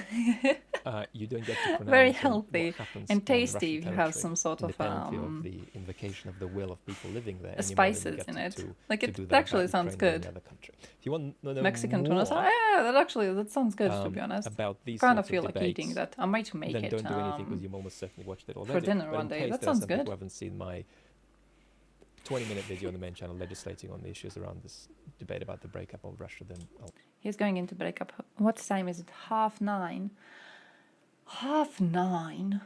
You don't get to pronounce very healthy and tasty if you have some sort of the invocation of the will of people living there. Spices in it. Like it actually sounds good. If you want to know Mexican tuna sauce. Yeah, that sounds good to be honest. About these kind of feel like eating that. I might make then it. Don't do anything because you almost certainly watched it already. For dinner one day. That sounds good. Who haven't seen my 20-minute video on the main channel legislating on the issues around this debate about the breakup of Russia, then he's going into breakup. What time is it? 9:30. 9:30.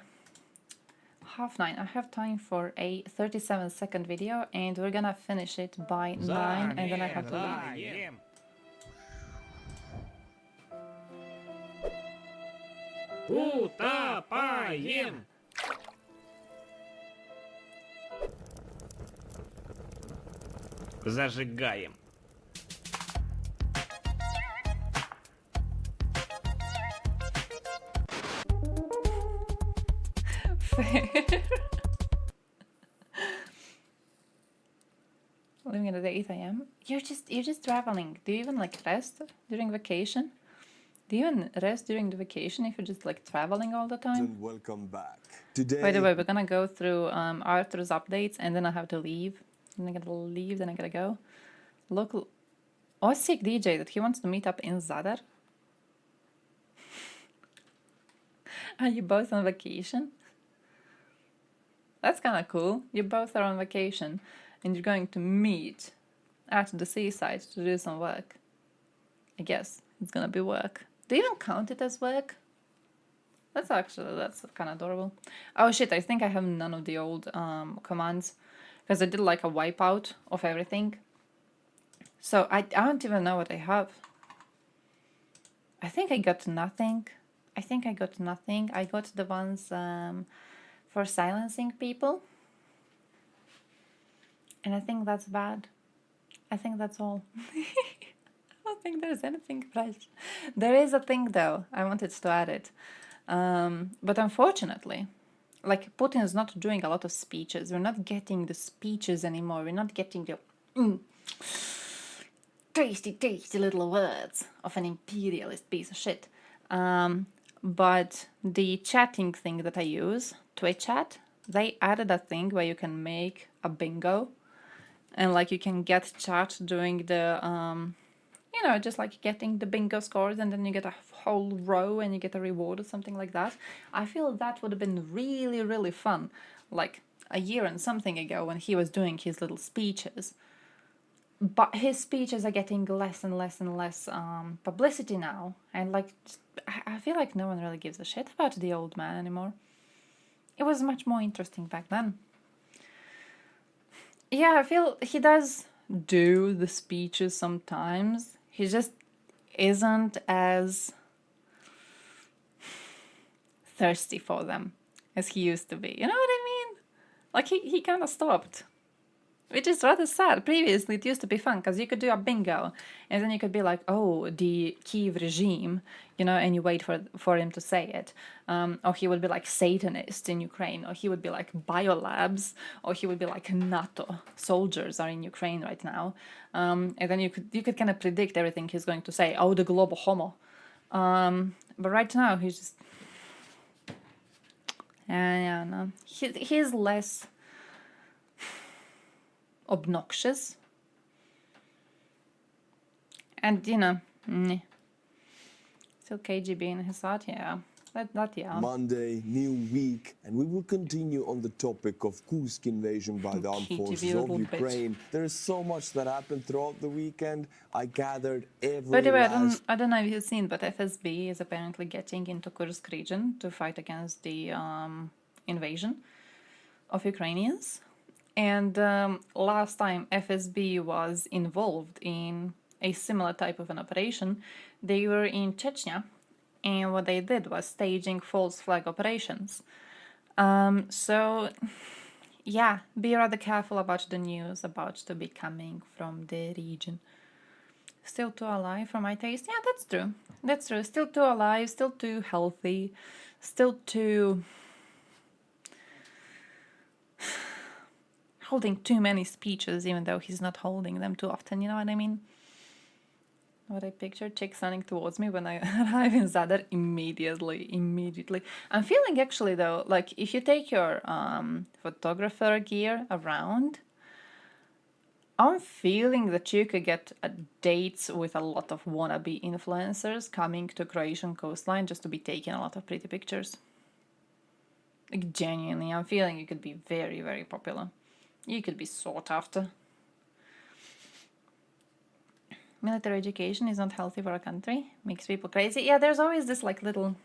9:30. I have time for a 37-second video, and we're gonna finish it by 9, and then I have to leave. Утопаем! Зажигаем. it at 8 a.m. You're just traveling. Do you even like rest during vacation? Do you even rest during the vacation if you're just like traveling all the time? Welcome back. Today, by the way, we're gonna go through Arthur's updates, and then I have to leave. Then I gotta leave, then I gotta go. Local sick DJ that he wants to meet up in Zadar. Are you both on vacation? That's kind of cool. You both are on vacation and you're going to meet at the seaside to do some work. I guess it's gonna be work. Do you even count it as work? That's kind of adorable. Oh shit, I think I have none of the old commands because I did like a wipeout of everything. So I don't even know what I have. I think I got nothing. I got the ones for silencing people. And I think that's bad. I think that's all. I don't think there's anything fresh. There is a thing though. I wanted to add it. But unfortunately, like Putin is not doing a lot of speeches. We're not getting the speeches anymore. We're not getting the tasty little words of an imperialist piece of shit. But the chatting thing that I use, Twitch chat, they added a thing where you can make a bingo. And like you can get chat doing the, just like getting the bingo scores, and then you get a whole row and you get a reward or something like that. I feel that would have been really, really fun. Like a year and something ago when he was doing his little speeches. But his speeches are getting less and less and less publicity now. And like, I feel like no one really gives a shit about the old man anymore. It was much more interesting back then. Yeah, I feel he does do the speeches sometimes. He just isn't as thirsty for them as he used to be. You know what I mean? Like he kind of stopped. Which is rather sad. Previously, it used to be fun because you could do a bingo and then you could be like, oh, the Kiev regime, and you wait for him to say it. Or he would be like Satanist in Ukraine, or he would be like biolabs, or he would be like NATO. Soldiers are in Ukraine right now. And then you could kind of predict everything he's going to say. Oh, the global homo. But right now, he's just... no. He's less... obnoxious. And, still KGB in his heart, yeah. That yeah. Monday, new week, and we will continue on the topic of Kursk invasion by the armed forces of Ukraine. There is so much that happened throughout the weekend. I gathered every By the way, I don't know if you've seen, but FSB is apparently getting into Kursk region to fight against the invasion of Ukrainians. And last time FSB was involved in a similar type of an operation, they were in Chechnya, and what they did was staging false flag operations. So, yeah, be rather careful about the news about to be coming from the region. Still too alive for my taste? Yeah, that's true. That's true. Still too alive, still too healthy, still too... holding too many speeches, even though he's not holding them too often, you know what I mean? What I picture, chicks running towards me when I arrive in Zadar immediately. I'm feeling actually though, like if you take your photographer gear around, I'm feeling that you could get dates with a lot of wannabe influencers coming to Croatian coastline just to be taking a lot of pretty pictures. Like genuinely, I'm feeling you could be very, very popular. You could be sought after. Military education is not healthy for a country. Makes people crazy. Yeah, there's always this like little...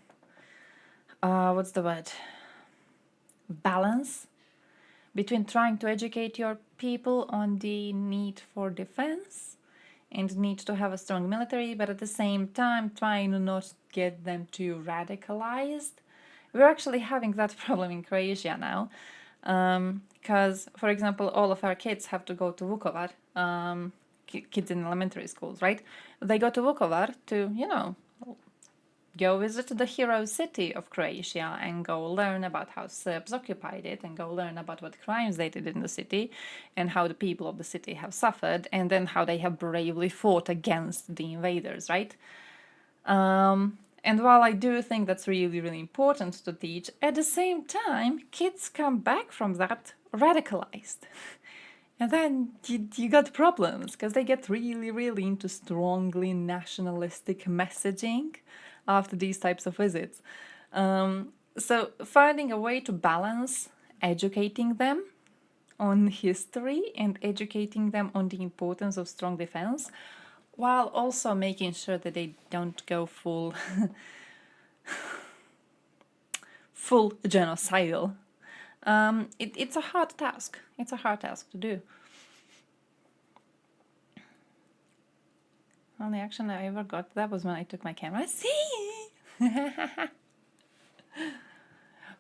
what's the word? Balance between trying to educate your people on the need for defense and need to have a strong military, but at the same time trying to not get them too radicalized. We're actually having that problem in Croatia now. Because, for example, all of our kids have to go to Vukovar, kids in elementary schools, right? They go to Vukovar to, Go visit the hero city of Croatia and go learn about how Serbs occupied it and go learn about what crimes they did in the city and how the people of the city have suffered and then how they have bravely fought against the invaders, right? And while I do think that's really, really important to teach, at the same time, kids come back from that radicalized. And then you got problems because they get really, really into strongly nationalistic messaging after these types of visits. So finding a way to balance educating them on history and educating them on the importance of strong defense, while also making sure that they don't go full genocidal. It's a hard task. It's a hard task to do. Only action I ever got, that was when I took my camera. See?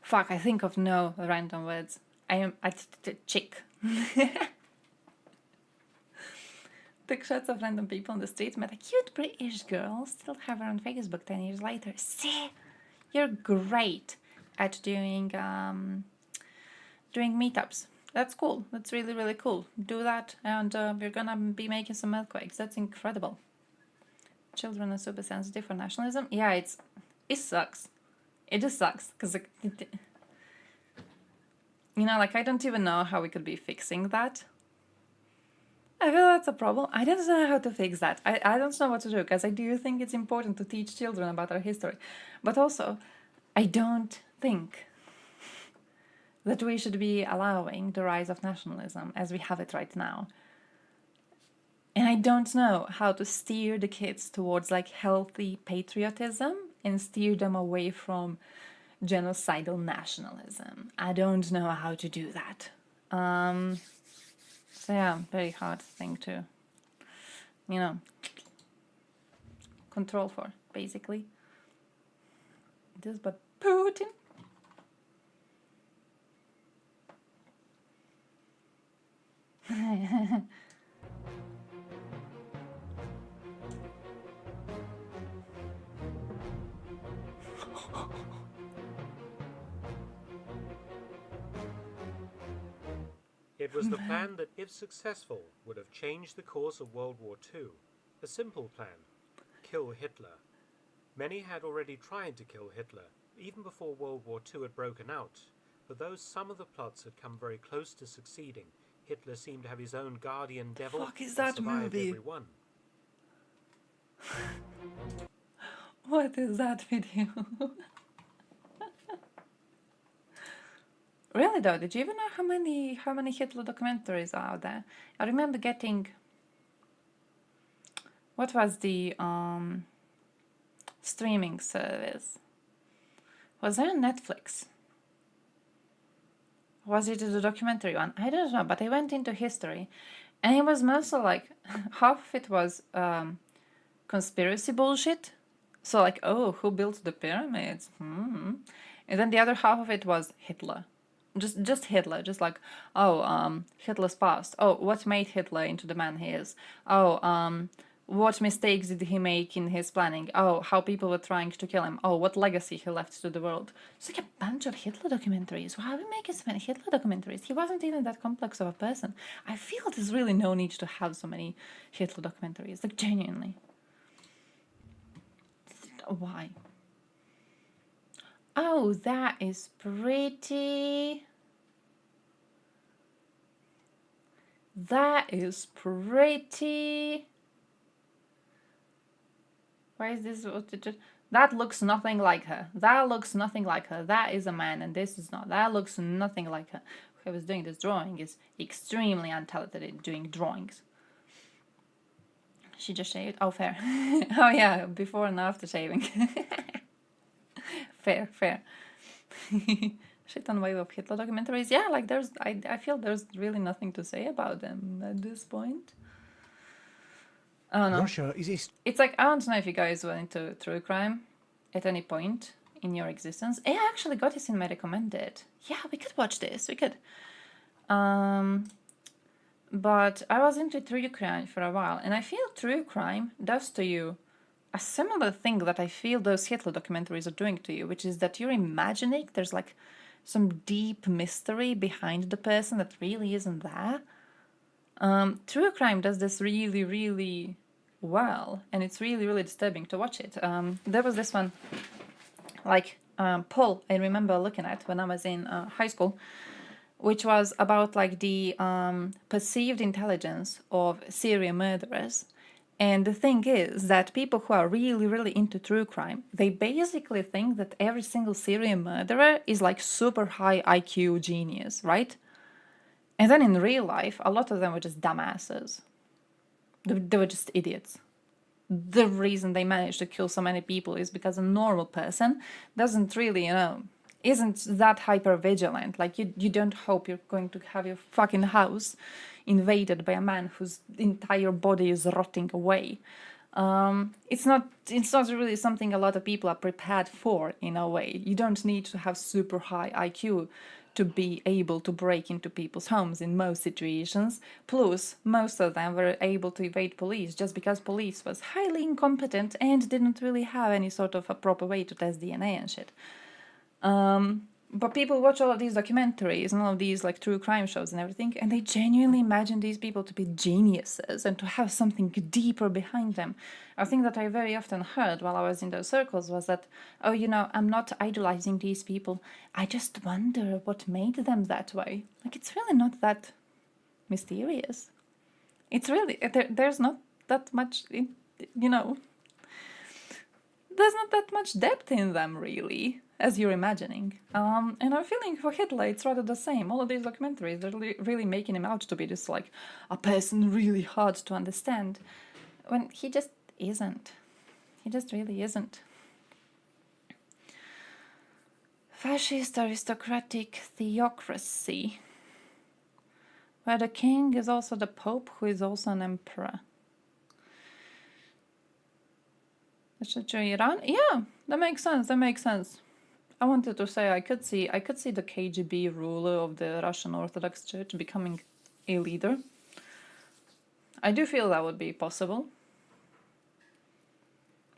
Fuck, I think of no random words. I am a chick. Took shots of random people on the street, met a cute British girl, still have her on Facebook 10 years later. See? You're great at doing meetups. That's cool. That's really, really cool. Do that and we're gonna be making some earthquakes. That's incredible. Children are super sensitive for nationalism. Yeah, it sucks. It just sucks because you know, like I don't even know how we could be fixing that. I feel that's a problem. I don't know how to fix that. I don't know what to do because I do think it's important to teach children about our history. But also, I don't think that we should be allowing the rise of nationalism as we have it right now. And I don't know how to steer the kids towards like healthy patriotism and steer them away from genocidal nationalism. I don't know how to do that. So yeah, very hard thing to, you know, control for, basically. It is but Putin. It was the plan that, if successful, would have changed the course of World War II. A simple plan: kill Hitler. Many had already tried to kill Hitler, even before World War II had broken out. But though some of the plots had come very close to succeeding, Hitler seemed to have his own guardian devil Fuck is and that survived movie? every one. What is that video? Really though, did you even know how many Hitler documentaries are out there? I remember getting, what was the streaming service? Was there on Netflix? Was it the documentary one? I don't know, but I went into history and it was mostly like, half of it was conspiracy bullshit. So like, oh, who built the pyramids? And then the other half of it was Hitler. Just Hitler, just like, oh, Hitler's past. Oh, what made Hitler into the man he is? Oh, what mistakes did he make in his planning? Oh, how people were trying to kill him. Oh, what legacy he left to the world. It's like a bunch of Hitler documentaries. Why are we making so many Hitler documentaries? He wasn't even that complex of a person. I feel there's really no need to have so many Hitler documentaries. Like, genuinely. Why? Oh, that is pretty. That is pretty. Why is this? That looks nothing like her. That looks nothing like her. That is a man and this is not. That looks nothing like her. Whoever's doing this drawing is extremely untalented at doing drawings. She just shaved? Oh, fair. Oh yeah, before and after shaving. Fair. Shit on wave of Hitler documentaries. Yeah, like I feel there's really nothing to say about them at this point. I don't know. Russia is It's like, I don't know if you guys were into true crime at any point in your existence. I actually got this in my recommended. Yeah, we could watch this. We could. But I was into true crime for a while, and I feel true crime does to you a similar thing that I feel those Hitler documentaries are doing to you, which is that you're imagining there's like some deep mystery behind the person that really isn't there. True crime does this really, really well, and it's really, really disturbing to watch it. There was this one, like poll I remember looking at when I was in high school, which was about like the perceived intelligence of serial murderers. And the thing is that people who are really, really into true crime, they basically think that every single serial murderer is like super high IQ genius, right? And then in real life, a lot of them were just dumbasses. They were just idiots. The reason they managed to kill so many people is because a normal person doesn't really, isn't that hyper vigilant. Like you don't hope you're going to have your fucking house invaded by a man whose entire body is rotting away. It's not really something a lot of people are prepared for in a way. You don't need to have super high IQ to be able to break into people's homes in most situations. Plus, most of them were able to evade police just because police was highly incompetent and didn't really have any sort of a proper way to test DNA and shit. But people watch all of these documentaries and all of these like true crime shows and everything, and they genuinely imagine these people to be geniuses and to have something deeper behind them. A thing that I very often heard while I was in those circles was that, oh, I'm not idolizing these people. I just wonder what made them that way. Like, it's really not that mysterious. It's really, there's not that much, there's not that much depth in them, really, as you're imagining. And I'm feeling for Hitler, it's rather the same. All of these documentaries, they're really making him out to be just like a person really hard to understand, when he just isn't. He just really isn't. Fascist aristocratic theocracy, where the king is also the pope, who is also an emperor. Iran? Yeah, that makes sense. I wanted to say I could see the KGB ruler of the Russian Orthodox Church becoming a leader. I do feel that would be possible.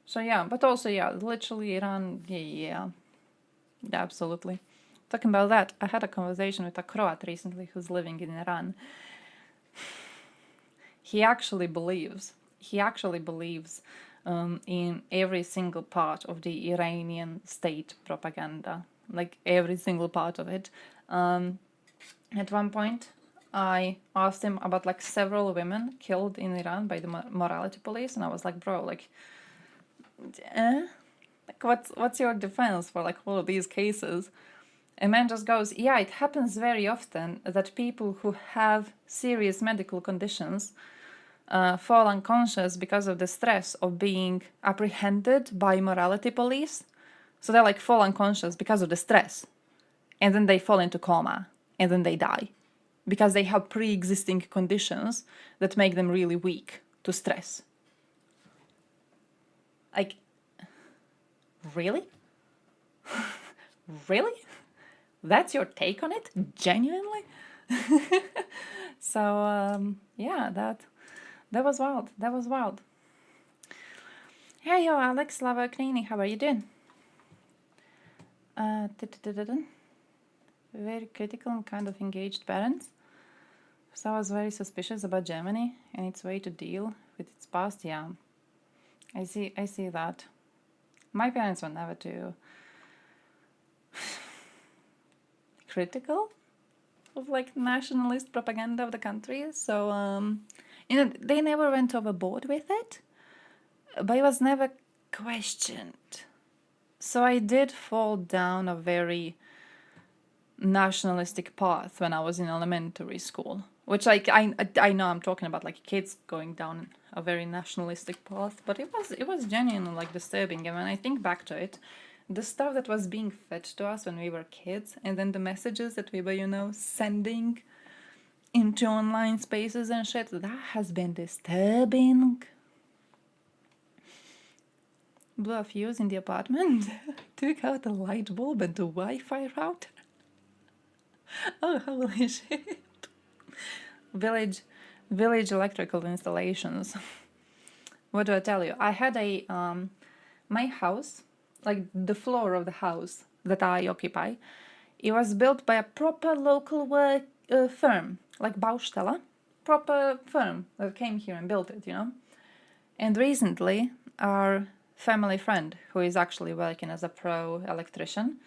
So yeah, but also yeah, literally Iran, yeah, absolutely. Talking about that, I had a conversation with a Croat recently who's living in Iran. He actually believes in every single part of the Iranian state propaganda, like every single part of it. At one point, I asked him about like several women killed in Iran by the morality police, and I was like, bro, like what's your defense for like all of these cases? And man just goes, yeah, it happens very often that people who have serious medical conditions fall unconscious because of the stress of being apprehended by morality police. So they like fall unconscious because of the stress. And then they fall into coma. And then they die. Because they have pre-existing conditions that make them really weak to stress. Like, really? Really? That's your take on it? Genuinely? So, yeah, that was wild. That was wild. Hey, yo, Alex, Slava, Knini, how are you doing? Very critical and kind of engaged parents. So I was very suspicious about Germany and its way to deal with its past. Yeah, I see that. My parents were never too critical of like nationalist propaganda of the country. So they never went overboard with it, but it was never questioned. So I did fall down a very nationalistic path when I was in elementary school, which like I know I'm talking about like kids going down a very nationalistic path, but it was genuinely like disturbing. And when I think back to it, the stuff that was being fed to us when we were kids, and then the messages that we were, sending into online spaces and shit, that has been disturbing. Blew a fuse in the apartment, took out a light bulb and the Wi-Fi router. Oh, holy shit. Village electrical installations. what do I tell you? I had a my house, like the floor of the house that I occupy, it was built by a proper local work firm, like Baustelle, proper firm that came here and built it, you know. And recently, our family friend, who is actually working as a pro electrician,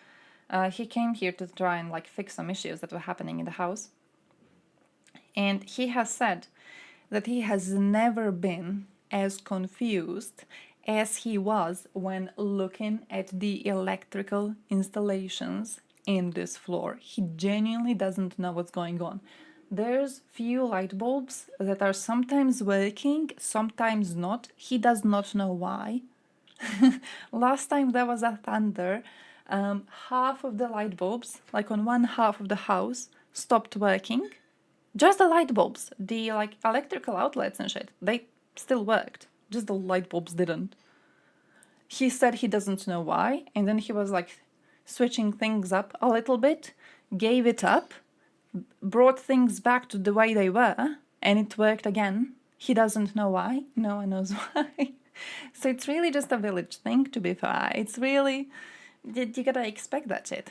he came here to try and like fix some issues that were happening in the house. And he has said that he has never been as confused as he was when looking at the electrical installations in this floor. He genuinely doesn't know what's going on. There's few light bulbs that are sometimes working, sometimes not. He does not know why. Last time there was a thunder, half of the light bulbs, like on one half of the house, stopped working. Just the light bulbs, the like electrical outlets and shit, they still worked. Just the light bulbs didn't. He said he doesn't know why, and then he was like switching things up a little bit, gave it up, brought things back to the way they were, and it worked again. He doesn't know why. No one knows why. So it's really just a village thing, to be fair. It's really, you gotta expect that shit.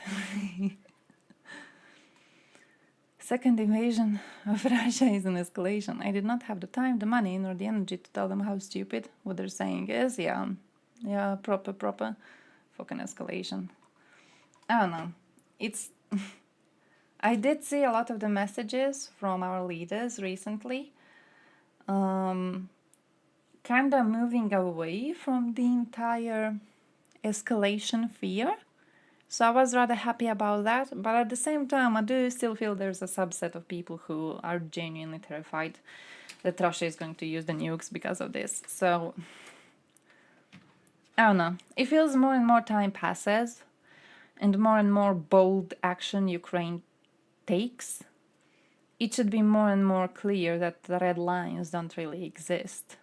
Second invasion of Russia is an escalation. I did not have the time, the money, nor the energy to tell them how stupid what they're saying is. Yeah, proper fucking escalation. I don't know. It's... I did see a lot of the messages from our leaders recently. Kinda moving away from the entire escalation fear. So I was rather happy about that, but at the same time I do still feel there's a subset of people who are genuinely terrified that Russia is going to use the nukes because of this. So, I don't know. It feels more and more time passes and more bold action Ukraine takes. It should be more and more clear that the red lines don't really exist.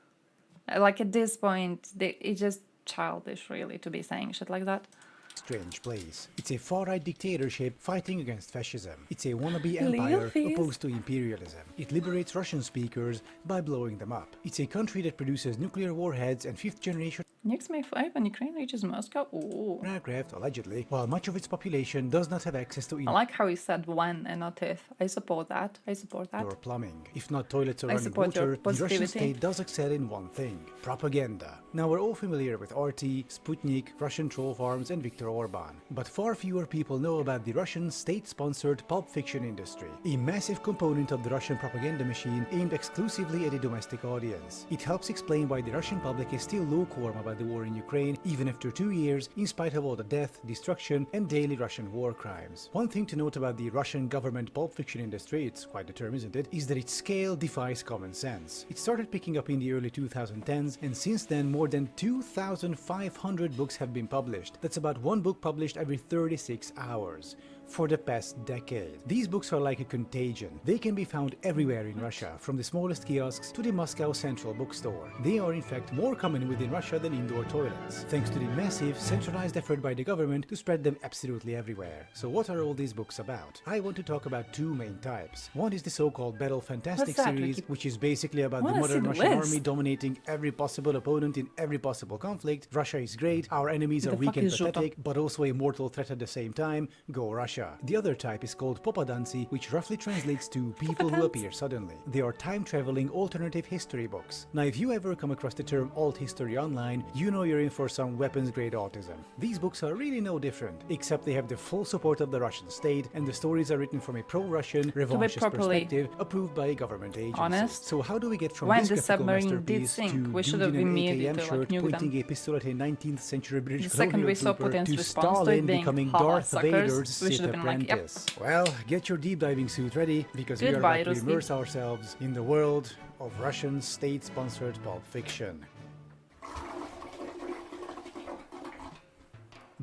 Like at this point, it's just childish really to be saying shit like that. Strange place. It's a far-right dictatorship fighting against fascism. It's a wannabe empire opposed to imperialism. It liberates Russian speakers by blowing them up. It's a country that produces nuclear warheads and fifth-generation Nukes May 5 when Ukraine reaches Moscow. Ooh. aircraft, allegedly, while much of its population does not have access to I like how he said when and not if. I support that. or plumbing. If not toilets or running water, the Russian state does excel in one thing: propaganda. Now we're all familiar with RT, Sputnik, Russian troll farms and Viktor Orban. But far fewer people know about the Russian state-sponsored pulp fiction industry, a massive component of the Russian propaganda machine aimed exclusively at a domestic audience. It helps explain why the Russian public is still lukewarm about the war in Ukraine, even after 2 years, in spite of all the death, destruction and daily Russian war crimes. One thing to note about the Russian government pulp fiction industry, it's quite the term, isn't it, is that its scale defies common sense. It started picking up in the early 2010s, and since then more than 2,500 books have been published. That's about one book published every 36 hours. For the past decade. These books are like a contagion. They can be found everywhere in Russia, from the smallest kiosks to the Moscow Central Bookstore. They are in fact more common within Russia than indoor toilets, thanks to the massive centralized effort by the government to spread them absolutely everywhere. So what are all these books about? I want to talk about two main types. One is the so-called Battle Fantastic series, which is basically about the modern Russian army dominating every possible opponent in every possible conflict. Russia is great, our enemies are weak and pathetic, but also a mortal threat at the same time. Go Russia. The other type is called Popadanci, which roughly translates to people who appear suddenly. They are time-traveling alternative history books. Now, if you ever come across the term alt history online, you know you're in for some weapons-grade autism. These books are really no different, except they have the full support of the Russian state, and the stories are written from a pro-Russian, revanchist perspective, approved by a government agency. So how do we get from this graphical masterpiece to dude in an AKM shirt pointing a pistol at a 19th century British colonial trooper to Stalin becoming Darth Vader's apprentice? Well, get your deep diving suit ready, because we are about to immerse ourselves in the world of Russian state-sponsored pulp fiction.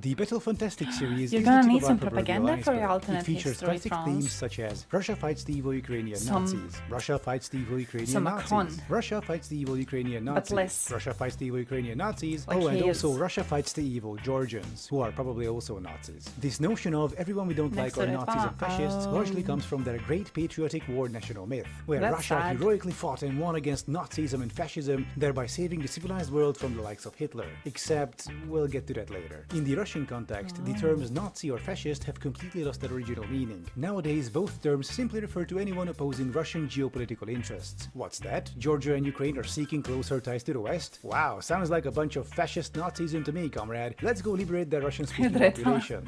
The Battle Fantastic series You're is gonna the tip need of some our proverbial propaganda for your iceberg. alternate It features history, classic France. themes such as Russia fights the evil Ukrainian Nazis, Russia fights the evil Ukrainian Macron. Nazis, Russia fights the evil Ukrainian Nazis, less. Russia fights the evil Ukrainian Nazis, Like and he also is. Russia fights the evil Georgians, who are probably also Nazis. This notion of everyone we don't Next like are to it, Nazis and fascists oh. largely comes from their great patriotic war national myth, where That's Russia sad. heroically fought and won against Nazism and fascism, thereby saving the civilized world from the likes of Hitler. Except, we'll get to that later. In the Russian context, the terms Nazi or fascist have completely lost their original meaning. Nowadays, both terms simply refer to anyone opposing Russian geopolitical interests. What's that? Georgia and Ukraine are seeking closer ties to the West? Wow, sounds like a bunch of fascist Nazism to me, comrade. Let's go liberate the Russian-speaking population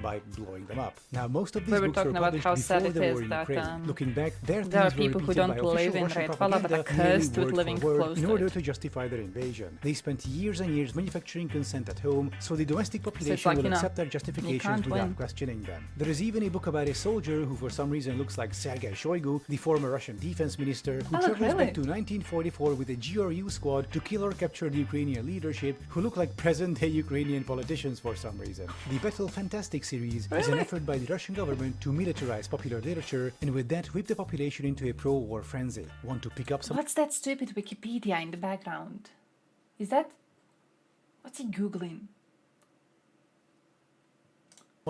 by blowing them up. Now, most of these We were books were talking about published how before sad it the war is in that, Ukraine. Looking back, their there are themes were people who repeated by don't live official in Russian Redvala propaganda but are nearly cursed with word living for word close in to order it. to justify their invasion. They spent years and years manufacturing consent at home, so the domestic population like, will you know, accept their you justifications can't without win. questioning them. There is even a book about a soldier who for some reason looks like Sergei Shoigu, the former Russian defense minister, who travels really? back to 1944 with a GRU squad to kill or capture the Ukrainian leadership, who look like present-day Ukrainian politicians for some reason. The Battle Fantastic series is an effort by the Russian government to militarize popular literature and with that whip the population into a pro-war frenzy. Want to pick up some What's that stupid Wikipedia in the background? Is that... What's he googling?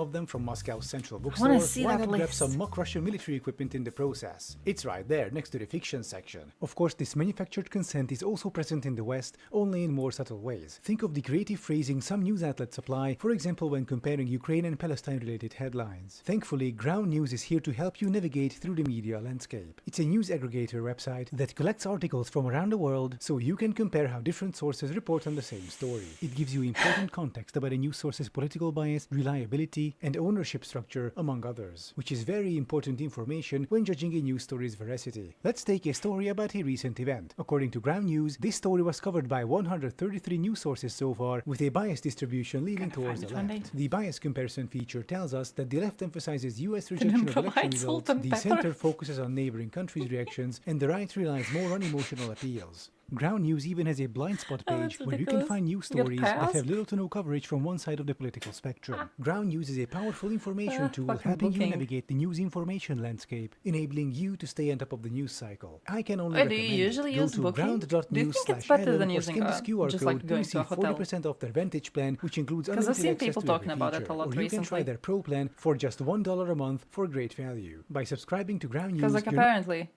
of them from Moscow's central wanna bookstore, see why that not grab list. some mock Russian military equipment in the process? It's right there, next to the fiction section. Of course, this manufactured consent is also present in the West, only in more subtle ways. Think of the creative phrasing some news outlets apply, for example when comparing Ukraine and Palestine-related headlines. Thankfully, Ground News is here to help you navigate through the media landscape. It's a news aggregator website that collects articles from around the world so you can compare how different sources report on the same story. It gives you important context about a news source's political bias, reliability, and ownership structure, among others, which is very important information when judging a news story's veracity. Let's take a story about a recent event. According to Ground News, this story was covered by 133 news sources so far, with a bias distribution leaning towards the left. The bias comparison feature tells us that the left emphasizes US rejection of election results, the center focuses on neighboring countries' reactions, and the right relies more on emotional appeals. Ground News even has a blind spot page where you can find news stories that have little to no coverage from one side of the political spectrum. Ground News is a powerful information tool helping you navigate the news information landscape, enabling you to stay on top of the news cycle. I can only Wait, do recommend you usually it. Go use to Booking? ground.news/Adam or scan this QR just code like to going receive to a hotel? 40% off their Vantage plan, which includes Because I've unlimited seen access people to talking every about feature. it a lot Or you can try recently. their Pro plan for just $1 a month for great value. By subscribing to Ground News, Because like you're apparently,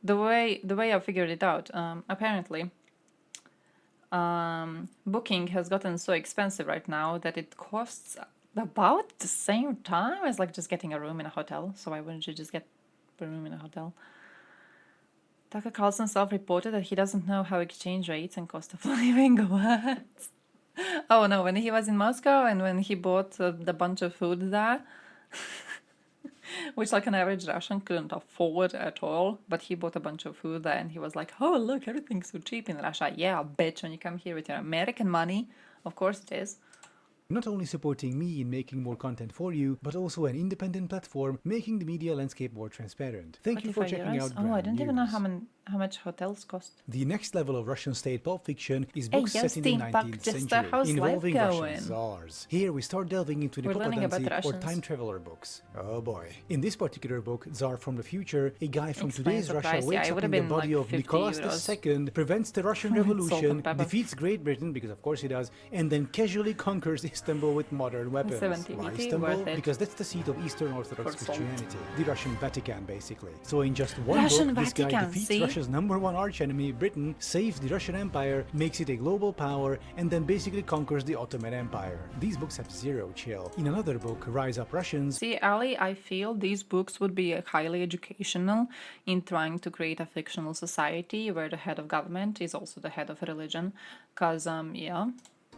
the way I figured it out, apparently, Booking has gotten so expensive right now that it costs about the same time as like just getting a room in a hotel. So why wouldn't you just get a room in a hotel? Tucker Carlson self-reported that he doesn't know how exchange rates and cost of living works. Oh no, when he was in Moscow and when he bought a bunch of food there, which like an average Russian couldn't afford at all, but he bought a bunch of food there and he was like, oh look, everything's so cheap in Russia. Yeah, bitch, when you come here with your American money, of course it is. not only supporting me in making more content for you, but also an independent platform making the media landscape more transparent. Thank you for checking out Oh, I Ground don't even know News. how much hotels cost. The next level of Russian state pulp fiction is books set in the Justin, 19th just century, how's life involving going? Russian czars. Here we start delving into the We're learning about propagancy or Russians. time traveler books. Oh boy. In this particular book, Tsar from the future, a guy from Explains today's the Russia price. wakes Yeah, it up would in have the been body like of 50 Nicholas euros. II, prevents the Russian Salt and Revolution, pepper. defeats Great Britain, because of course he does, and then casually conquers Istanbul with modern weapons. 70 Why worth Istanbul? it. Because that's the seat of Eastern Orthodox For salt. Christianity. The Russian Vatican, basically. So in just one Russian book, this guy Vatican, defeats see? Russia's #1 archenemy, Britain, saves the Russian Empire, makes it a global power, and then basically conquers the Ottoman Empire. These books have zero chill. In another book, Rise Up Russians, See, Ali, I feel these books would be highly educational in trying to create a fictional society where the head of government is also the head of religion. Because, yeah.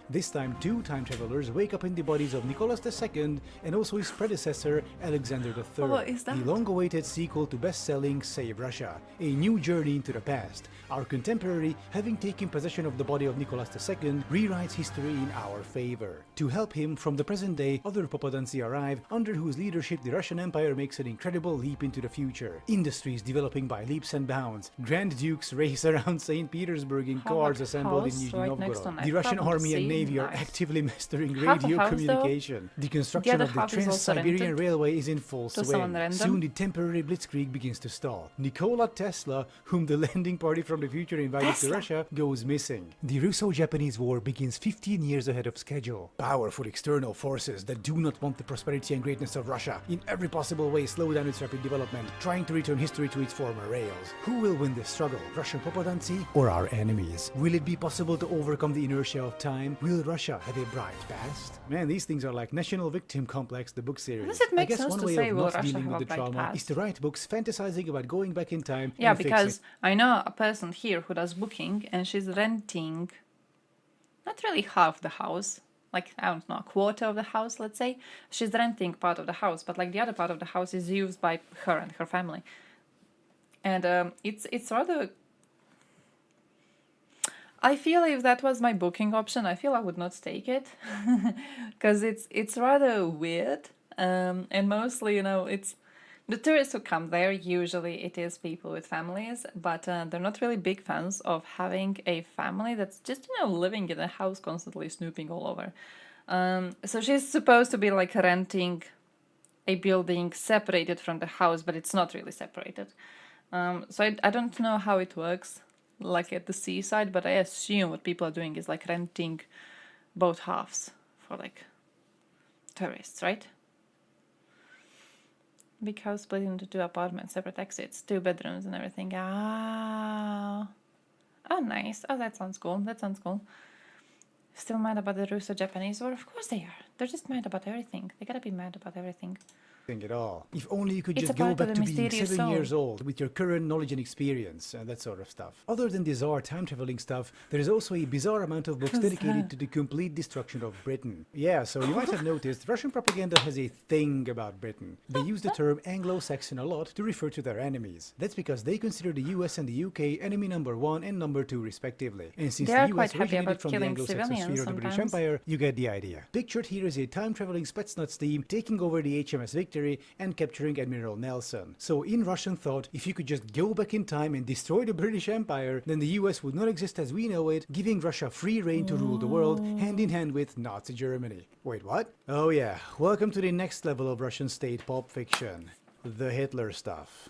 This time, two time travelers wake up in the bodies of Nicholas II and also his predecessor, Alexander III. Oh, is that- The long-awaited sequel to best-selling Save Russia, a new journey into the past. Our contemporary, having taken possession of the body of Nicholas II, rewrites history in our favor. To help him, from the present day, other Popadanci arrive, under whose leadership the Russian Empire makes an incredible leap into the future. Industries developing by leaps and bounds. Grand dukes race around St. Petersburg in cars assembled in house Nizhny right next to Novgorod. an The Russian aircraft, army and see? Navy are actively mastering radio communication. The construction of the Trans-Siberian Railway is in full swing. Soon the temporary blitzkrieg begins to stall. Nikola Tesla, whom the landing party from the future invited to Russia, goes missing. The Russo-Japanese War begins 15 years ahead of schedule. Powerful external forces that do not want the prosperity and greatness of Russia in every possible way slow down its rapid development, trying to return history to its former rails. Who will win this struggle, Russian poppadancy or our enemies? Will it be possible to overcome the inertia of time? Will Russia have a bright past? Man, these things are like National Victim Complex, the book series. Does it make I guess sense one to way say of will not Russia dealing have with a the bright trauma past? is to write books fantasizing about going back in time. Yeah, and because fixing. I know a person here who does booking and she's renting not really half the house, like, I don't know, a quarter of the house, let's say. She's renting part of the house, but like the other part of the house is used by her and her family. And it's rather... I feel if that was my booking option, I feel I would not take it. Because it's rather weird. And mostly, you know, it's... The tourists who come there, usually it is people with families, but they're not really big fans of having a family that's just, you know, living in a house constantly snooping all over. So she's supposed to be like renting a building separated from the house, but it's not really separated. So I don't know how it works, like at the seaside, but I assume what people are doing is like renting both halves for like tourists, right? Big house split into 2 apartments, separate exits, 2 bedrooms and everything. Ah. Oh, nice. Oh, that sounds cool. That sounds cool. Still mad about the Russo-Japanese War? Of course they are. They're just mad about everything. They gotta be mad about everything. At all. If only you could It's just a go part of back the to being mysterious 7 years soul. old with your current knowledge and experience and that sort of stuff. Other than bizarre time traveling stuff, there is also a bizarre amount of books dedicated to the complete destruction of Britain. Yeah, so you might have noticed Russian propaganda has a thing about Britain. They use the term Anglo-Saxon a lot to refer to their enemies. That's because they consider the US and the UK enemy number 1 and number 2 respectively. And since They are the quite US happy originated about from the killing Anglo-Saxon sphere of the British civilians Empire, you get the idea. Pictured here is a time-traveling Spetsnaz team taking over the HMS Victory and capturing Admiral Nelson. So in Russian thought, if you could just go back in time and destroy the British Empire, then the US would not exist as we know it, giving Russia free reign to rule the world, hand in hand with Nazi Germany. Wait, what? Oh yeah, welcome to the next level of Russian state pulp fiction. The Hitler stuff.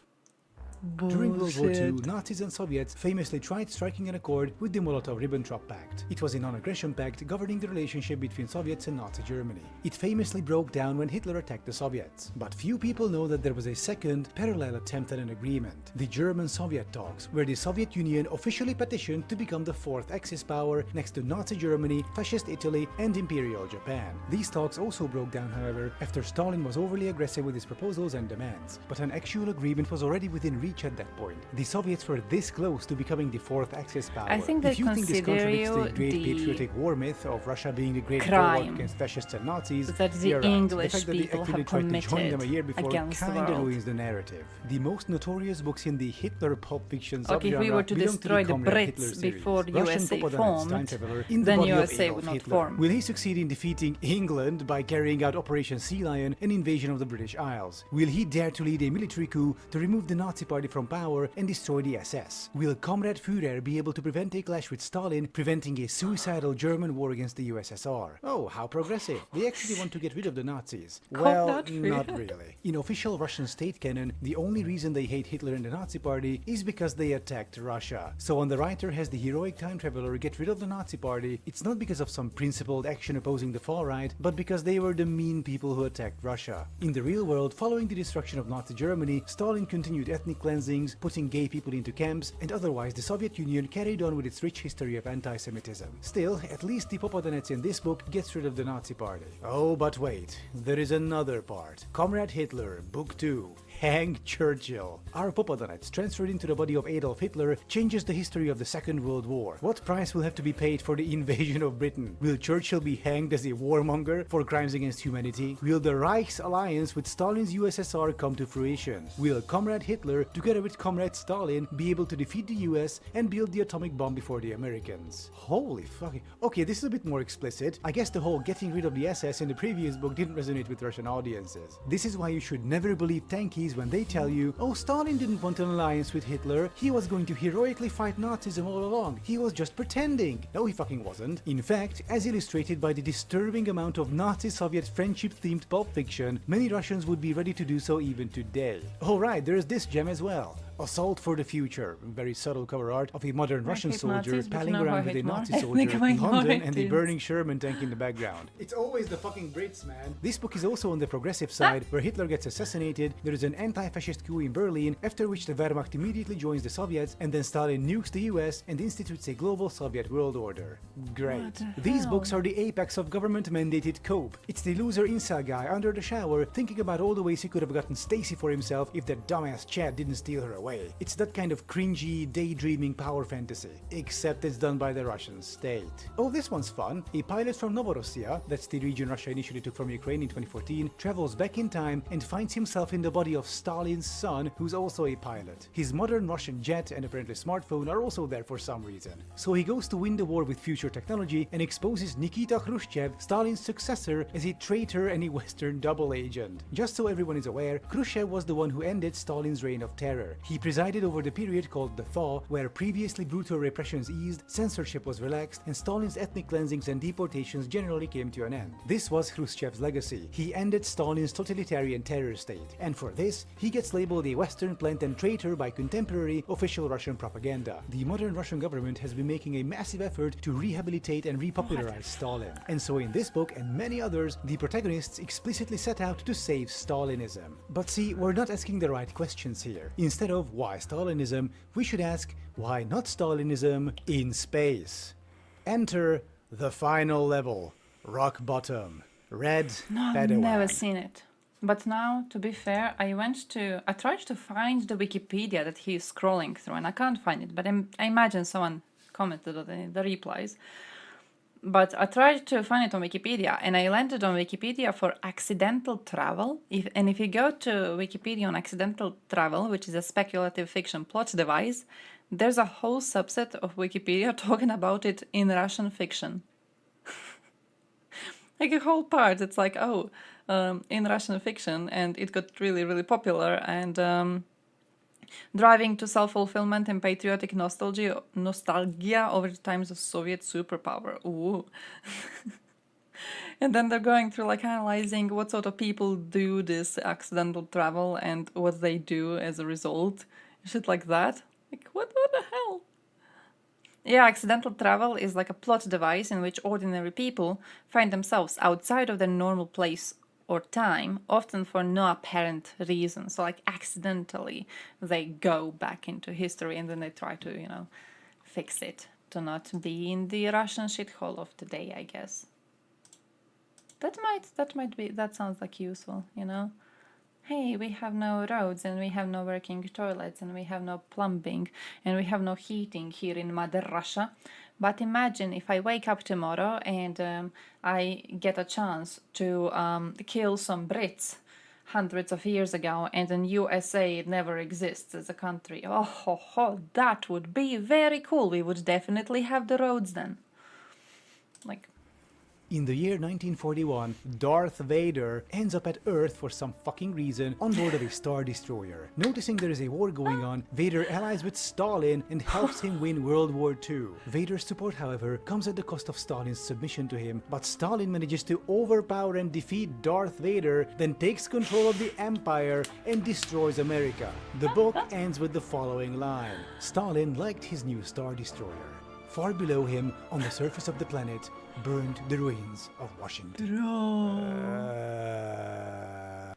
During World War II, Nazis and Soviets famously tried striking an accord with the Molotov-Ribbentrop Pact. It was a non-aggression pact governing the relationship between Soviets and Nazi Germany. It famously broke down when Hitler attacked the Soviets. But few people know that there was a second, parallel attempt at an agreement, the German-Soviet talks, where the Soviet Union officially petitioned to become the fourth Axis power next to Nazi Germany, Fascist Italy, and Imperial Japan. These talks also broke down, however, after Stalin was overly aggressive with his proposals and demands. But an actual agreement was already within reach at that point. The Soviets were this close to becoming the fourth Axis power. I think they if you think this consider contradicts the you great the patriotic war myth of Russia being the great crime bulwark against fascists and Nazis, that the you're right. English The fact that they people actively have tried to join them a year committed before against the kinda world. ruins the narrative. The most notorious books in the Hitler pulp fiction Okay, if we were to destroy the Brits before USA formed, then USA would not form. Will he succeed in defeating England by carrying out Operation Sea Lion, an invasion of the British Isles? Will he dare to lead a military coup to remove the Nazi party from power and destroy the SS? Will Comrade Führer be able to prevent a clash with Stalin, preventing a suicidal German war against the USSR? Oh, how progressive. They actually want to get rid of the Nazis. Well, not really. In official Russian state canon, the only reason they hate Hitler and the Nazi party is because they attacked Russia. So when the writer has the heroic time traveler get rid of the Nazi party, it's not because of some principled action opposing the far right, but because they were the mean people who attacked Russia. In the real world, following the destruction of Nazi Germany, Stalin continued ethnic cleansings, putting gay people into camps, and otherwise the Soviet Union carried on with its rich history of anti-Semitism. Still, at least the Popodanets in this book gets rid of the Nazi party. Oh, but wait, there is another part. Comrade Hitler, Book 2. Hang Churchill. Our Popodanets, transferred into the body of Adolf Hitler, changes the history of the Second World War. What price will have to be paid for the invasion of Britain? Will Churchill be hanged as a warmonger for crimes against humanity? Will the Reich's alliance with Stalin's USSR come to fruition? Will Comrade Hitler, together with Comrade Stalin, be able to defeat the US and build the atomic bomb before the Americans? Holy fucking... Okay, this is a bit more explicit. I guess the whole getting rid of the SS in the previous book didn't resonate with Russian audiences. This is why you should never believe tanky Nazis when they tell you, oh, Stalin didn't want an alliance with Hitler, he was going to heroically fight Nazism all along, he was just pretending. No, he fucking wasn't. In fact, as illustrated by the disturbing amount of Nazi-Soviet friendship-themed pulp fiction, many Russians would be ready to do so even today. Alright, there's this gem as well. Assault for the Future, very subtle cover art of a modern Russian soldier palling around with a Nazi soldier in London and the burning Sherman tank in the background. It's always the fucking Brits, man. This book is also on the progressive side, where Hitler gets assassinated, there is an anti-fascist coup in Berlin, after which the Wehrmacht immediately joins the Soviets, and then Stalin nukes the US and institutes a global Soviet world order. Great. These books are the apex of government-mandated cope. It's the loser incel guy under the shower thinking about all the ways he could have gotten Stacy for himself if that dumbass Chad didn't steal her away. It's that kind of cringy, daydreaming power fantasy, except it's done by the Russian state. Oh, this one's fun. A pilot from Novorossiya, that's the region Russia initially took from Ukraine in 2014, travels back in time and finds himself in the body of Stalin's son, who's also a pilot. His modern Russian jet and apparently smartphone are also there for some reason. So he goes to win the war with future technology and exposes Nikita Khrushchev, Stalin's successor, as a traitor and a Western double agent. Just so everyone is aware, Khrushchev was the one who ended Stalin's reign of terror. He presided over the period called the Thaw, where previously brutal repressions eased, censorship was relaxed, and Stalin's ethnic cleansings and deportations generally came to an end. This was Khrushchev's legacy. He ended Stalin's totalitarian terror state, and for this, he gets labeled a Western plant and traitor by contemporary official Russian propaganda. The modern Russian government has been making a massive effort to rehabilitate and repopularize Stalin. And so in this book and many others, the protagonists explicitly set out to save Stalinism. But see, we're not asking the right questions here. Instead of why Stalinism, we should ask why not Stalinism in space. Enter the final level, rock bottom, red No, I've never seen it. But now, to be fair, I tried to find the Wikipedia that he's scrolling through and I can't find it, but I imagine someone commented on the replies. But I tried to find it on Wikipedia and I landed on Wikipedia for accidental travel. If you go to Wikipedia on accidental travel, which is a speculative fiction plot device, there's a whole subset of Wikipedia talking about it in Russian fiction. Like a whole part, it's like, oh, in Russian fiction, and it got really, really popular, and driving to self-fulfillment and patriotic nostalgia over the times of Soviet superpower. Ooh. And then they're going through like analyzing what sort of people do this accidental travel and what they do as a result. Shit like that. Like, what the hell? Yeah, accidental travel is like a plot device in which ordinary people find themselves outside of their normal place or time, often for no apparent reason. So like accidentally they go back into history and then they try to, you know, fix it to not be in the Russian shithole of the day, I guess. That sounds like useful, you know? Hey, we have no roads and we have no working toilets and we have no plumbing and we have no heating here in Mother Russia. But imagine if I wake up tomorrow and I get a chance to kill some Brits hundreds of years ago and then USA never exists as a country. Oh, that would be very cool. We would definitely have the roads then. Like... In the year 1941, Darth Vader ends up at Earth for some fucking reason on board of a Star Destroyer. Noticing there is a war going on, Vader allies with Stalin and helps him win World War II. Vader's support, however, comes at the cost of Stalin's submission to him, but Stalin manages to overpower and defeat Darth Vader, then takes control of the Empire and destroys America. The book ends with the following line: Stalin liked his new Star Destroyer. Far below him, on the surface of the planet, burned the ruins of Washington.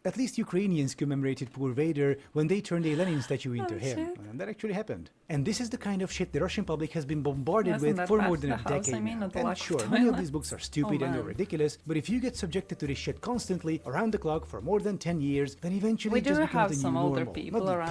At least Ukrainians commemorated poor Vader when they turned a Lenin statue into him. And that actually happened. And this is the kind of shit the Russian public has been bombarded with for more than a decade now. And sure, many of these books are stupid and ridiculous, but if you get subjected to this shit constantly, around the clock, for more than 10 years, then eventually it just becomes the new normal. Not the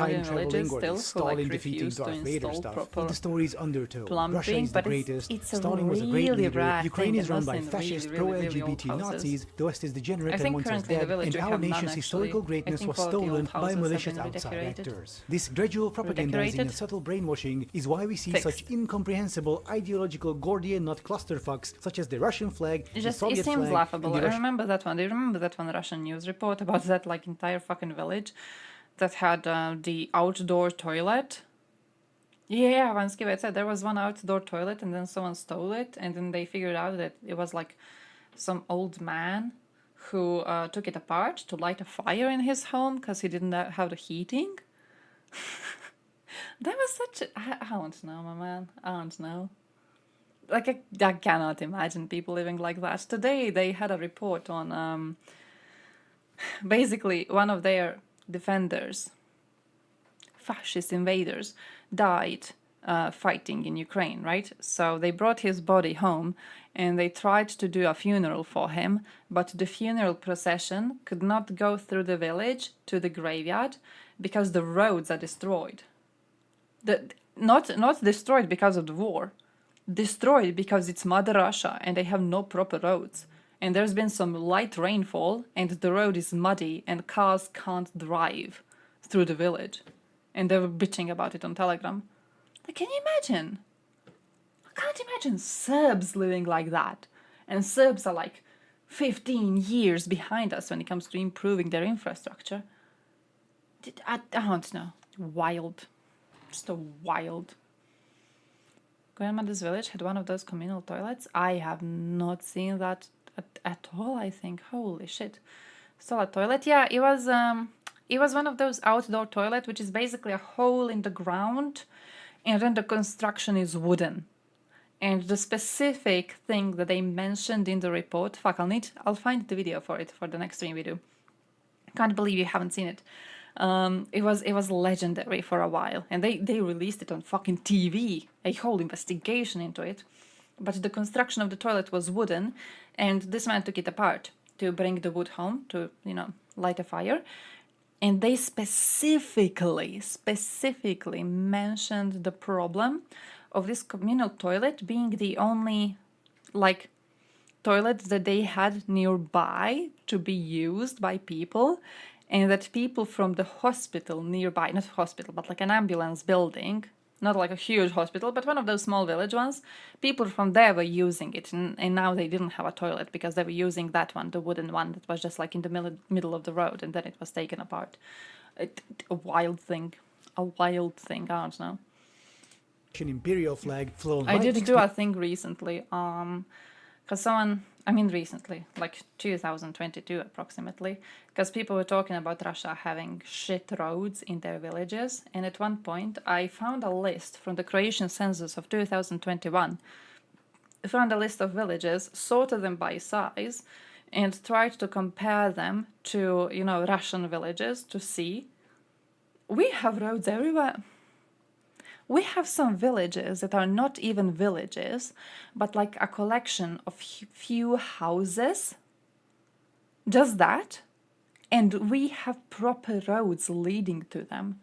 time-traveling or the Stalin-defeating Darth Vader stuff, but the story's undertow. Russia is the greatest, Stalin was a great leader, Ukraine is run by fascist, pro-LGBT Nazis, the West is degenerate and wants us dead, and our nation's historical greatness was stolen by malicious outside actors. This gradual propagandizing and subtle brainwashing is why we see such incomprehensible ideological Gordian knot clusterfucks such as the Russian flag, the Soviet flag. It seems laughable. I remember that one. Do you remember that one Russian news report about that like entire fucking village? that had the outdoor toilet. Yeah, Vanskivet said there was one outdoor toilet and then someone stole it, and then they figured out that it was like some old man who took it apart to light a fire in his home because he didn't have the heating. That was such a... I don't know, my man. I don't know. Like, I cannot imagine people living like that. Today they had a report on basically one of their defenders, fascist invaders, died fighting in Ukraine, right? So they brought his body home and they tried to do a funeral for him, but the funeral procession could not go through the village to the graveyard because the roads are destroyed. Not destroyed because of the war, destroyed because it's Mother Russia and they have no proper roads. And there's been some light rainfall and the road is muddy and cars can't drive through the village. And they were bitching about it on Telegram. Like, can you imagine? I can't imagine Serbs living like that. And Serbs are like 15 years behind us when it comes to improving their infrastructure. I don't know. Wild. Just a wild. Grandmother's village had one of those communal toilets. I have not seen that at all, I think. Holy shit. So a toilet, yeah, it was one of those outdoor toilet, which is basically a hole in the ground, and then the construction is wooden. And the specific thing that they mentioned in the report, fuck, I'll find the video for it for the next stream we do. Can't believe you haven't seen it. It was legendary for a while, and they released it on fucking TV, a whole investigation into it. But the construction of the toilet was wooden, and this man took it apart to bring the wood home to, light a fire. And they specifically mentioned the problem of this communal toilet being the only, toilet that they had nearby to be used by people, and that people from the hospital nearby, not hospital, but like an ambulance building, not like a huge hospital, but one of those small village ones, people from there were using it, and now they didn't have a toilet because they were using that one, the wooden one that was just like in the middle of the road, and then it was taken apart. A wild thing, I don't know. An imperial flag flown. I did do a thing recently, because recently, like 2022 approximately, because people were talking about Russia having shit roads in their villages, and at one point I found a list from the Croatian census of 2021. I found a list of villages, sorted them by size, and tried to compare them to, Russian villages to see. We have roads everywhere. We have some villages that are not even villages, but like a collection of few houses. Just that. And we have proper roads leading to them.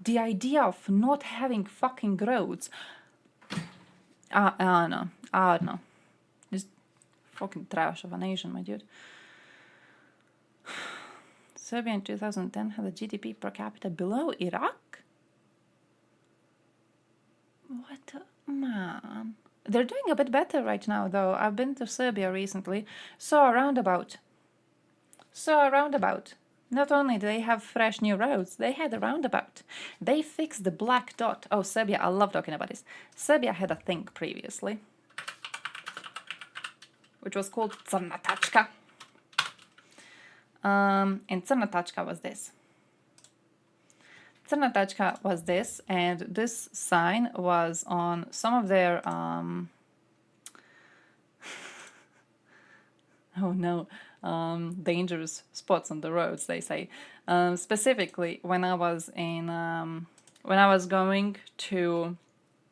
The idea of not having fucking roads. I don't know. Just fucking trash of a nation, my dude. Serbia in 2010 had a GDP per capita below Iraq? What a man. They're doing a bit better right now, though. I've been to Serbia recently. Saw a roundabout. Not only do they have fresh new roads, they had a roundabout. They fixed the black dot. Oh, Serbia, I love talking about this. Serbia had a thing previously, which was called Crna tačka. And Crna tačka was this. Crna tačka was this, and this sign was on some of their dangerous spots on the roads, they say. Specifically, when I was going to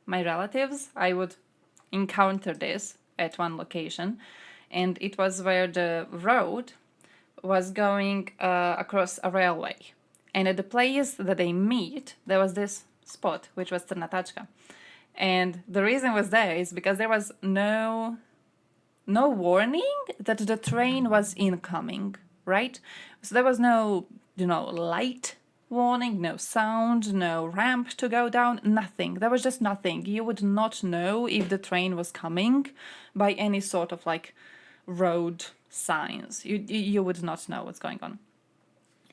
my relatives, I would encounter this at one location, and it was where the road was going across a railway. And at the place that they meet, there was this spot, which was Crna tačka. And the reason was there is because there was no warning that the train was incoming, right? So there was no, light warning, no sound, no ramp to go down, nothing. There was just nothing. You would not know if the train was coming by any sort of road signs. You would not know what's going on.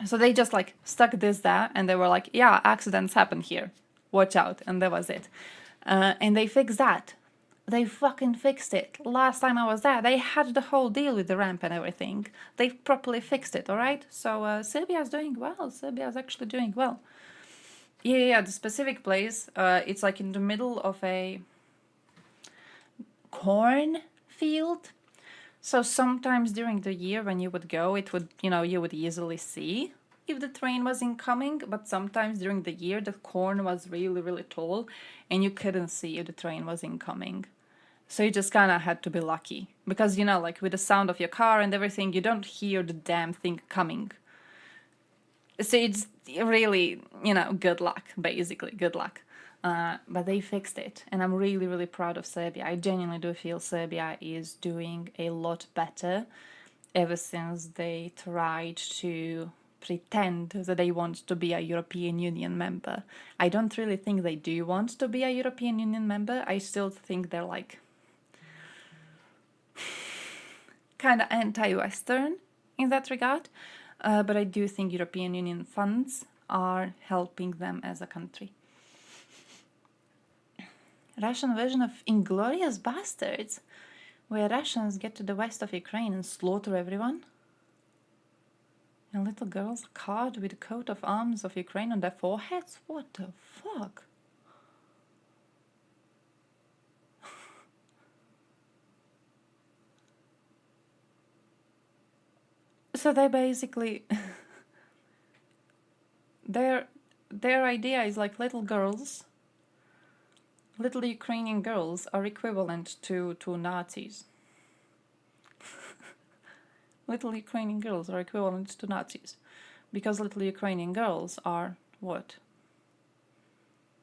So they just like stuck this there, and they were like, yeah, accidents happen here, watch out, and that was it. And they fixed that. They fucking fixed it. Last time I was there, they had the whole deal with the ramp and everything. They properly fixed it, all right? So Serbia's doing well. Serbia's actually doing well. Yeah, the specific place, it's like in the middle of a corn field. So sometimes during the year when you would go, it would, you would easily see if the train was incoming, but sometimes during the year the corn was really, really tall and you couldn't see if the train was incoming. So you just kind of had to be lucky because, like with the sound of your car and everything, you don't hear the damn thing coming. So it's really, good luck, basically, good luck. But they fixed it, and I'm really, really proud of Serbia. I genuinely do feel Serbia is doing a lot better ever since they tried to pretend that they want to be a European Union member. I don't really think they do want to be a European Union member. I still think they're like kind of anti-Western in that regard. But I do think European Union funds are helping them as a country. Russian version of Inglorious Bastards, where Russians get to the west of Ukraine and slaughter everyone. And little girls are carved with the coat of arms of Ukraine on their foreheads? What the fuck? So they basically... their idea is like little Ukrainian girls are equivalent to Nazis. Little Ukrainian girls are equivalent to Nazis. Because little Ukrainian girls are what?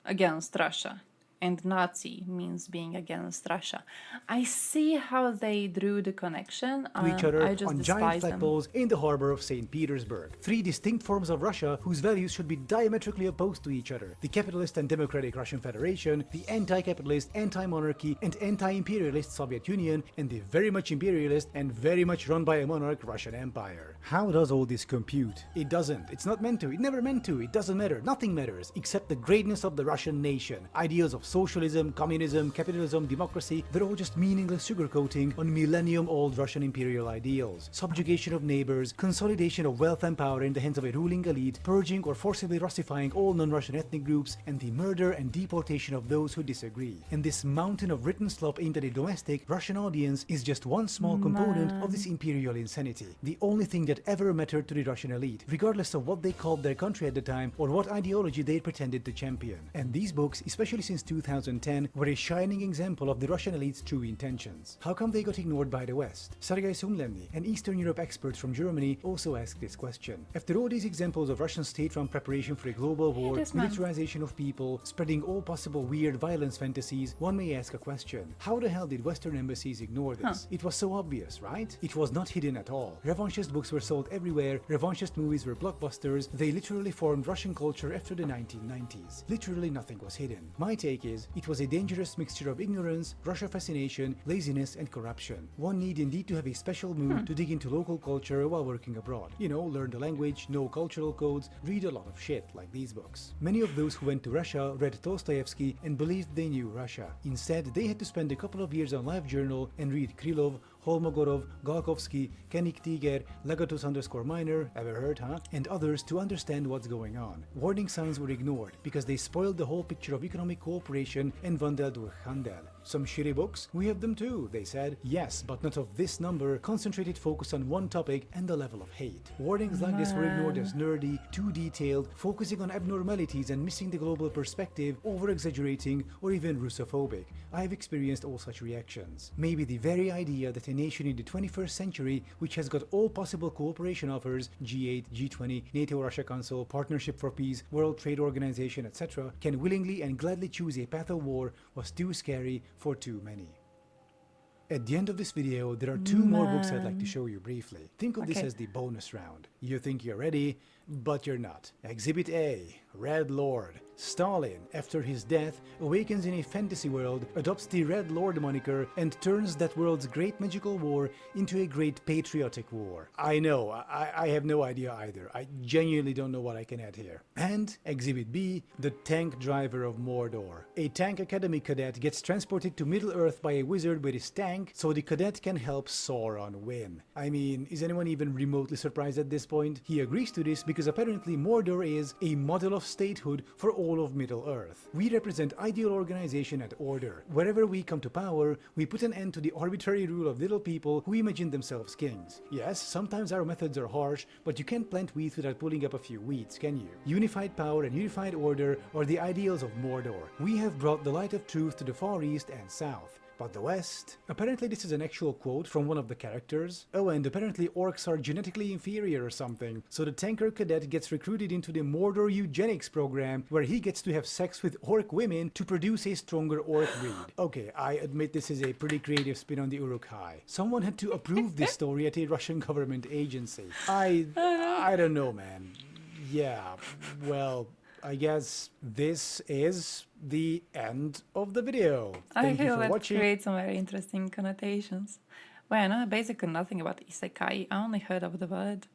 Against Russia. And Nazi means being against Russia. I see how they drew the connection. To each other I just on despise giant them. flagpoles in the harbor of St. Petersburg. Three distinct forms of Russia whose values should be diametrically opposed to each other. The capitalist and democratic Russian Federation, the anti-capitalist, anti-monarchy and anti-imperialist Soviet Union, and the very much imperialist and very much run by a monarch Russian Empire. How does all this compute? It doesn't. It's not meant to. It never meant to. It doesn't matter. Nothing matters except the greatness of the Russian nation. Ideals of socialism, communism, capitalism, democracy, they're all just meaningless sugarcoating on millennium-old Russian imperial ideals. Subjugation of neighbors, consolidation of wealth and power in the hands of a ruling elite, purging or forcibly Russifying all non-Russian ethnic groups, and the murder and deportation of those who disagree. And this mountain of written slop aimed at a domestic Russian audience is just one small component of this imperial insanity. The only thing that ever mattered to the Russian elite, regardless of what they called their country at the time or what ideology they pretended to champion. And these books, especially since 2010, were a shining example of the Russian elite's true intentions. How come they got ignored by the West? Sergei Sumlevny, an Eastern Europe expert from Germany, also asked this question. After all these examples of Russian state-run preparation for a global war, militarization of people, spreading all possible weird violence fantasies, one may ask a question. How the hell did Western embassies ignore this? It was so obvious, right? It was not hidden at all. Revanchist books were sold everywhere, revanchist movies were blockbusters, they literally formed Russian culture after the 1990s. Literally nothing was hidden. My take is, it was a dangerous mixture of ignorance, Russia fascination, laziness and corruption. One need indeed to have a special mood to dig into local culture while working abroad. Learn the language, know cultural codes, read a lot of shit like these books. Many of those who went to Russia read Dostoevsky and believed they knew Russia. Instead, they had to spend a couple of years on LiveJournal and read Krylov, Holmogorov, Galkovsky, Kenny Tiger, Legatus_Minor, ever heard, huh? And others to understand what's going on. Warning signs were ignored because they spoiled the whole picture of economic cooperation and Vandel durch Handel. Some shitty books? We have them too, they said. Yes, but not of this number, concentrated focus on one topic and the level of hate. Warnings like this were ignored as nerdy, too detailed, focusing on abnormalities and missing the global perspective, over-exaggerating, or even Russophobic. I have experienced all such reactions. Maybe the very idea that a nation in the 21st century, which has got all possible cooperation offers, G8, G20, NATO-Russia Council, Partnership for Peace, World Trade Organization, etc., can willingly and gladly choose a path of war was too scary for too many. At the end of this video, there are two more books I'd like to show you briefly. Think of this as the bonus round. You think you're ready, but you're not. Exhibit A, Red Lord. Stalin, after his death, awakens in a fantasy world, adopts the Red Lord moniker, and turns that world's great magical war into a great patriotic war. I know, I have no idea either. I genuinely don't know what I can add here. And Exhibit B, the tank driver of Mordor. A Tank Academy cadet gets transported to Middle-earth by a wizard with his tank, so the cadet can help Sauron win. I mean, is anyone even remotely surprised at this point? He agrees to this because apparently Mordor is a model of statehood for all of Middle-earth. We represent ideal organization and order. Wherever we come to power, we put an end to the arbitrary rule of little people who imagine themselves kings. Yes, sometimes our methods are harsh, but you can't plant wheat without pulling up a few weeds, can you? Unified power and unified order are the ideals of Mordor. We have brought the light of truth to the Far East and South. But the West? Apparently this is an actual quote from one of the characters. Oh, and apparently orcs are genetically inferior or something, so the tanker cadet gets recruited into the Mordor eugenics program, where he gets to have sex with orc women to produce a stronger orc breed. Okay, I admit this is a pretty creative spin on the Uruk-hai. Someone had to approve this story at a Russian government agency. I don't know, man. Yeah, well, I guess this is the end of the video. Thank you for watching. I feel that creates some very interesting connotations. Well, I know basically nothing about isekai. I only heard of the word.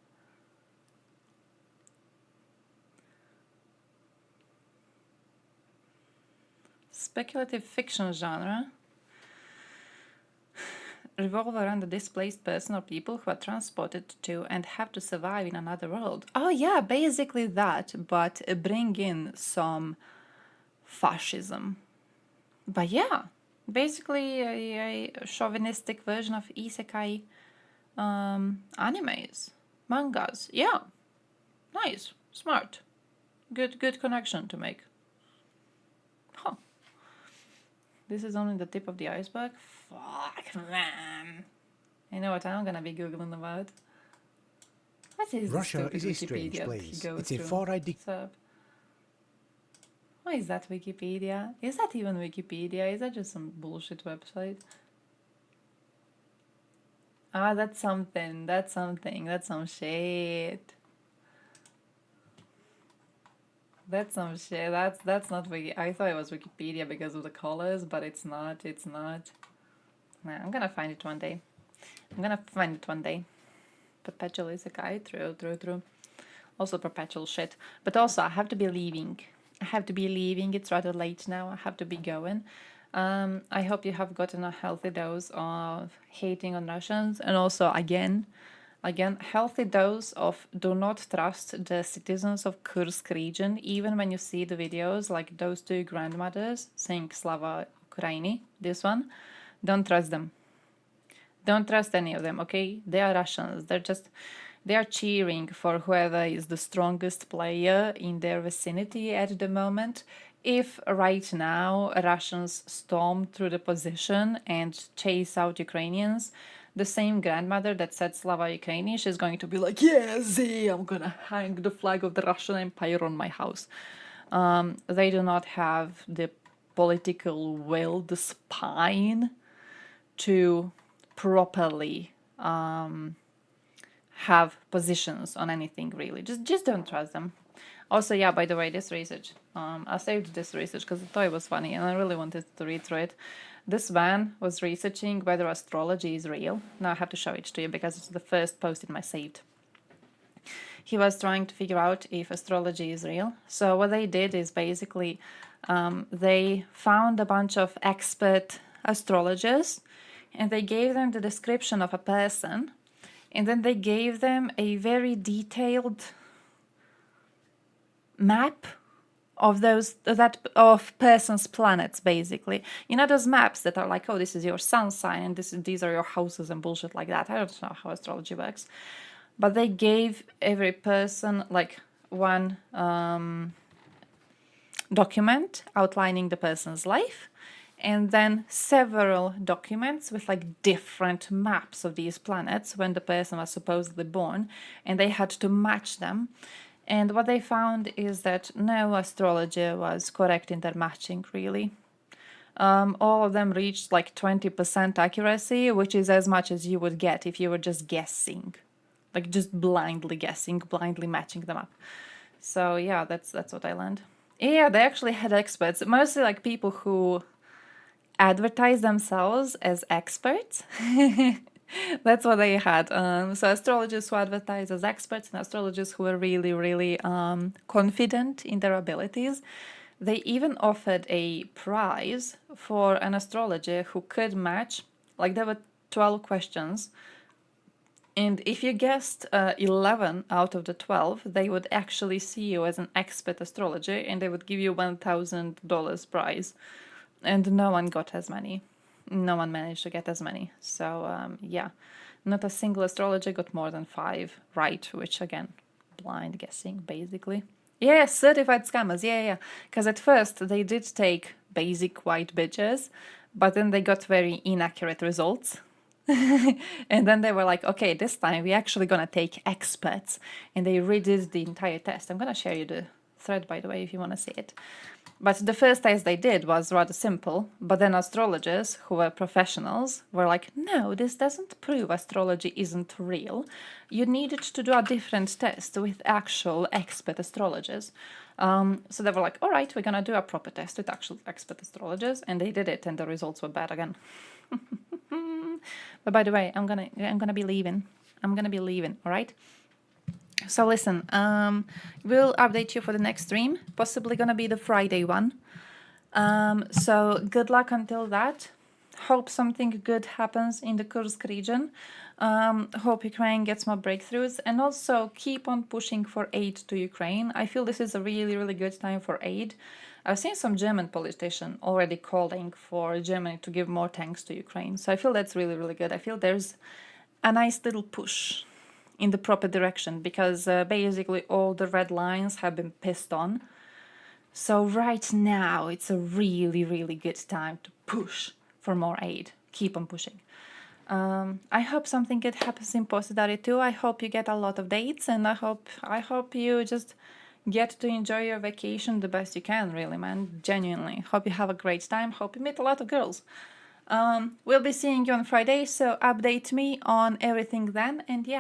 Speculative fiction genre revolve around a displaced person or people who are transported to and have to survive in another world. Oh yeah, basically that, but bring in some fascism. But yeah, basically a chauvinistic version of isekai animes, mangas. Yeah, nice, smart, good connection to make. Huh. This is only the tip of the iceberg. Fuck, man. You know what I'm gonna be googling about? What is Russia is a strange place. It's a far-right dictatorship. Why is that Wikipedia? Is that even Wikipedia? Is that just some bullshit website? Ah, that's something. That's something. That's some shit. That's some shit. That's not Wiki. I thought it was Wikipedia because of the colors, but it's not. It's not. Nah, I'm gonna find it one day. I'm gonna find it one day. Perpetual isekai. True. Also perpetual shit. But also, I have to be leaving. It's rather late now. I have to be going. I hope you have gotten a healthy dose of hating on Russians, and also again, healthy dose of do not trust the citizens of Kursk region, even when you see the videos like those two grandmothers saying Slava Ukraini, this one. Don't trust them. Don't trust any of them, okay? They are Russians. They are cheering for whoever is the strongest player in their vicinity at the moment. If right now Russians storm through the position and chase out Ukrainians, the same grandmother that said Slava Ukraini, she's going to be like, yeah, see, I'm gonna hang the flag of the Russian Empire on my house. They do not have the political will, the spine to properly have positions on anything, really. Just don't trust them. Also, yeah, by the way, this research, I saved this research because I thought it was funny and I really wanted to read through it. This man was researching whether astrology is real. Now I have to show it to you because it's the first post in my saved. He was trying to figure out if astrology is real. So what they did is basically they found a bunch of expert astrologers and they gave them the description of a person, and then they gave them a very detailed map of of person's planets, basically. You know those maps that are like, oh, this is your sun sign and these are your houses and bullshit like that. I don't know how astrology works, but they gave every person like one document outlining the person's life, and then several documents with like different maps of these planets when the person was supposedly born, and they had to match them. And what they found is that no astrologer was correct in their matching, really. All of them reached like 20% accuracy, which is as much as you would get if you were just guessing, like just blindly guessing, blindly matching them up. So yeah, that's what I learned. Yeah, they actually had experts, mostly like people who advertise themselves as experts. That's what they had. So astrologers who advertise as experts and astrologers who were really, really confident in their abilities. They even offered a prize for an astrologer who could match, like there were 12 questions. And if you guessed 11 out of the 12, they would actually see you as an expert astrologer and they would give you $1,000 prize. And no one got as many. No one managed to get as many. So, yeah, not a single astrologer got more than 5 right, which again, blind guessing, basically. Yeah, certified scammers, yeah. Because at first they did take basic white bitches, but then they got very inaccurate results. And then they were like, okay, this time we're actually going to take experts. And they redid the entire test. I'm going to share you the thread, by the way, if you want to see it. But the first test they did was rather simple. But then astrologers who were professionals were like, no, this doesn't prove astrology isn't real. You needed to do a different test with actual expert astrologers. So they were like, all right, we're going to do a proper test with actual expert astrologers. And they did it, and the results were bad again. But by the way, I'm gonna be leaving. All right. So listen, we'll update you for the next stream. Possibly gonna be the Friday one. So good luck until that. Hope something good happens in the Kursk region. Hope Ukraine gets more breakthroughs, and also keep on pushing for aid to Ukraine. I feel this is a really, really good time for aid. I've seen some German politician already calling for Germany to give more tanks to Ukraine. So I feel that's really, really good. I feel there's a nice little push in the proper direction because basically all the red lines have been pissed on. So right now it's a really, really good time to push for more aid. Keep on pushing. I hope something good happens in Postadari too. I hope you get a lot of dates, and I hope you just get to enjoy your vacation the best you can, really, man. Genuinely. Hope you have a great time. Hope you meet a lot of girls. We'll be seeing you on Friday, so update me on everything then, and yeah.